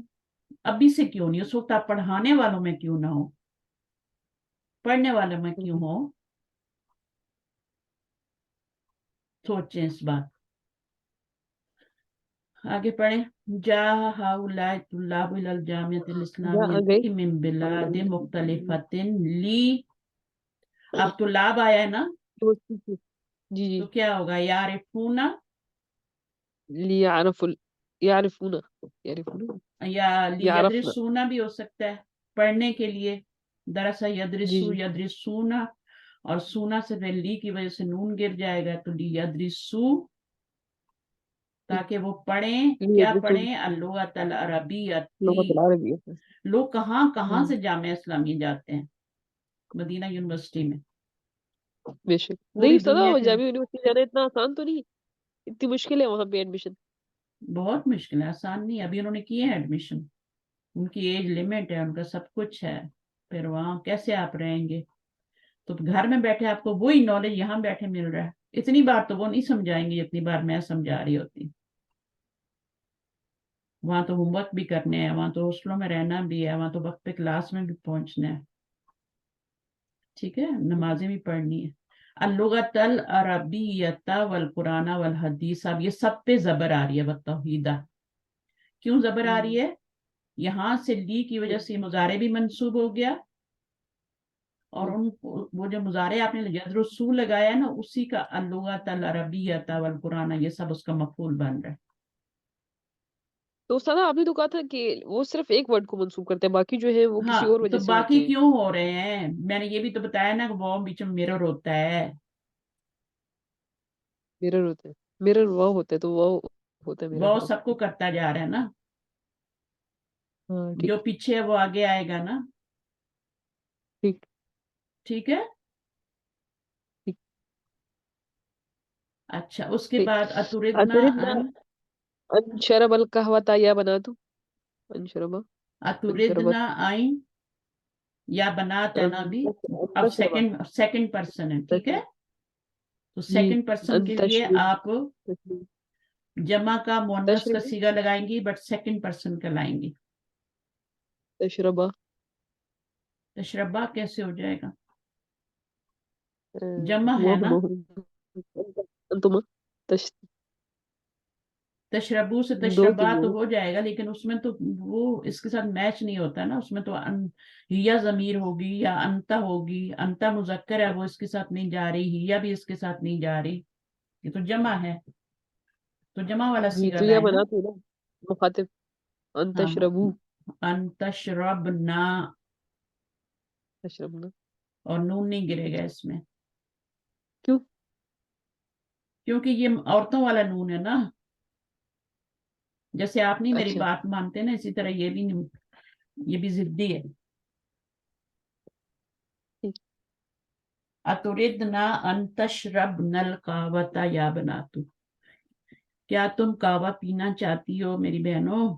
ابھی سے کیوں نہیں؟ اس وقت آپ پڑھانے والوں میں کیوں نہ ہو، پڑھنے والوں میں کیوں ہو؟ سوچیں اس بات. آگے پڑھیں. جا ہؤلاء الطلاب الى الجامعة جاء الإسلامية گئی. من بلاد مختلفة لی. اب طلاب آیا ہے نا جی جی. تو کیا ہوگا؟ یعرفون، لیعرف यारिफूना यारिफूना या यारफना यदरिसूना भी हो सकता है, पढ़ने के लिए। दरअसल जी यदरिसू जी यदरिसूना, और सूना से फिर ली की वजह से नून गिर जाएगा, तो ली यदरिसू, ठीक ताकि वो पढ़ें। लिए क्या यदरिसून पढ़ें? अल्लुगत अल अरबियती। लुगत अल अरबिया लोग कहाँ कहाँ से जामिया इस्लामिया जाते हैं, मदीना यूनिवर्सिटी में, बेशक पूरी नहीं सदा दुनिया के। जामिया यूनिवर्सिटी जाना इतना आसान तो नहीं, इतनी मुश्किल है वहां पे एडमिशन। बहुत मुश्किल है, आसान नहीं। अभी उन्होंने किए हैं एडमिशन, उनकी एज लिमिट है, उनका सब कुछ है, फिर वहां कैसे आप रहेंगे? तो घर में बैठे आपको वही नॉलेज यहाँ बैठे मिल रहा है। इतनी बार तो वो नहीं समझाएंगे जितनी बार मैं समझा रही होती। वहां तो होमवर्क भी करने हैं, वहां तो हॉस्टलों में रहना भी है, वहां तो वक्त पे क्लास में भी पहुंचना है, ठीक है, नमाजें भी पढ़नी है। अल-लुगतल अरबिय्यता वल कुराना वल हदीस। अब ये सब पे जबर आ रही है, बतौहीदा। क्यों जबर आ रही है? यहाँ से ली की वजह से मुजारे भी मंसूब हो गया, और उन वो जो मुजारे आपने यदरुसू लगाया है ना, उसी का अल-लुगतल अरबिय्यता वल कुराना, ये सब उसका मफूल बन रहा है। तो सदा आपने तो कहा था कि वो सिर्फ एक वर्ड को मंसूब करते हैं, बाकी जो है वो किसी और हाँ, तो वजह से होते बाकी हैं। क्यों हो रहे हैं? मैंने ये भी तो बताया ना कि वो बीच में मिरर होता है। मिरर होते हैं, मिरर वाव होता है, तो वाव होता है मिरर वो वाव। सबको करता जा रहा है ना, हाँ जो ठीक पीछे है वो आगे आएगा ना, ठीक ठीक है। ठीक अच्छा, उसके ठीक। बाद अतुरिदना अतरिदना अन, अन शरबल कहवता या बना तू अन शरबा अन शरबत अतुरिदना आइन, या बनात है ना अभी। अब अंतशरबा सेकंड सेकंड पर्सन है, ठीक है। तो जी सेकंड पर्सन के लिए अंतशरिब आप जमा का मुअन्नस का तशरिब सीगा लगाएंगी, बट सेकंड पर्सन का लाएंगी। तशरबा तशरबा कैसे हो जाएगा? जमा हुआ है ना। अंतुमा तश तशरबू से दो तशरबा चीजें तो हैं। हो जाएगा, लेकिन उसमें तो वो इसके साथ मैच नहीं होता ना। उसमें तो हिया जमीर होगी या अंता होगी। अंता मुजक्कर है, वो इसके साथ नहीं जा रही, हिया भी इसके साथ नहीं जा रही, ये तो जमा है, तो जमा वाला जी सीगा तो या लाए ना। बना तू ना मुखातिब हाँ, अंतशरबू अंतशरबना, तशरबना और नून नहीं गिरेगा इसमें, क्यों? क्योंकि ये औरतों वाला नून है ना। जैसे आप नहीं मेरी अच्छा बात मानते ना, इसी तरह ये भी नहीं, ये भी जिद्दी है। ठीक अतुरिदना अंतशरबनल कावता या बनातु। क्या तुम कावा पीना चाहती हो मेरी बहनों?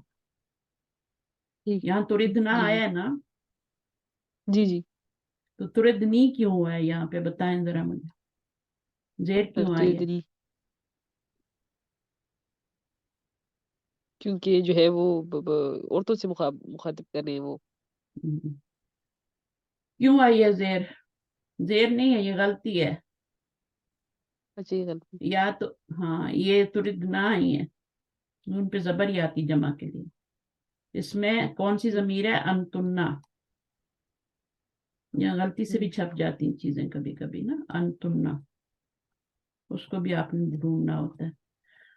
ठीक यहाँ तुरिदना जी आया जी है ना, जी जी तो तुरिदनी क्यों हुआ है यहाँ पे? बताएं जरा मुझे, जेर क्यों आई है? अर्तुदरी क्योंकि जो है वो औरतों से मुखातिब कर रहे हैं वो। हम्म। क्यों आई है जेर? जेर नहीं है, ये गलती है। अच्छा ये गलती या तो हाँ, ये तुरिदना आई है, नून पे जबर ही आती जमा के लिए। इसमें कौन सी ठीक जमीर है? अंतुन्ना। यहाँ गलती से भी हम्म, छप जाती हैं चीजें कभी कभी ना, अंतुन्ना, उसको भी आपने ढूंढना होता है।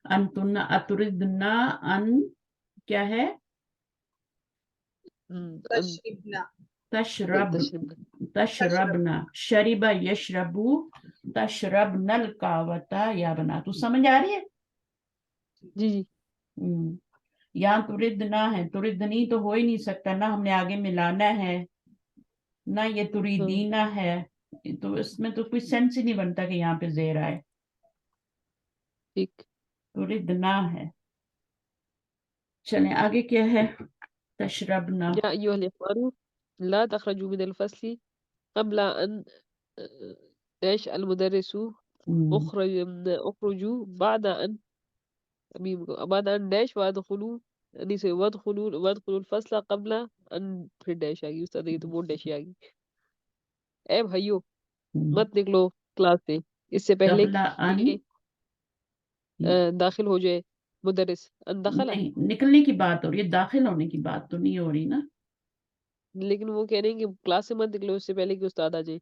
अंतुन्ना अतुरिदना अन, क्या है? अन तशरिबना तशरब, तशरबना तशरब तशरबना, शरीबा यशरबू, तशरबनल कावता या बना। तू समझ आ रही है? जी जी यहाँ तुरिदना है, तुरिदनी तो हो ही नहीं सकता ना, हमने आगे मिलाना है ना, ये हाँ तुरीदीना है। तो इसमें तो कोई सेंस ही नहीं बनता कि यहाँ पे जेर आए। ठीक तुरिदना है। चलें आगे क्या है? तशरबना। या अय्युहल इख्वानु ला तखरजू मिनल फस्ली قبل أن داش المدرس हम्म, اخرجوا بعد أن داش وادخلوا नहीं से وادخلوا الفصل قبل أن फिर डैश आ गई उस्ताद, ये तो बहुत डैश आ गई। ए भाइयों हम्म। मत निकलो क्लास से इससे पहले कबला अन, कि दाखिल हो जाए मुदरिस अन दखला। नहीं, निकलने की बात हो रही है, दाखिल होने की बात तो नहीं हो रही ना। लेकिन वो कह रहे हैं कि क्लास से मत निकलो इससे पहले कि उस्ताद आ जाए।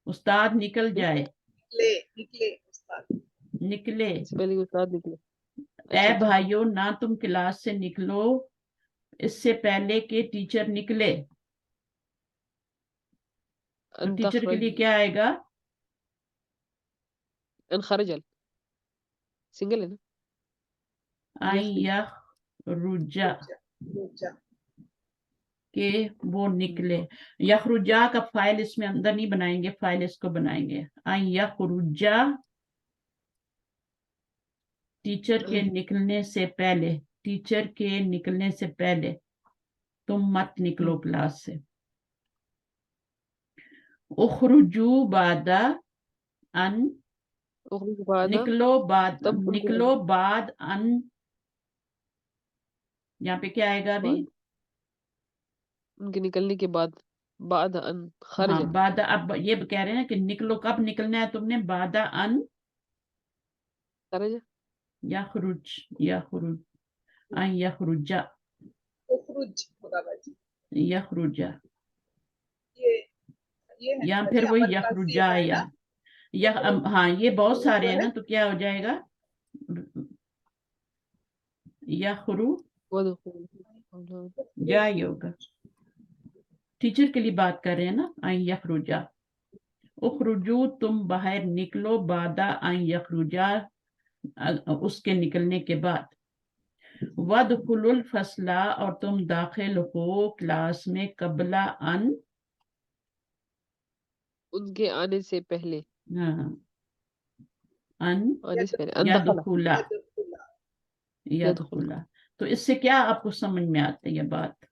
उस्ताद निकल हम्म? जाए, निकले निकले उस्ताद निकले। इससे पहले कि उस्ताद निकले। اے अच्छा अच्छा بھائیوں نہ تم کلاس سے نکلو اس سے پہلے کہ ٹیچر نکلے. تو أن ٹیچر کے لیے تخرج کیا آئے گا؟ أن خرج سنگل ہے نا این يخرج یخرجا کہ وہ نکلے. یخرجا کا فائل اس میں اندر نہیں بنائیں گے، فائل اس کو بنائیں گے. این یخرجا ٹیچر کے نکلنے سے پہلے، ٹیچر کے نکلنے سے پہلے تم مت نکلو کلاس سے. اخرجو بعد ان أخرج بعد تب ان کے نکلو بعد ان، یہاں پہ کیا آئے گا ابھی؟ بعد ان کے نکلنے کے بعد بعد ان خرج ہاں بعد. اب یہ کہہ رہے ہیں کہ نکلو، کب نکلنا ہے تم نے؟ بعد ان خرج یخرج یخرج ان یخرجا اخرج ہوگا باجی. یخرجا، یہ ہے یا نا پھر باجی، وہی امر کا یخرجا صیغہ ہے یا نا. ہاں یہ بہت خروج سارے جو ہیں ہے نا، تو کیا ہو جائے گا؟ یخرو جا ہی ہوگا. ٹیچر کے لیے بات کر رہے ہیں نا. ان یخرجا اخرجو تم باہر نکلو بعد ان یخرجا اس کے نکلنے کے بعد. وَادْخُلُوا الْفَصْلَ اور تم داخل ہو کلاس میں قبل ان ان کے آنے سے پہلے ہاں ان آنے سے پہلے ان دخل یدخلا يدخل یدخلا. تو اس سے کیا آپ کو سمجھ میں آتا ہے یہ بات؟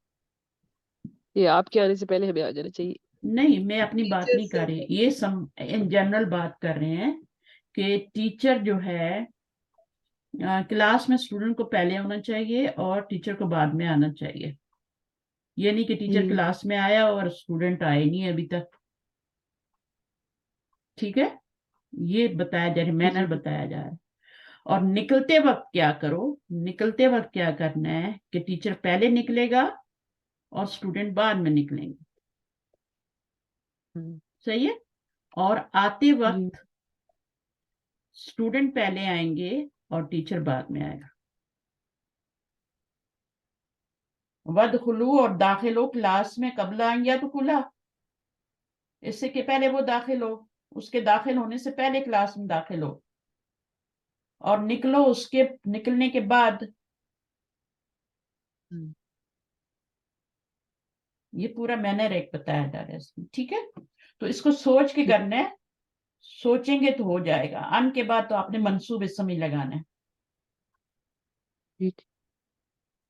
یہ آپ کے آنے سے پہلے ہمیں آ جانا چاہیے. نہیں، میں اپنی بات ٹیچر نہیں سے کر رہی، یہ ان جنرل بات کر رہے ہیں کہ ٹیچر جو ہے کلاس میں اسٹوڈنٹ کو پہلے ہونا چاہیے اور ٹیچر کو بعد میں آنا چاہیے. یہ نہیں کہ ٹیچر کلاس میں آیا اور اسٹوڈنٹ آئے نہیں ابھی تک. ٹھیک ہے، یہ بتایا جا رہا ہے، مینر بتایا جا رہا ہے. اور نکلتے وقت کیا کرو؟ نکلتے وقت کیا کرنا ہے کہ ٹیچر پہلے نکلے گا اور اسٹوڈنٹ بعد میں نکلیں گے. صحیح ہے. اور آتے وقت اسٹوڈنٹ پہلے آئیں گے اور ٹیچر بعد میں آئے گا. وَادْخُلُوا اور داخل ہو کلاس میں قبل ان یدخلا، اس سے کہ پہلے وہ داخل ہو، اس کے داخل ہونے سے پہلے کلاس میں داخل ہو. اور نکلو اس کے نکلنے کے بعد. یہ پورا مینر ایک بتایا جا رہا ہے اس میں. ٹھیک ہے، تو اس کو سوچ کے کرنا ہے، سوچیں گے تو ہو جائے گا. ان کے بعد تو آپ نے منصوب اسم ہی لگانا ہے.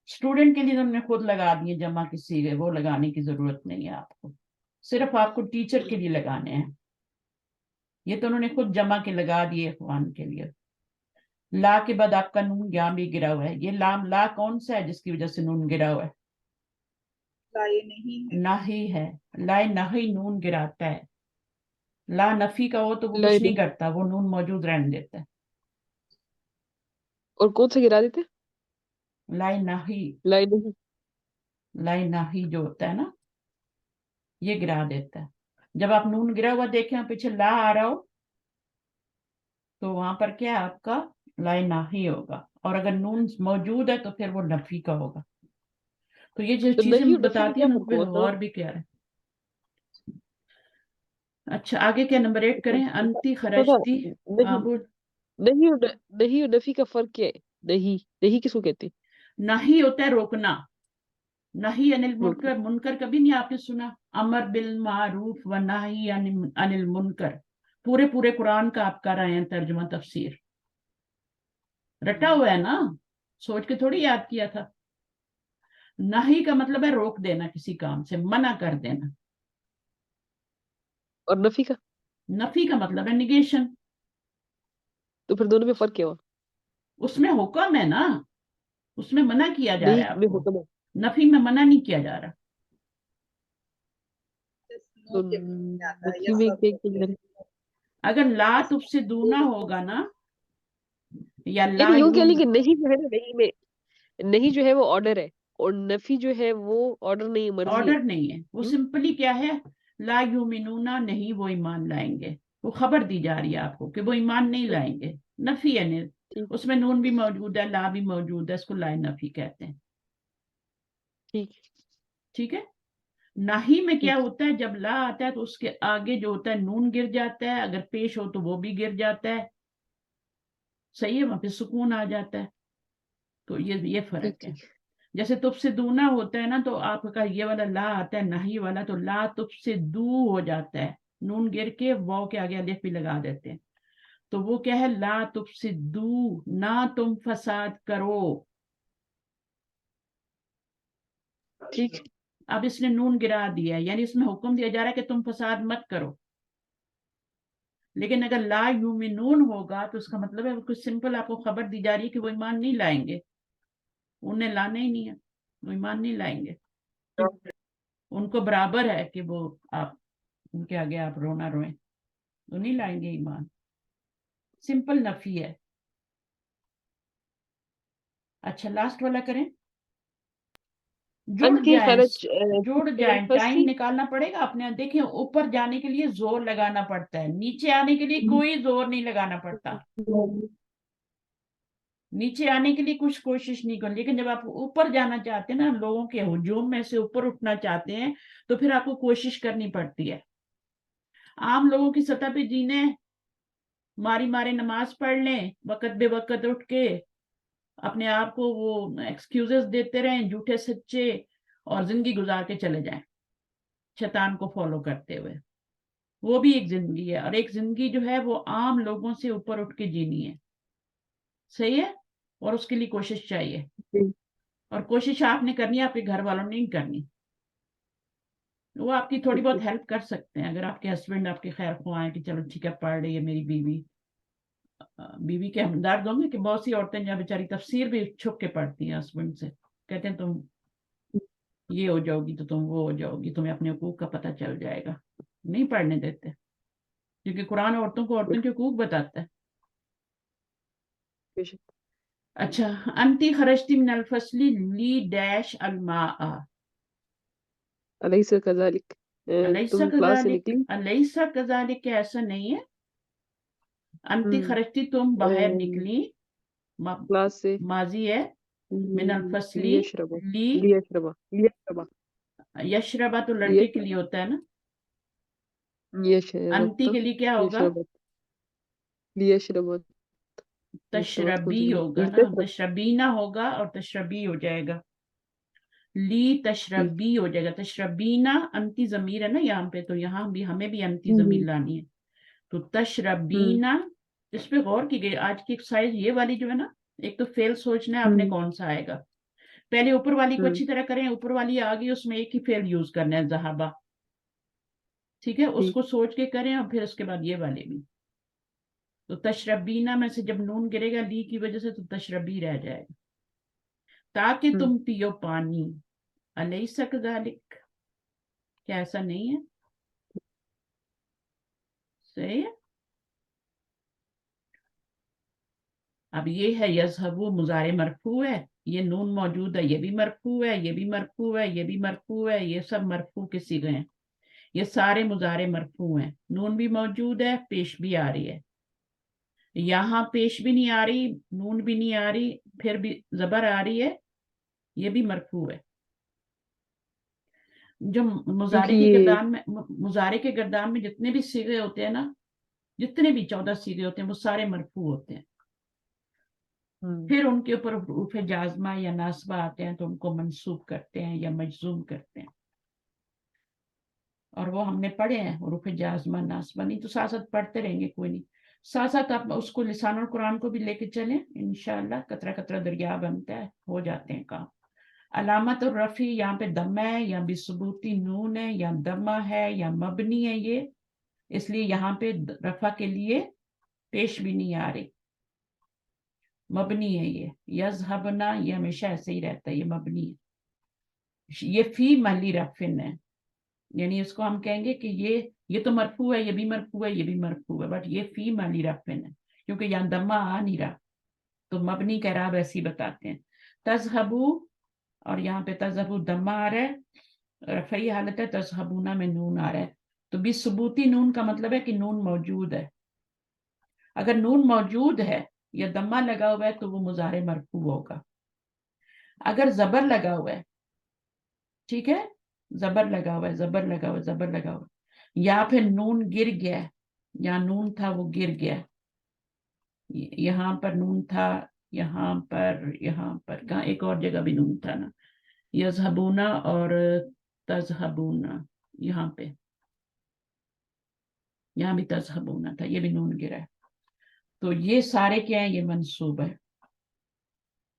اسٹوڈنٹ کے لیے تو ہم نے خود لگا دیے جمع کے صیغے، وہ لگانے کی ضرورت نہیں ہے آپ کو، صرف آپ کو ٹیچر کے لیے لگانے ہیں. یہ تو انہوں نے خود جمع کے لگا دیے اخوان کے لیے. لا کے بعد آپ کا نون یہاں بھی گرا ہوا ہے. یہ لام لا کون سا ہے جس کی وجہ سے نون گرا ہوا ہے؟ لا یہ نہیں ہے. نہی ہے. لا نہی نون گراتا ہے. لا نفی کا ہو تو وہ کچھ نہیں کرتا، وہ نون موجود رہنے دیتا ہے. اور کون سا گرا دیتے؟ لا نہی، لا نہیں. لا نہی جو ہوتا ہے نا یہ گرا دیتا ہے. جب آپ نون گرا ہوا دیکھیں اور پیچھے لا آ رہا ہو تو وہاں پر کیا ہے آپ کا لا نہی ہوگا. اور اگر نون موجود ہے تو پھر وہ نفی کا ہوگا. تو یہ جو تو چیزیں نہیں اور نفی میں بتاتی کیا ہیں ان فرق پہ ہوا غور بھی کیا ہے. اچھا آگے کیا نمبر 8 کریں؟ انتی خرجتی. ہاں بول. نہیں اور نفی کا فرق کیا ہے؟ نہیں کس کو کہتے ہیں؟ نہی ہوتا ہے روکنا. نہی انل منکر، منکر کبھی نہیں آپ نے سنا؟ امر بالمعروف و نہی عن المنکر. پورے قرآن کا آپ کر رہے ہیں ترجمہ تفسیر، رٹا ہوا ہے نا، سوچ کے تھوڑی یاد کیا تھا. نہی کا مطلب ہے روک دینا، کسی کام سے منع کر دینا. اور نفی کا؟ نفی کا مطلب ہے نگیشن. تو پھر دونوں میں فرق کیا ہوا؟ اس میں حکم ہے نا، اس میں منع کیا جا رہا ہے نہیں آپ میں کو. حکم ہے. نفی میں منع نہیں کیا جا رہا. نو کے میں آتا ہے نفی یا میں سب کیا ہوتے ہیں. اگر لا تفسدون ہوگا نا، یا لا یعنی یوں کہہ یوم، لیں کہ نہیں جو ہے نا، نہیں جو ہے وہ آرڈر ہے اور نفی جو ہے وہ آرڈر نہیں، مرضی ہے. آرڈر نہیں ہے. وہ سمپلی کیا ہے؟ لا یومنون، نہیں وہ ایمان لائیں گے. وہ خبر دی جا رہی ہے آپ کو کہ وہ ایمان نہیں لائیں گے. نفی ہے. اس میں نون بھی موجود ہے، لا بھی موجود ہے، اس کو لا نفی کہتے ہیں. ٹھیک ہے. ناہی میں کیا ہوتا ہے، جب لا آتا ہے تو اس کے آگے جو ہوتا ہے نون گر جاتا ہے، اگر پیش ہو تو وہ بھی گر جاتا ہے. صحیح ہے، وہاں پہ سکون آ جاتا ہے. تو یہ فرق ہے. جیسے تب سے دونا ہوتا ہے نا، تو آپ کا یہ والا لا آتا ہے ناہی والا، تو لا تب سے دو ہو جاتا ہے، نون گر کے واو کے آگے الف بھی لگا دیتے ہیں. تو وہ کیا ہے، لا تب سے دو، نہ تم فساد کرو. ٹھیک. اب اس نے نون گرا دیا ہے، یعنی اس میں حکم دیا جا رہا ہے کہ تم فساد مت کرو. لیکن اگر لا یومنون ہوگا تو اس کا مطلب ہے کچھ سمپل آپ کو خبر دی جا رہی ہے کہ وہ ایمان نہیں لائیں گے. انہیں لانا ہی نہیں ہے، وہ ایمان نہیں لائیں گے. ان کو برابر ہے کہ وہ آپ ان کے آگے آپ رونا روئیں، تو نہیں لائیں گے ایمان. سمپل نفی ہے. اچھا لاسٹ والا کریں. ان کی خرچ جڑ جائیں. ٹائم نکالنا پڑے گا اپنے. دیکھیں اوپر جانے کے لیے زور لگانا پڑتا ہے، نیچے آنے کے لیے کوئی زور نہیں لگانا پڑتا. نیچے آنے کے لیے کچھ کوشش نہیں کرنی، لیکن جب آپ اوپر جانا چاہتے ہیں نا، لوگوں کے ہجوم میں سے اوپر اٹھنا چاہتے ہیں، تو پھر آپ کو کوشش کرنی پڑتی ہے. عام لوگوں کی سطح پہ جینے، ماری مارے نماز پڑھ لیں، وقت بے وقت اٹھ کے اپنے آپ کو وہ ایکسکیوزز دیتے رہیں جھوٹے سچے، اور زندگی گزار کے چلے جائیں شیطان کو فالو کرتے ہوئے. وہ بھی ایک زندگی ہے، اور ایک زندگی جو ہے وہ عام لوگوں سے اوپر اٹھ کے جینی ہے. صحیح ہے. اور اس کے لیے کوشش چاہیے، اور کوشش آپ نے کرنی ہے، آپ کے گھر والوں نے نہیں کرنی. وہ آپ کی تھوڑی بہت ہیلپ کر سکتے ہیں. اگر آپ کے ہسبینڈ آپ کے خیر خواہ ہیں کہ چلو ٹھیک ہے پڑھ رہی ہے میری بیوی کے ہمدرد ہوں گے کہ بہت سی عورتیں جو بیچاری تفسیر بھی چھپ کے پڑھتی ہیں ہسبینڈ سے، کہتے ہیں تم یہ ہو جاؤ گی تو تم وہ ہو جاؤ گی، تمہیں اپنے حقوق کا پتہ چل جائے گا. نہیں پڑھنے دیتے، کیونکہ قرآن عورتوں کو عورتوں کے حقوق بتاتا ہے. اچھا. انتی خرجتی من الفصل لی ڈیش الماء. الیس کذالک، الیسا تم کلاس سے کذالک، نکلی. الیسا کذالک، ایسا نہیں ہے. انتی خرجتی، تم باہر نکلی، کلاس سے. ماضی ہے. من الفصلی، لیشربا لی، لیشربا لیشربا یشربا تو لڑکے کے لیے ہوتا ہے نا. انتی کے لیے کیا ہوگا، لیشربا تشربی ہوگا نا، تشربینا ہوگا اور تشربی ہو جائے گا. لی تشربی ہو جائے گا. تشربینا انتی ضمیر ہے نا یہاں پہ، تو یہاں بھی ہمیں بھی انتی ضمیر لانی ہے. تو تشربینا، اس پہ غور کی گئی. آج کی ایکسرسائز یہ والی جو ہے نا، ایک تو فعل سوچنا ہے آپ نے کون سا آئے گا. پہلے اوپر والی کو اچھی طرح کریں. اوپر والی آ گئی، اس میں ایک ہی فعل یوز کرنا ہے، ذہبا. ٹھیک ہے، اس کو سوچ کے کریں، اور پھر اس کے بعد یہ والے بھی. تو تشربینا میں سے جب نون گرے گا لی کی وجہ سے تو تشربی رہ جائے گا. تاکہ تم پیو پانی. الیس کذالک، کیا ایسا نہیں ہے؟ صحیح ہے. اب یہ ہے یذہبو مضارع مرفوع ہے، یہ نون موجود ہے، یہ بھی مرفوع ہے، یہ بھی مرفوع ہے، یہ بھی مرفوع ہے. یہ سب مرفوع کے صیغے ہیں، یہ سارے مضارع مرفوع ہیں. نون بھی موجود ہے، پیش بھی آ رہی ہے. یہاں پیش بھی نہیں آ رہی، نون بھی نہیں آ رہی، پھر بھی زبر آ رہی ہے، یہ بھی مرفوع ہے. جو مضارع کے گردان میں جتنے بھی صیغے ہوتے ہیں نا، جتنے بھی 14 صیغے ہوتے ہیں، وہ سارے مرفوع ہوتے ہیں. پھر ان کے اوپر حروف جازمہ یا ناصبہ آتے ہیں تو ان کو منصوب کرتے ہیں یا مجزوم کرتے ہیں. اور وہ ہم نے پڑھے ہیں حروف جازمہ ناصبہ. نہیں تو ساتھ ساتھ پڑھتے رہیں گے، کوئی نہیں. ساتھ ساتھ آپ اس کو لسان القرآن کو بھی لے کے چلیں، انشاءاللہ قطرہ قطرہ دریا بنتا ہے، ہو جاتے ہیں کام. علامت الرفع یہاں پہ دمہ ہے، یا بثبوتی نون ہے، یا دمہ ہے، یا مبنی ہے. یہ اس لیے یہاں پہ رفع کے لیے پیش بھی نہیں آ رہی، مبنی ہے. یہ یذہبنا یہ ہمیشہ ایسے ہی رہتا ہے، یہ مبنی ہے. یہ فی محلی رفع ہے، یعنی اس کو ہم کہیں گے کہ یہ تو مرفوع ہے، یہ بھی مرفوع ہے، یہ بھی مرفوع ہے، بٹ یہ فی محلی رفع ہے کیونکہ یہاں دمہ آ نہیں رہا، تو مبنی کا اعراب ایسی بتاتے ہیں. تذہبو، اور یہاں پہ تذہبو دمہ آ رہا ہے، رفعی حالت ہے. تذہبونا میں نون آ رہا ہے. تو بثبوتی نون کا مطلب ہے کہ نون موجود ہے. اگر نون موجود ہے या दम्मा लगा हुआ है तो वो मुजारे मरफू होगा। अगर जबर लगा हुआ है, ठीक है, जबर लगा हुआ है, जबर लगा हुआ है, जबर लगा हुआ है, या फिर नून गिर गया है, या नून था वो गिर गया, यहाँ पर नून था, यहाँ पर कहाँ एक और जगह भी नून था ना, यज़हबूना और तज़हबूना, यहाँ पे, यहाँ भी तज़हबूना था, ये भी नून गिरा है। तो ये सारे क्या है, ये मंसूब है।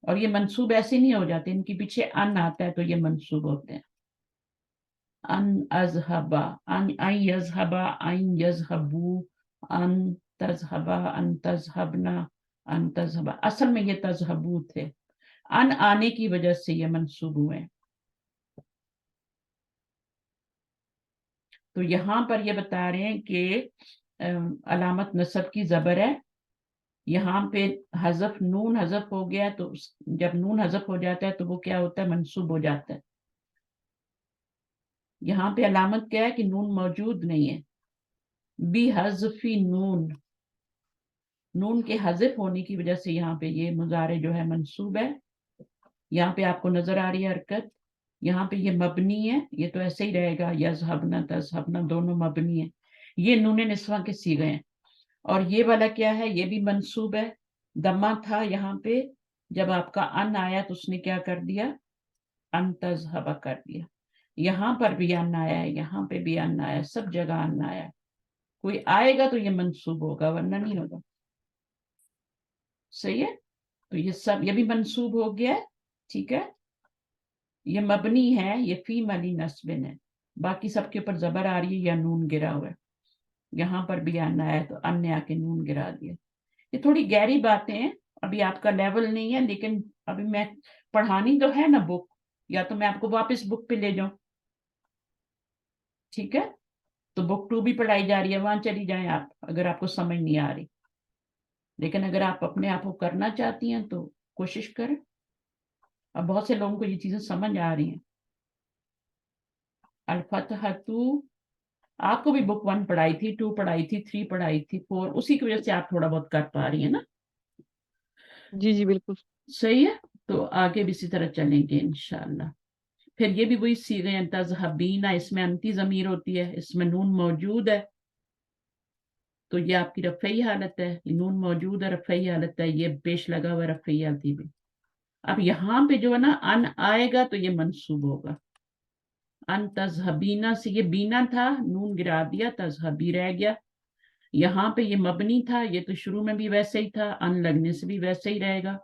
और ये मंसूब ऐसे नहीं हो जाते, इनके पीछे अन आता है तो ये मंसूब होते हैं। अन अज़हबा, अन यज़हबा, अन यज़हबू, अन तज़हबा, अन तज़हबना, अन तज़हबा। असल में ये तज़हबू थे, अन आने की वजह से ये मंसूब हुए। तो यहाँ पर ये बता रहे हैं कि अलामत नसब की जबर है, यहाँ पे हज़फ, नून हज़फ हो गया, तो जब नून हज़फ हो जाता है तो वो क्या होता है, मंसूब हो जाता है। यहाँ पे अलामत क्या है कि नून मौजूद नहीं है, बी हज़फी नून, नून के हज़फ होने की वजह से यहाँ पे ये मुजारे जो है मंसूब है। यहाँ पे आपको नजर आ रही है हरकत, यहाँ पे ये मबनी है, ये तो ऐसे ही रहेगा, यज़हबना तज़हबना दोनों मबनी है, ये नून निस्वा के सीगे हैं। और ये वाला क्या है, ये भी मंसूब है, दम्मा था यहाँ पे, जब आपका अन आया तो उसने क्या कर दिया, अन तज़हबा कर दिया। यहाँ पर भी अन आया है, यहाँ पे भी अन आया है, सब जगह अन आया है। कोई आएगा तो ये मंसूब होगा, वरना नहीं होगा। सही है, तो ये सब, ये भी मंसूब हो गया है, ठीक है। ये मबनी है, ये फी मली नस्बिन है, बाकी सबके ऊपर जबर आ रही है या नून गिरा हुआ है। यहाँ पर भी अन आया तो अन ने आके नून गिरा दिया। ये थोड़ी गहरी बातें हैं, अभी आपका लेवल नहीं है, लेकिन अभी मैं पढ़ानी तो है ना बुक, या तो मैं आपको वापस बुक पे ले जाऊं, ठीक है। तो बुक 2 भी पढ़ाई जा रही है, वहां चली जाएं आप, अगर आपको समझ नहीं आ रही। लेकिन अगर आप अपने आप को करना चाहती हैं तो कोशिश करें। अब बहुत से लोगों को ये चीजें समझ आ रही हैं। अल-फतहतु, आपको भी बुक 1 पढ़ाई थी, 2 पढ़ाई थी, 3 पढ़ाई थी, 4, उसी की वजह से आप थोड़ा बहुत कर पा रही है ना। जी जी बिल्कुल। सही है, तो आगे भी इसी तरह चलेंगे इंशाल्लाह। फिर ये भी वही सीगे हैं, तज़हबीना, इसमें अंती ज़मीर होती है, इसमें नून मौजूद है, तो ये आपकी रफ़ई हालत है, नून मौजूद है, रफ़ई हालत है, ये पेश लगा हुआ रफ़ई हालती में। अब यहाँ पे जो है ना अन आएगा तो ये मंसूब होगा। अन तज़हबीना से ये बीना था, नून गिरा दिया, तज़हबी रह गया। यहाँ पे ये मबनी था, ये तो शुरू में भी वैसे ही था, अन लगने से भी वैसे ही रहेगा।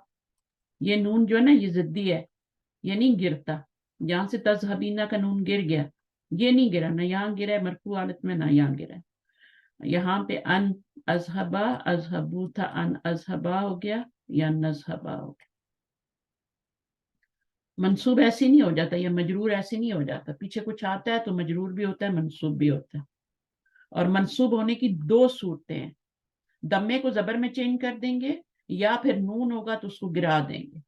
ये नून जो है ना ये जिद्दी है, ये नहीं गिरता। यहाँ से तज़हबीना का नून गिर गया, ये नहीं गिरा, ना यहाँ गिरा है मरफू हालत में, ना यहाँ गिरा है। यहाँ पे अन अज़हबा, अज़हबू था, अन अज़हबा हो गया, या नज़हबा हो गया। मंसूब ऐसे नहीं हो जाता, या मजरूर ऐसे नहीं हो जाता, पीछे कुछ आता है तो मजरूर भी होता है, मंसूब भी होता है। और मंसूब होने की 2 सूरतें हैं, दम्मे को जबर में चेंज कर देंगे, या फिर नून होगा तो उसको गिरा देंगे।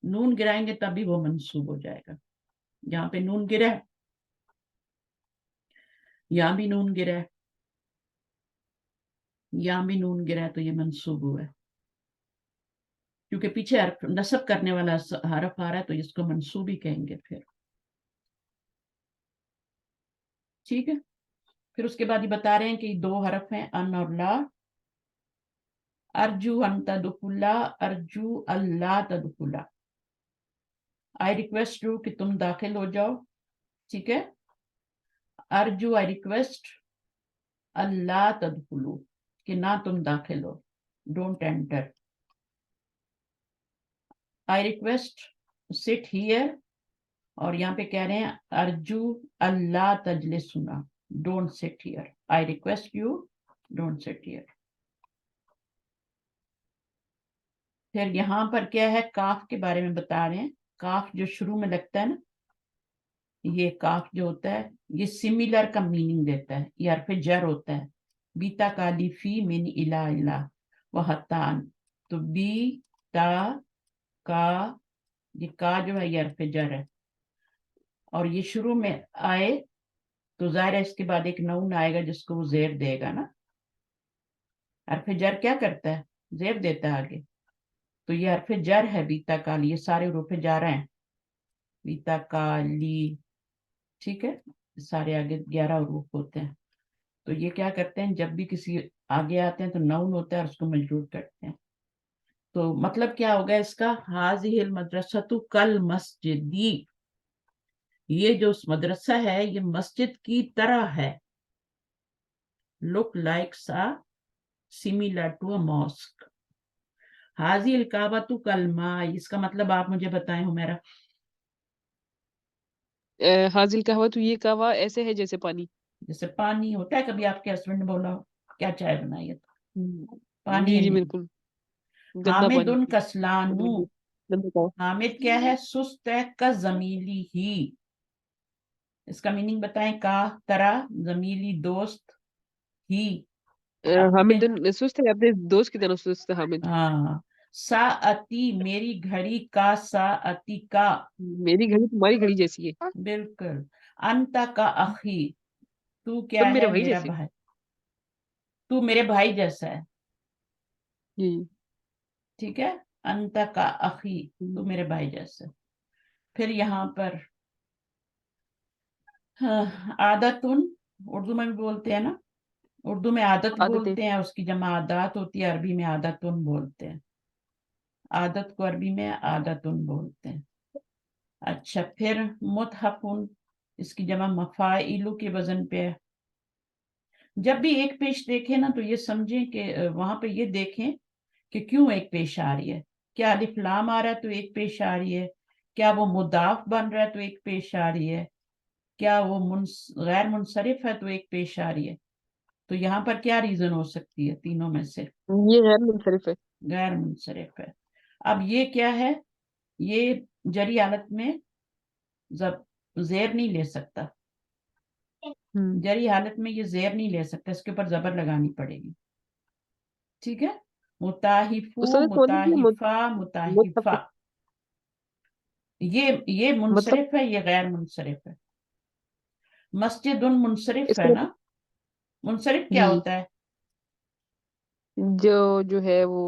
नून गिराएंगे तभी वो मंसूब हो जाएगा। यहाँ पे नून गिरा है, यहाँ भी नून गिरा है, यहाँ भी नून गिरा है, तो ये मंसूब हुआ है, क्योंकि पीछे नसब करने वाला हरफ आ रहा है, तो इसको मंसूब ही कहेंगे फिर। ठीक है, फिर उसके बाद ये बता रहे हैं कि 2 हरफ हैं, अन और ला। अर्जू अन तदखुला, अर्जू अल्लाह तदखुला। आई रिक्वेस्ट यू कि तुम दाखिल हो जाओ, ठीक है। अर्जू, आई रिक्वेस्ट, अल्लाह तदखुलू, कि ना तुम दाखिल हो, don't enter. I request sit here, और यहाँ पे कह रहे हैं अर्जू अल्लाह तजलिसुना, don't sit here. I request you, don't sit here. फिर यहाँ पर क्या है, काफ के बारे में बता रहे हैं। काफ जो शुरू में लगता है ना, ये काफ जो होता है ये सिमिलर का मीनिंग देता है, ये हरफ जर होता है। बीता काली फी मिन इला इला व हत्तान, तो बी ता का, ये का जो है ये हरफ जर है, और ये शुरू में आए तो जाहिर है इसके बाद एक नऊन आएगा जिसको वो जेर देगा ना। हरफ जर क्या करता है, जेर देता है आगे, تو یہ حرف جر ہے بیتا کا لی، یہ سارے حروف جر ہیں، بیتا کا لی، ٹھیک ہے، سارے آگے 11 حروف ہوتے ہیں. تو یہ کیا کرتے ہیں، جب بھی کسی آگے آتے ہیں تو نون ہوتا ہے اور اس کو مجرور کرتے ہیں. تو مطلب کیا ہوگا اس کا، حاضی المدرسۃ کل مسجدی، یہ جو مدرسہ ہے یہ مسجد کی طرح ہے. لک لائک سا سیملر ٹو اے ماسک. حاضی الکعبۃ کل ماء، اس کا مطلب آپ مجھے بتائیں حمیرہ. حاضل قہوہ، تو یہ قہوہ ایسے ہے جیسے پانی. جیسے پانی ہوتا ہے، کبھی آپ کے ہسبینڈ نے بولا ہو کیا چائے بنائی ہے، پانی جی ہے جی نہیں. بالکل، گندا حامد پانی. ان کسلانو، گندا قہوہ. حامد کیا ہے، سست ہے، کا زمیلی ہی. اس کا میننگ بتائیں، کا طرح، زمیلی دوست، ہی اپنے. حامد سست ہے، اپنے دوست کی طرف سست ہے حامد. ہاں. ساعتی میری گھڑی، کا ساعتی کا، میری گھڑی تمہاری گھڑی جیسی ہے. بالکل. انتا کا اخی، تو تم کیا میرے ہے، بھائی میرا جیسے. بھائی، تو میرے بھائی جیسا ہے، جی. ٹھیک ہے. انتا کا اخی، تو میرے بھائی جیسا. پھر یہاں پر عادتن، اردو میں بھی بولتے ہیں نا، اردو میں عادت عادتیں. بولتے ہیں، اس کی جمع عادات ہوتی ہے، عربی میں عادتن بولتے ہیں. عادت کو عربی میں عادتن بولتے ہیں. اچھا، پھر متحفن، اس کی جمع مفاعلو کے وزن پہ ہے. جب بھی ایک پیش دیکھیں نا تو یہ سمجھیں کہ وہاں پہ یہ دیکھیں کہ کیوں ایک پیش آ رہی ہے. کیا الف لام آ رہا ہے تو ایک پیش آ رہی ہے، کیا وہ مضاف بن رہا ہے تو ایک پیش آ رہی ہے، کیا وہ غیر منصرف ہے تو ایک پیش آ رہی ہے. تو یہاں پر کیا ریزن ہو سکتی ہے تینوں میں سے؟ یہ غیر منصرف ہے. غیر منصرف ہے. اب یہ کیا ہے، یہ جری حالت میں زیر نہیں لے سکتا، جری حالت میں یہ زیر نہیں لے سکتا، اس کے اوپر زبر لگانی پڑے گی. ٹھیک ہے. متاحفو، استاد سونے کی متاحفہ، متاحفہ، متفق. یہ مطلب منصرف ہے، یہ غیر منصرف ہے. مسجد منصرف اس ہے کا نا. منصرف جی کیا جی، ہوتا ہے؟ جو ہے وہ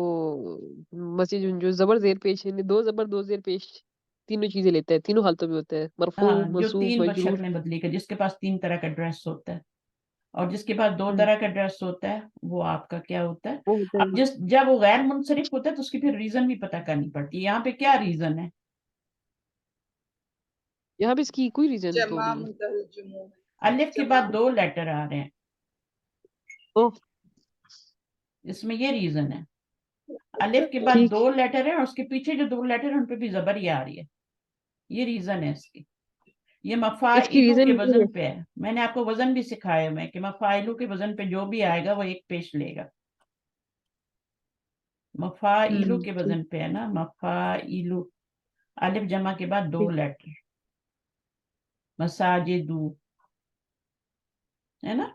مسجد جو زبر زیر پیش ہے، دو زبر دو زیر پیش، تینوں چیزیں لیتا ہے، تینوں حالتوں میں ہوتا ہے، مرفوع ہاں، جو منصوب 3 مجرور. شکلیں بدلی کا، جس کے پاس 3 طرح کا ڈریس ہوتا ہے، اور جس کے پاس 2 ہم، طرح کا ڈریس ہوتا ہے وہ آپ کا کیا ہوتا ہے. وہ ہوتا اب ہے. جب وہ غیر منصرف ہوتا ہے تو اس کی پھر ریزن بھی پتہ کرنی پڑتی ہے. یہاں پہ کیا ریزن ہے؟ یہاں پہ اس کی کوئی ریزن تو جمع نہیں ہے. منتہی الجموع، الف کے بعد 2 لیٹر آ رہے ہیں، اوہ، اس میں یہ ریزن ہے. الف کے بعد ٹھیک. 2 لیٹر ہیں اور اس کے پیچھے جو 2 لیٹر ہیں ان پہ بھی زبر ہی آ رہی ہے. یہ ریزن ہے اس کی. یہ اس کی مفاعلو کے ریزن یہ ہے. وزن پہ ہے. میں نے آپ کو وزن بھی سکھایا میں کہ مفاعلو کے وزن پہ جو بھی آئے گا وہ ایک پیش لے گا. مفاعلو کے ٹھیک. وزن پہ ہے نا، مفاعلو، الف جمع کے بعد 2 ٹھیک. لیٹر. مساجدو، ہے نا.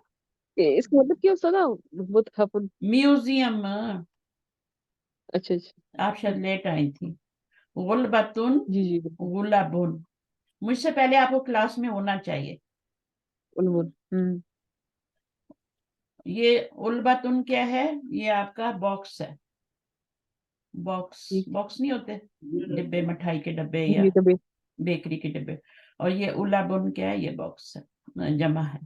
اس کا مطلب کیا ہوتا تھا متحفن. میوزیم، اچھا اچھا. آپ شاید لیٹ آئی تھی. غلبتن، جی جی بالکل. غلبن، مجھ سے پہلے آپ کو کلاس میں ہونا چاہیے. علمون. یہ غلبتن کیا ہے، یہ آپ کا باکس ہے. باکس، ٹھیک. باکس نہیں ہوتے ڈبے، مٹھائی کے ڈبے یا جی طبیعت. بیکری کے ڈبے. اور یہ علبن کیا ہے، یہ باکس ہے، جمع ہے.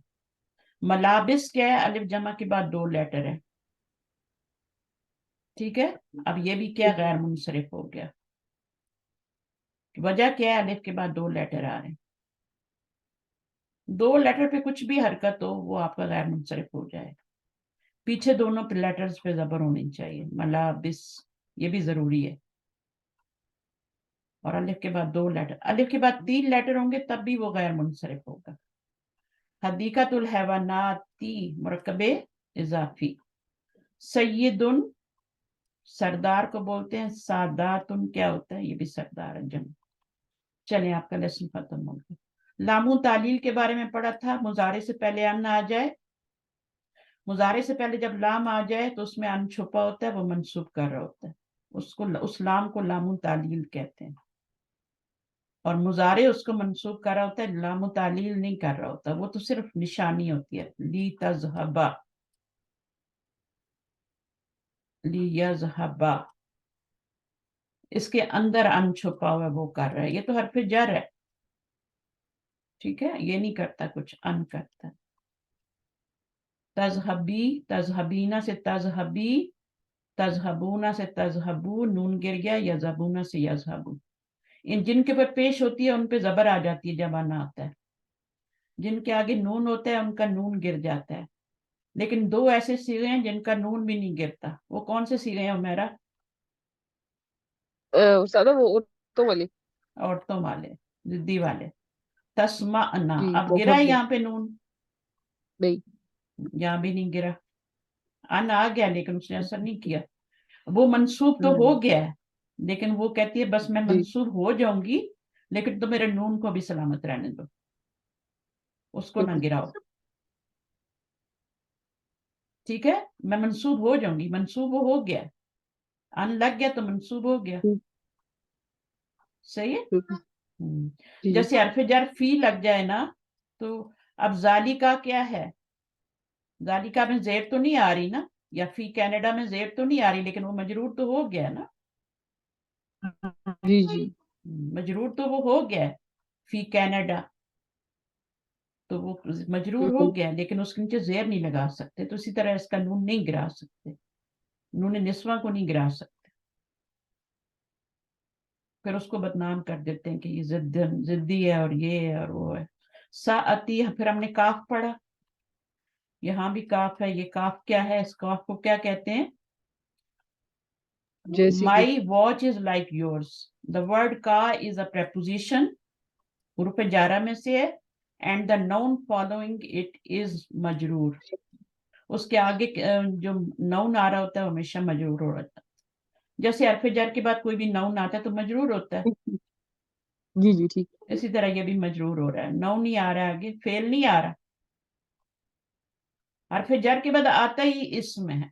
ملابس کیا ہے، الف جمع کے بعد 2 لیٹر ہے. ٹھیک ہے. اب یہ بھی کیا، غیر منصرف ہو گیا. وجہ کیا ہے، الف کے بعد 2 لیٹر آ رہے ہیں. 2 لیٹر پہ کچھ بھی حرکت ہو وہ آپ کا غیر منصرف ہو جائے گا. پیچھے دونوں لیٹرز پہ زبر ہونی چاہیے. ملابس، یہ بھی ضروری ہے. اور الف کے بعد 2 لیٹر، الف کے بعد 3 لیٹر ہوں گے تب بھی وہ غیر منصرف ہوگا. حدیقۃ الحیواناتی، مرکب اضافی. سیدن، سردار کو بولتے ہیں. ساداتن کیا ہوتا ہے، یہ بھی سردار ہے، جمع. چلیں آپ کا لیسن ختم ہو گیا. لام تعلیل کے بارے میں پڑھا تھا. مضارع سے پہلے ان آ جائے، مضارع سے پہلے جب لام آ جائے تو اس میں ان چھپا ہوتا ہے، وہ منصوب کر رہا ہوتا ہے. اس لام کو لام تعلیل کہتے ہیں. اور مضارع اس کو منصوب کر رہا ہوتا ہے، لام تعلیل نہیں کر رہا ہوتا، وہ تو صرف نشانی ہوتی ہے. لی تذہبا، لی یذہبا. اس کے اندر ان چھپا ہوا ہے وہ کر رہا ہے. یہ تو حرف جر ہے, ٹھیک ہے, یہ نہیں کرتا کچھ, ان کرتا ہے. تذہبی, تذہبینا سے تذہبی, تذہبونا سے تذہبو, نون گر گیا, یذہبونا سے یذہبو. ان جن کے اوپر پیش ہوتی ہے ان پہ زبر آ جاتی ہے جب آنا آتا ہے. جن کے آگے نون ہوتا ہے ان کا نون گر جاتا ہے. لیکن دو ایسے صیغے ہیں جن کا نون بھی نہیں گرتا. وہ کون سے صیغے ہیں عمیرہ؟ استاد وہ عورتوں والی. عورتوں والے, ضدی والے. تسمعنا, جی اب گرا ہے تذہب یہاں پہ نون, نہیں. یہاں بھی نہیں گرا. ان آ گیا لیکن اس نے اثر نہیں کیا. وہ منصوب تو ہو گیا ہے, لیکن وہ کہتی ہے بس میں جی منصوب ہو جاؤں گی لیکن تو میرے نون کو بھی سلامت رہنے دو, اس کو نہ گراؤ. ٹھیک ہے, میں منصوب ہو جاؤں گی, منصوب وہ ہو گیا, ان لگ گیا تو منصوب ہو گیا. صحیح ہے. جی جیسے حرف جر فی لگ جائے نا, تو اب ذالکا کیا ہے؟ ذالکا میں زیر تو نہیں آ رہی نا, یا فی کینیڈا میں زیر تو نہیں آ رہی, لیکن وہ مجرور تو ہو گیا نا. جی جی مجرور تو وہ ہو گیا فی کینیڈا, تو وہ مجرور ہو گیا, لیکن اس کے نیچے زیر نہیں لگا سکتے. تو اسی طرح اس کا نون نہیں گرا سکتے, نون نسواں کو نہیں گرا سکتے. پھر اس کو بدنام کر دیتے ہیں کہ یہ ضدی ہے اور یہ ہے اور وہ ہے. ساعتی, پھر ہم نے کاف پڑھا, یہاں بھی کاف ہے. یہ کاف کیا ہے؟ اس کاف کو کیا کہتے ہیں؟ جیسے کہ My watch is like yours. The word کا is a preposition, حروف جارہ میں سے ہے, and the noun following it is مجرور. اس کے آگے جو نون آ رہا ہوتا ہے ہمیشہ مجرور ہو رہتا ہے. جیسے حرف جر کے بعد کوئی بھی نون آتا ہے تو مجرور ہوتا ہے, جی جی ٹھیک. اسی طرح یہ بھی مجرور ہو رہا ہے. نون نہیں آ رہا ہے آگے, فعل نہیں آ رہا. حرف جر کے بعد آتا ہی اسم ہے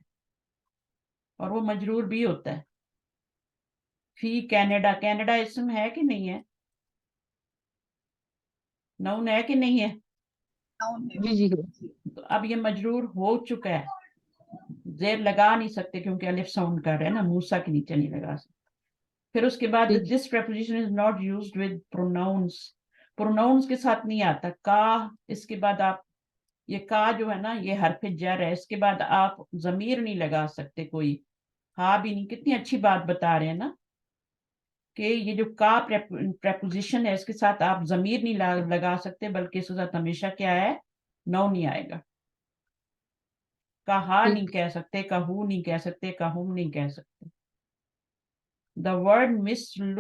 اور وہ مجرور بھی ہوتا ہے. فی کینیڈا, کینیڈا اسم ہے کہ نہیں ہے؟ نون ہے کہ نہیں ہے؟ noun ہے. جی جی تو اب یہ مجرور ہو چکا ہے, زیر لگا نہیں سکتے کیونکہ الف ساؤنڈ کر رہے ہیں نا, موسا کے نیچے نہیں لگا سکتے. پھر اس کے بعد ٹھیک. دس preposition is not used with pronouns. pronouns کے ساتھ نہیں آتا کا. اس کے بعد آپ یہ کا جو ہے نا یہ حرف جر ہے, اس کے بعد آپ ضمیر نہیں لگا سکتے کوئی, ہاں بھی نہیں. کتنی اچھی بات بتا رہے ہیں نا کہ یہ جو کا preposition ہے اس کے ساتھ آپ ضمیر نہیں لگا سکتے, بلکہ اس کے ساتھ ہمیشہ کیا ہے؟ نو نہیں آئے گا. کہا نہیں کہہ سکتے, کہو نہیں کہہ سکتے, کہم نہیں کہہ سکتے. The word مثل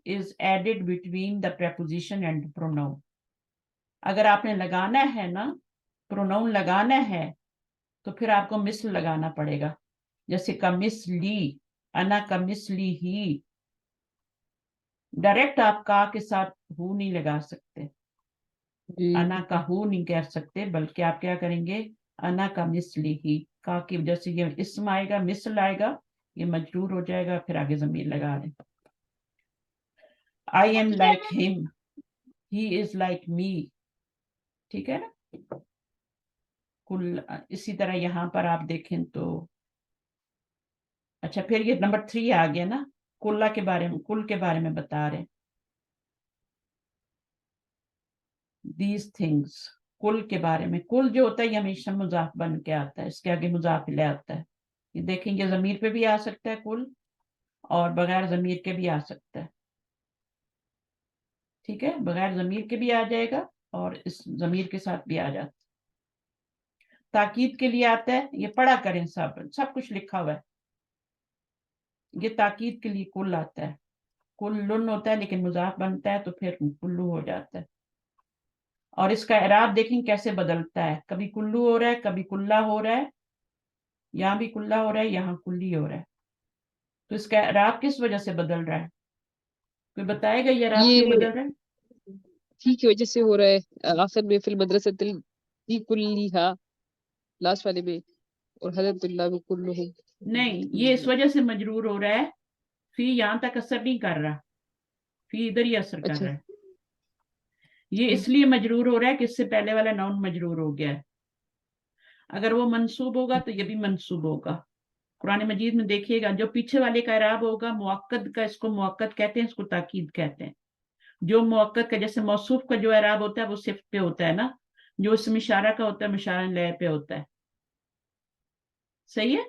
is added between the preposition and the pronoun. اگر آپ نے لگانا ہے نا, pronoun لگانا ہے, تو پھر آپ کو مثل لگانا پڑے گا. جیسے کمثلی, انا کمثلی ہی. ڈائریکٹ آپ کا کے ساتھ ہو نہیں لگا سکتے, جی انا کا ہو نہیں کہہ سکتے, بلکہ آپ کیا کریں گے؟ انا کا مثلی ہی. کا کی وجہ سے یہ اسم آئے گا, مثل آئے گا, یہ مجرور ہو جائے گا, پھر آگے ضمیر لگا دیں. I am like him, he is like me. ٹھیک ہے نا. کل اسی طرح یہاں پر آپ دیکھیں تو اچھا, پھر یہ نمبر 3 آ گیا نا, کلا کے بارے میں, کل کے بارے میں بتا رہے ہیں. These things, کل کے بارے میں. کل جو ہوتا ہے یہ ہمیشہ مضاف بن کے آتا ہے, اس کے آگے مضاف الیہ آتا ہے. یہ دیکھیں گے ضمیر پہ بھی آ سکتا ہے کل, اور بغیر ضمیر کے بھی آ سکتا ہے. ٹھیک ہے, بغیر ضمیر کے بھی آ جائے گا اور اس ضمیر کے ساتھ بھی آ جاتا ہے. تاکید کے لیے آتا ہے, یہ پڑھا کریں, سب کچھ لکھا ہوا ہے. یہ تاکید کے لیے کل آتا ہے. کلن ہوتا ہے لیکن مضاف بنتا ہے تو پھر کلو ہو جاتا ہے. اور اس کا اعراب دیکھیں کیسے بدلتا ہے, کبھی کلو ہو رہا ہے, کبھی کلا ہو رہا ہے, یہاں بھی کلا ہو رہا ہے, یہاں کلی ہو رہا ہے. تو اس کا اعراب کس وجہ سے بدل رہا ہے؟ کوئی بتائے گا یہ اعراب کیوں یہ بدل رہا ہے؟ ٹھیک کی وجہ سے ہو رہا ہے. آخر میں فی المدرسۃ کلیہا لاسٹ والے میں, اور حضرت اللہ میں کلہم. نہیں, یہ اس وجہ سے مجرور ہو رہا ہے, فی یہاں تک اثر نہیں کر رہا, فی ادھر ہی اثر کر اچھا رہا ہے. یہ اس لیے مجرور ہو رہا ہے کہ اس سے پہلے والا نون مجرور ہو گیا ہے. اگر وہ منصوب ہوگا تو یہ بھی منصوب ہوگا. قرآن مجید میں دیکھیے گا جو پیچھے والے کا اعراب ہوگا مؤکد کا، اس کو مؤکد کہتے ہیں، اس کو تاکید کہتے ہیں. جو مؤکد کا جیسے موصوف کا جو اعراب ہوتا ہے وہ صفت پہ ہوتا ہے نا، جو اسم اشارہ کا ہوتا ہے مشار لے پہ ہوتا ہے. صحیح ہے؟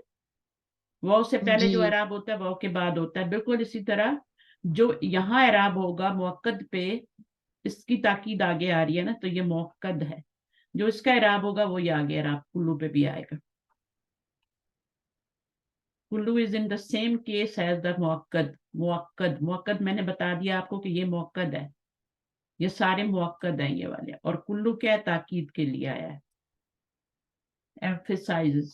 واو سے پہلے جو جی اعراب ہوتا ہے واو کے بعد ہوتا ہے. بالکل اسی طرح جو یہاں اعراب ہوگا مؤکد پہ، اس کی تاکید آگے آ رہی ہے نا، تو یہ مؤکد ہے. جو اس کا اعراب ہوگا وہ یہ آگے اعراب کلو پہ بھی آئے گا. کلو is in the same case as the مؤکد. مؤکد میں نے بتا دیا آپ کو کہ یہ مؤکد ہے، یہ سارے مؤکد ہیں یہ والے. اور کلو کیا ہے؟ تاکید کے لیے آیا ہے، emphasizes.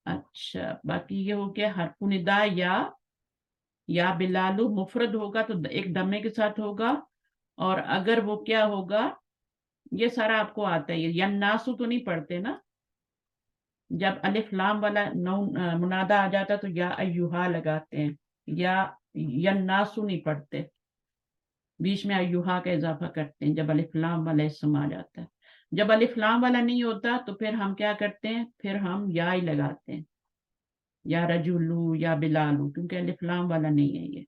اچھا باقی یہ ہو گیا حرف ندا. یا بلالو مفرد ہوگا تو ایک دمے کے ساتھ ہوگا، اور اگر وہ کیا ہوگا، یہ سارا آپ کو آتا ہے. یا ناسو تو نہیں پڑھتے نا، جب الف لام والا منادا آ جاتا تو یا ایوہا لگاتے ہیں، یا ناسو نہیں پڑھتے، بیچ میں ایوہا کا اضافہ کرتے ہیں جب الف لام والا اسم آ جاتا ہے. جب الف لام والا نہیں ہوتا تو پھر ہم کیا کرتے ہیں، پھر ہم یا ہی لگاتے ہیں، یا رجولو یا بلالو، کیونکہ الف لام والا نہیں ہے یہ.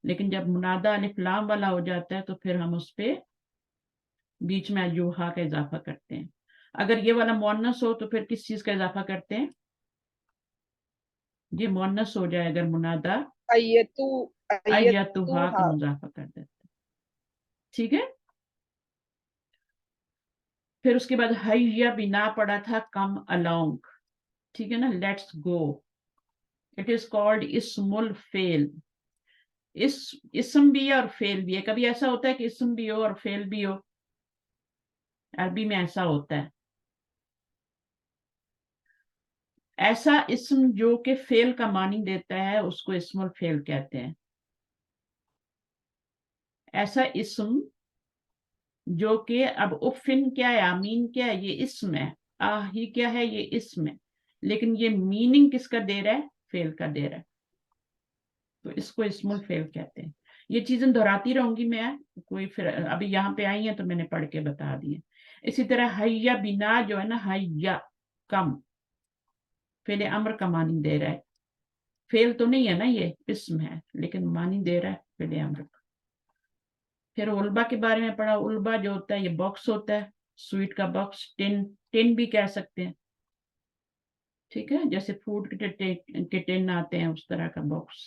لیکن جب منادا الف لام والا ہو جاتا ہے تو پھر ہم اس پہ بیچ میں ایوہا کا اضافہ کرتے ہیں. اگر یہ والا مؤنث ہو تو پھر کس چیز کا اضافہ کرتے ہیں؟ یہ مؤنث ہو جائے اگر منادا ایتوہا کا اضافہ کر دیتے ہیں. ٹھیک ہے. پھر اس کے بعد حیا بنا پڑا تھا کم along. ٹھیک ہے نا، let's go. It is called اسم الفعل. اسم بھی ہے اور فعل بھی ہے. کبھی ایسا ہوتا ہے کہ اسم بھی ہو اور فعل بھی ہو، عربی میں ایسا ہوتا ہے. ایسا اسم جو کہ فعل کا معنی دیتا ہے اس کو اسم الفعل کہتے ہیں. ایسا اسم جو کہ اب افن کیا ہے، آمین کیا ہے، یہ اسم ہے. آہی کیا ہے، یہ اسم ہے، لیکن یہ میننگ کس کا دے رہا ہے؟ فعل کا دے رہا ہے. تو اس کو اسم الفعل کہتے ہیں. یہ چیزیں دہراتی رہوں گی میں، کوئی پھر ابھی یہاں پہ آئی ہیں تو میں نے پڑھ کے بتا دی. اسی طرح حیا بنا جو ہے نا، حیا کم، فعل امر کا معنی دے رہا ہے. فعل تو نہیں ہے نا، یہ اسم ہے لیکن معنی دے رہا ہے فعل امر کا. پھر علبہ کے بارے میں پڑھا. علبہ جو ہوتا ہے یہ باکس ہوتا ہے، سویٹ کا باکس. ٹن بھی کہہ سکتے ہیں. ٹھیک ہے، جیسے فوڈ کے ٹن آتے ہیں اس طرح کا باکس.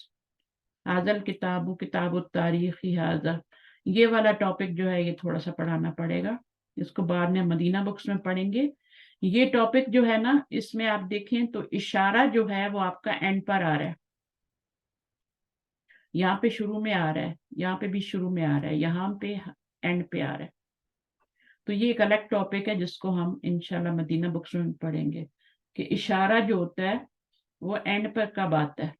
حاضل کتاب التاریخ حاضر. یہ والا ٹاپک جو ہے یہ تھوڑا سا پڑھانا پڑے گا، اس کو بعد میں مدینہ بکس میں پڑھیں گے. یہ ٹاپک جو ہے نا، اس میں آپ دیکھیں تو اشارہ جو ہے وہ آپ کا اینڈ پر آ رہا ہے. یہاں پہ شروع میں آ رہا ہے، یہاں پہ بھی شروع میں آ رہا ہے، یہاں پہ اینڈ پہ آ رہا ہے. تو یہ ایک الگ ٹاپک ہے جس کو ہم انشاءاللہ مدینہ بکس میں پڑھیں گے کہ اشارہ جو ہوتا ہے وہ اینڈ پر کب آتا ہے.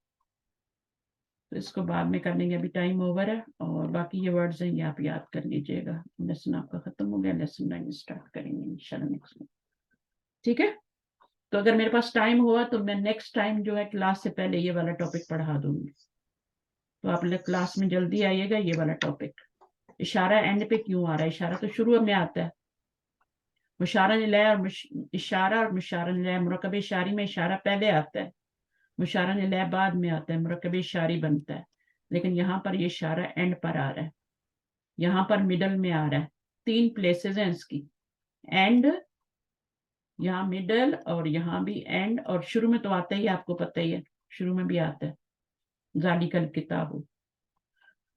تو اس کو بعد میں کر لیں گے، ابھی ٹائم اوور ہے. اور باقی یہ ورڈز ہیں یہ آپ یاد کر لیجئے گا. لیسن آپ کا ختم ہو گیا، لیسن 9 اسٹارٹ کریں گے انشاءاللہ نیکسٹ میں. ٹھیک ہے. تو اگر میرے پاس ٹائم ہوا تو میں نیکسٹ ٹائم جو ہے کلاس سے پہلے یہ والا ٹاپک پڑھا دوں گی. تو آپ کلاس میں جلدی آئیے گا. یہ والا ٹاپک اشارہ اینڈ پہ کیوں آ رہا ہے؟ اشارہ تو شروع میں آتا ہے. مشارہ لے اور اشارہ اور مشارہ لے، مرکب اشاری میں اشارہ پہلے آتا ہے، مشارہ لے بعد میں آتا ہے، مرکب اشاری بنتا ہے. لیکن یہاں پر یہ اشارہ اینڈ پر آ رہا ہے، یہاں پر مڈل میں آ رہا ہے. 3 پلیسز ہیں اس کی، اینڈ، یہاں مڈل اور یہاں بھی اینڈ. اور شروع میں تو آتا ہی، آپ کو پتہ ہی ہے شروع میں بھی آتا ہے. ذالک الکتاب.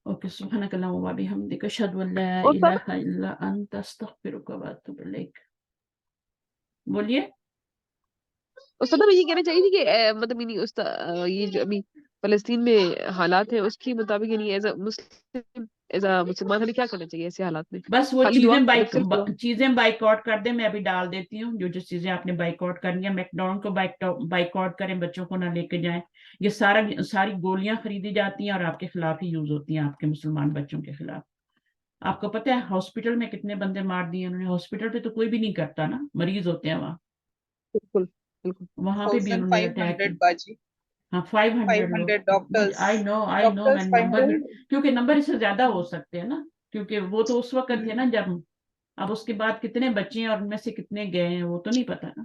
اوکے، سبحانک اللہم و بحمدک، اشہد ان لا الہ الا انت، استغفرک و اتوب الیک. بولیے. استاد میں یہ کہنا چاہیے تھی کہ مطلب یہ جو ابھی فلسطین میں حالات ہیں اس کے مطابق یعنی as a Muslim, as a مسلمان ہمیں کیا کرنا چاہیے ایسے حالات میں؟ بس وہ خالی دعا، چیزیں بائک آؤٹ کر دیں. میں ابھی ڈال دیتی ہوں جو چیزیں آپ نے بائک آؤٹ کرنی ہے. میکڈونلڈ کو بائک آؤٹ کریں، بچوں کو نہ لے کے جائیں. یہ ساری گولیاں خریدی جاتی ہیں اور آپ کے خلاف ہی یوز ہوتی ہیں، آپ کے مسلمان بچوں کے خلاف. آپ کو پتہ ہے ہاسپٹل میں کتنے بندے مار دیے انہوں نے؟ ہاسپٹل پہ تو کوئی بھی نہیں کرتا نا، مریض ہوتے ہیں وہاں، بالکل بالکل وہاں پہ بھی انہوں نے اٹیک 1500 کیا. باجی، ہاں 500 لوگ. 500 ڈاکٹرز، آئی نو میں نمبر، 500. کیونکہ نمبر اس سے زیادہ ہو سکتے ہیں نا، کیونکہ وہ تو اس وقت تھے نا جب. اب اس کے بعد کتنے بچے ہیں اور ان میں سے کتنے گئے ہیں وہ تو نہیں پتا نا.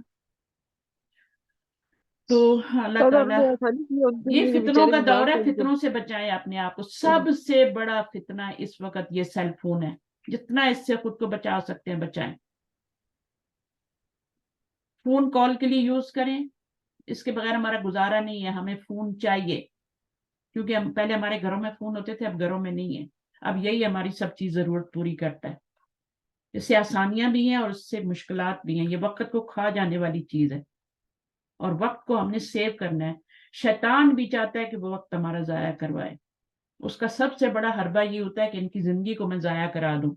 تو اللہ اور تعالیٰ، ہم نے آسانی کی ہے ان کے یہ لیے، فتنوں بیچارے کا بیمار دور ہے، تھے فتنوں سے بچائیں اپنے آپ کو. سب سے بڑا فتنہ اس وقت یہ سیل فون ہے. جتنا اس سے خود کو بچا سکتے ہیں بچائیں. فون کال کے لیے یوز کریں، اس کے بغیر ہمارا گزارا نہیں ہے. ہمیں فون چاہیے، کیونکہ ہم پہلے ہمارے گھروں میں فون ہوتے تھے، اب گھروں میں نہیں ہے. اب یہی ہماری سب چیز ضرورت پوری کرتا ہے. اس سے آسانیاں بھی ہیں اور اس سے مشکلات بھی ہیں. یہ وقت کو کھا جانے والی چیز ہے اور وقت کو ہم نے سیو کرنا ہے. شیطان بھی چاہتا ہے کہ وہ وقت ہمارا ضائع کروائے. اس کا سب سے بڑا حربہ یہ ہوتا ہے کہ ان کی زندگی کو میں ضائع کرا دوں،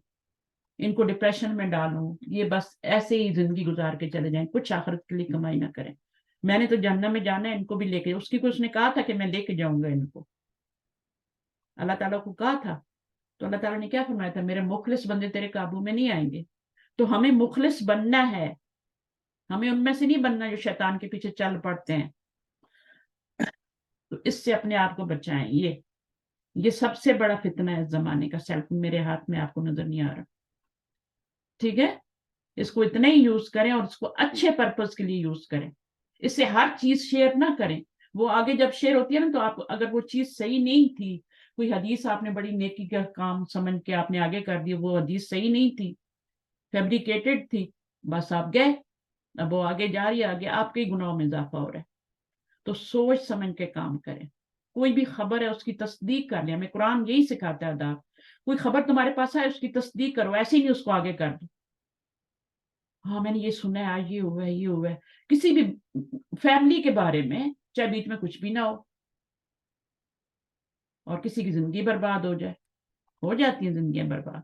ان کو ڈپریشن میں ڈالوں، یہ بس ایسے ہی زندگی گزار کے چلے جائیں، کچھ آخرت کے لیے کمائی نہ کریں. میں نے تو جہنم میں جانا ہے، ان کو بھی لے کے، اس کی کو اس نے کہا تھا کہ میں لے کے جاؤں گا ان کو. اللہ تعالیٰ کو کہا تھا تو اللہ تعالیٰ نے کیا فرمایا تھا؟ میرے مخلص بندے تیرے قابو میں نہیں آئیں گے. تو ہمیں مخلص بننا ہے، ہمیں ان میں سے نہیں بننا جو شیطان کے پیچھے چل پڑتے ہیں. تو اس سے اپنے آپ کو بچائیں. یہ سب سے بڑا فتنہ ہے اس زمانے کا. سیل فون میرے ہاتھ میں آپ کو نظر نہیں آ رہا، ٹھیک ہے؟ اس کو اتنا ہی یوز کریں اور اس کو اچھے پرپز کے لیے یوز کریں. اس سے ہر چیز شیئر نہ کریں. وہ آگے جب شیئر ہوتی ہے نا، تو آپ اگر وہ چیز صحیح نہیں تھی، کوئی حدیث آپ نے بڑی نیکی کا کام سمجھ کے آپ نے آگے کر دی، وہ حدیث صحیح نہیں تھی، فیبریکیٹڈ تھی، بس آپ گئے، اب وہ آگے جا رہی ہے، آگے آپ کے گناہوں میں اضافہ ہو رہا ہے. تو سوچ سمجھ کے کام کریں. کوئی بھی خبر ہے اس کی تصدیق کر لیں. ہمیں قرآن یہی سکھاتا ہے آداب. کوئی خبر تمہارے پاس ہے، اس کی تصدیق کرو، ایسے ہی نہیں اس کو آگے کر دو. ہاں میں نے یہ سنا ہے، آج یہ ہوا ہے، یہ ہوا ہے. کسی بھی فیملی کے بارے میں، چاہے بیچ میں کچھ بھی نہ ہو اور کسی کی زندگی برباد ہو جائے، ہو جاتی ہیں زندگیاں برباد.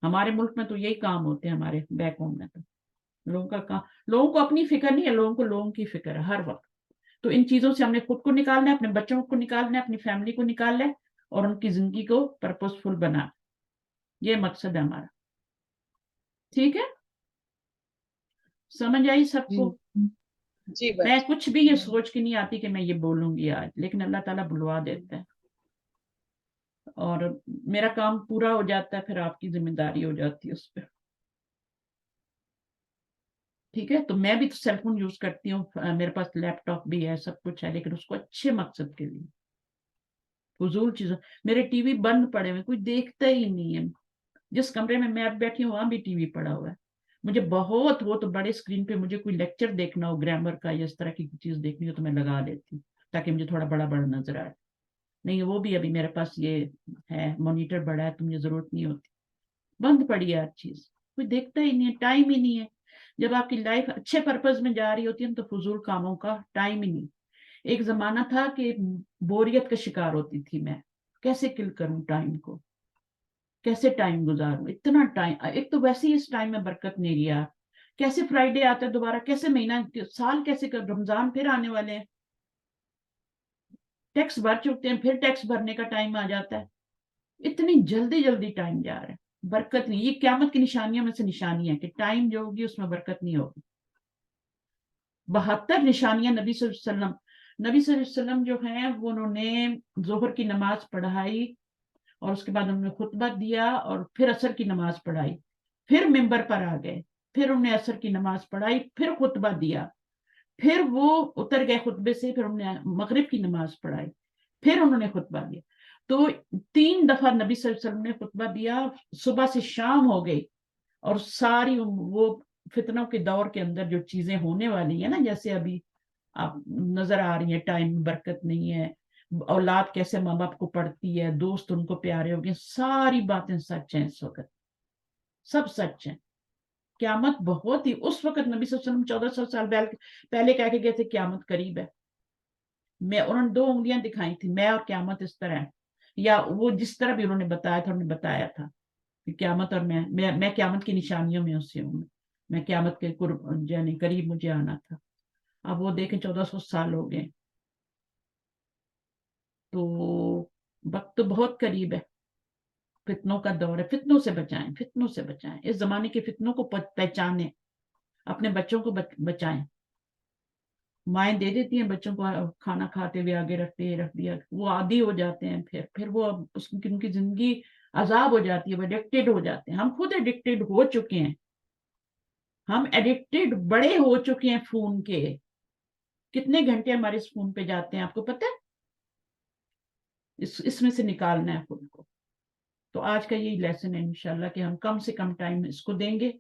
ہمارے ملک میں تو یہی کام ہوتے ہیں، ہمارے بیک ہوم میں تو لوگوں کا کام. لوگوں کو اپنی فکر نہیں ہے، لوگوں کو لوگوں کی فکر ہے ہر وقت. تو ان چیزوں سے ہم نے خود کو نکالنا ہے، اپنے بچوں کو نکالنا ہے، اپنی فیملی کو نکالنا ہے اور ان کی زندگی کو پرپز فل بنا. یہ مقصد ہے ہمارا. ٹھیک ہے؟ سمجھ آئی سب کو؟ جی میں بچ کچھ بھی یہ سوچ کے نہیں آتی کہ میں یہ بولوں گی آج، لیکن اللہ تعالیٰ بلوا دیتا ہے اور میرا کام پورا ہو جاتا ہے، پھر آپ کی ذمہ داری ہو جاتی ہے اس پہ. ٹھیک ہے؟ تو میں بھی تو سیل فون یوز کرتی ہوں، میرے پاس لیپ ٹاپ بھی ہے، سب کچھ ہے، لیکن اس کو اچھے مقصد کے لیے. فضول چیزوں، میرے ٹی وی بند پڑے ہوئے، کوئی دیکھتا ہی نہیں ہے. جس کمرے میں میں بیٹھی ہوں وہاں بھی ٹی وی پڑا ہوا ہے. مجھے بہت وہ تو بڑے اسکرین پہ مجھے کوئی لیکچر دیکھنا ہو گرامر کا یا اس طرح کی چیز دیکھنی ہو تو میں لگا لیتی ہوں تاکہ مجھے تھوڑا بڑا بڑا نظر آئے. نہیں وہ بھی ابھی میرے پاس یہ ہے، مانیٹر بڑا ہے تو مجھے ضرورت نہیں ہوتی. بند پڑی ہے ہر چیز، کوئی دیکھتا ہی نہیں ہے، ٹائم ہی نہیں ہے. جب آپ کی لائف اچھے پرپز میں جا رہی ہوتی ہے تو فضول کاموں کا ٹائم ہی نہیں. ایک زمانہ تھا کہ بوریت کا شکار ہوتی تھی میں، کیسے کل کروں ٹائم کو، کیسے ٹائم گزاروں. اتنا ٹائم، ایک تو ویسے ہی اس ٹائم میں برکت نہیں رہا. کیسے فرائیڈے آتا ہے دوبارہ، کیسے مہینہ، سال کیسے رمضان پھر آنے والے ہیں، ٹیکس بھر چکتے ہیں، پھر ٹیکس بھرنے کا ٹائم آ جاتا ہے. اتنی جلدی جلدی ٹائم جا رہا ہے، برکت نہیں. یہ قیامت کی نشانیوں میں سے نشانی ہے کہ ٹائم جو ہوگی اس میں برکت نہیں ہوگی. 72 نشانیاں نبی صلی اللہ علیہ وسلم، نبی صلی اللہ علیہ وسلم جو ہیں وہ انہوں نے ظہر کی نماز پڑھائی اور اس کے بعد انہوں نے خطبہ دیا اور پھر عصر کی نماز پڑھائی، پھر ممبر پر آ گئے، پھر انہوں نے عصر کی نماز پڑھائی، پھر خطبہ دیا، پھر وہ اتر گئے خطبے سے، پھر انہوں نے مغرب کی نماز پڑھائی، پھر انہوں نے خطبہ دیا. تو 3 دفعہ نبی صلی اللہ علیہ وسلم نے خطبہ دیا. صبح سے شام ہو گئی اور ساری وہ فتنوں کے دور کے اندر جو چیزیں ہونے والی ہیں نا، جیسے ابھی آپ نظر آ رہی ہیں، ٹائم برکت نہیں ہے، اولاد کیسے ماں باپ کو پڑھتی ہے، دوست ان کو پیارے ہو گئے، ساری باتیں سچ ہیں. اس وقت سب سچ ہیں. قیامت بہت ہی، اس وقت نبی صلی اللہ علیہ وسلم 1400 سال پہلے کہہ کے گئے تھے قیامت قریب ہے. انہوں نے 2 انگلیاں دکھائی تھی، میں اور قیامت اس طرح ہے، یا وہ جس طرح بھی انہوں نے بتایا تھا، انہوں نے بتایا تھا کہ قیامت اور میں قیامت کی نشانیوں میں سے ہوں، میں قیامت کے یعنی قریب مجھے آنا تھا. اب وہ دیکھیں 1400 سال ہو گئے، تو وقت تو بہت قریب ہے. فتنوں کا دور ہے، فتنوں سے بچائیں، فتنوں سے بچائیں. اس زمانے کے فتنوں کو پہچانیں، اپنے بچوں کو بچائیں. مائیں دے دیتی ہیں بچوں کو کھانا کھاتے ہوئے آگے رکھ دیا، وہ عادی ہو جاتے ہیں، پھر وہ ان کی زندگی عذاب ہو جاتی ہے، وہ ایڈکٹیڈ ہو جاتے ہیں. ہم خود ایڈکٹیڈ ہو چکے ہیں، ہم ایڈکٹیڈ بڑے ہو چکے ہیں فون کے. कितने घंटे हमारे इस फोन पे जाते हैं आपको पता है? इसमें से निकालना है खुद को। तो आज का यही लेसन है इंशाल्लाह कि हम कम से कम टाइम इसको देंगे,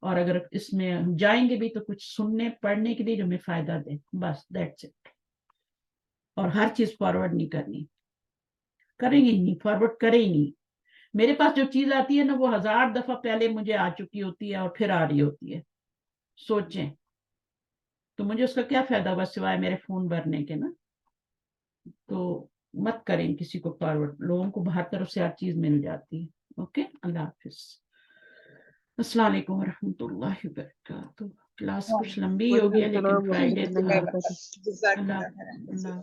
और अगर इसमें हम जाएंगे भी तो कुछ सुनने पढ़ने के लिए जो हमें फायदा दे, बस दैट्स इट। और हर चीज फॉरवर्ड नहीं करनी, करेंगे ही नहीं, फॉरवर्ड करे ही नहीं। मेरे पास जो चीज आती है ना वो 1000 दफा पहले मुझे आ चुकी होती है और फिर आ रही होती है, सोचें। तो मुझे उसका क्या फायदा हुआ सिवाय मेरे फोन भरने के ना। तो मत करें किसी को फॉरवर्ड, लोगों को बाहर तरफ से हर चीज मिल जाती है। ओके, अल्लाह हाफिज, अस्सलाम वालेकुम रहमतुल्लाहि व बरकातहू। क्लास कुछ लंबी हो वालेकुम गया लेकिन सलाम फ्राइडे वरहमतुल्लाहि था। वबरकातुह। जज़ाकल्लाह अल्लाह खैरन। अल्लाह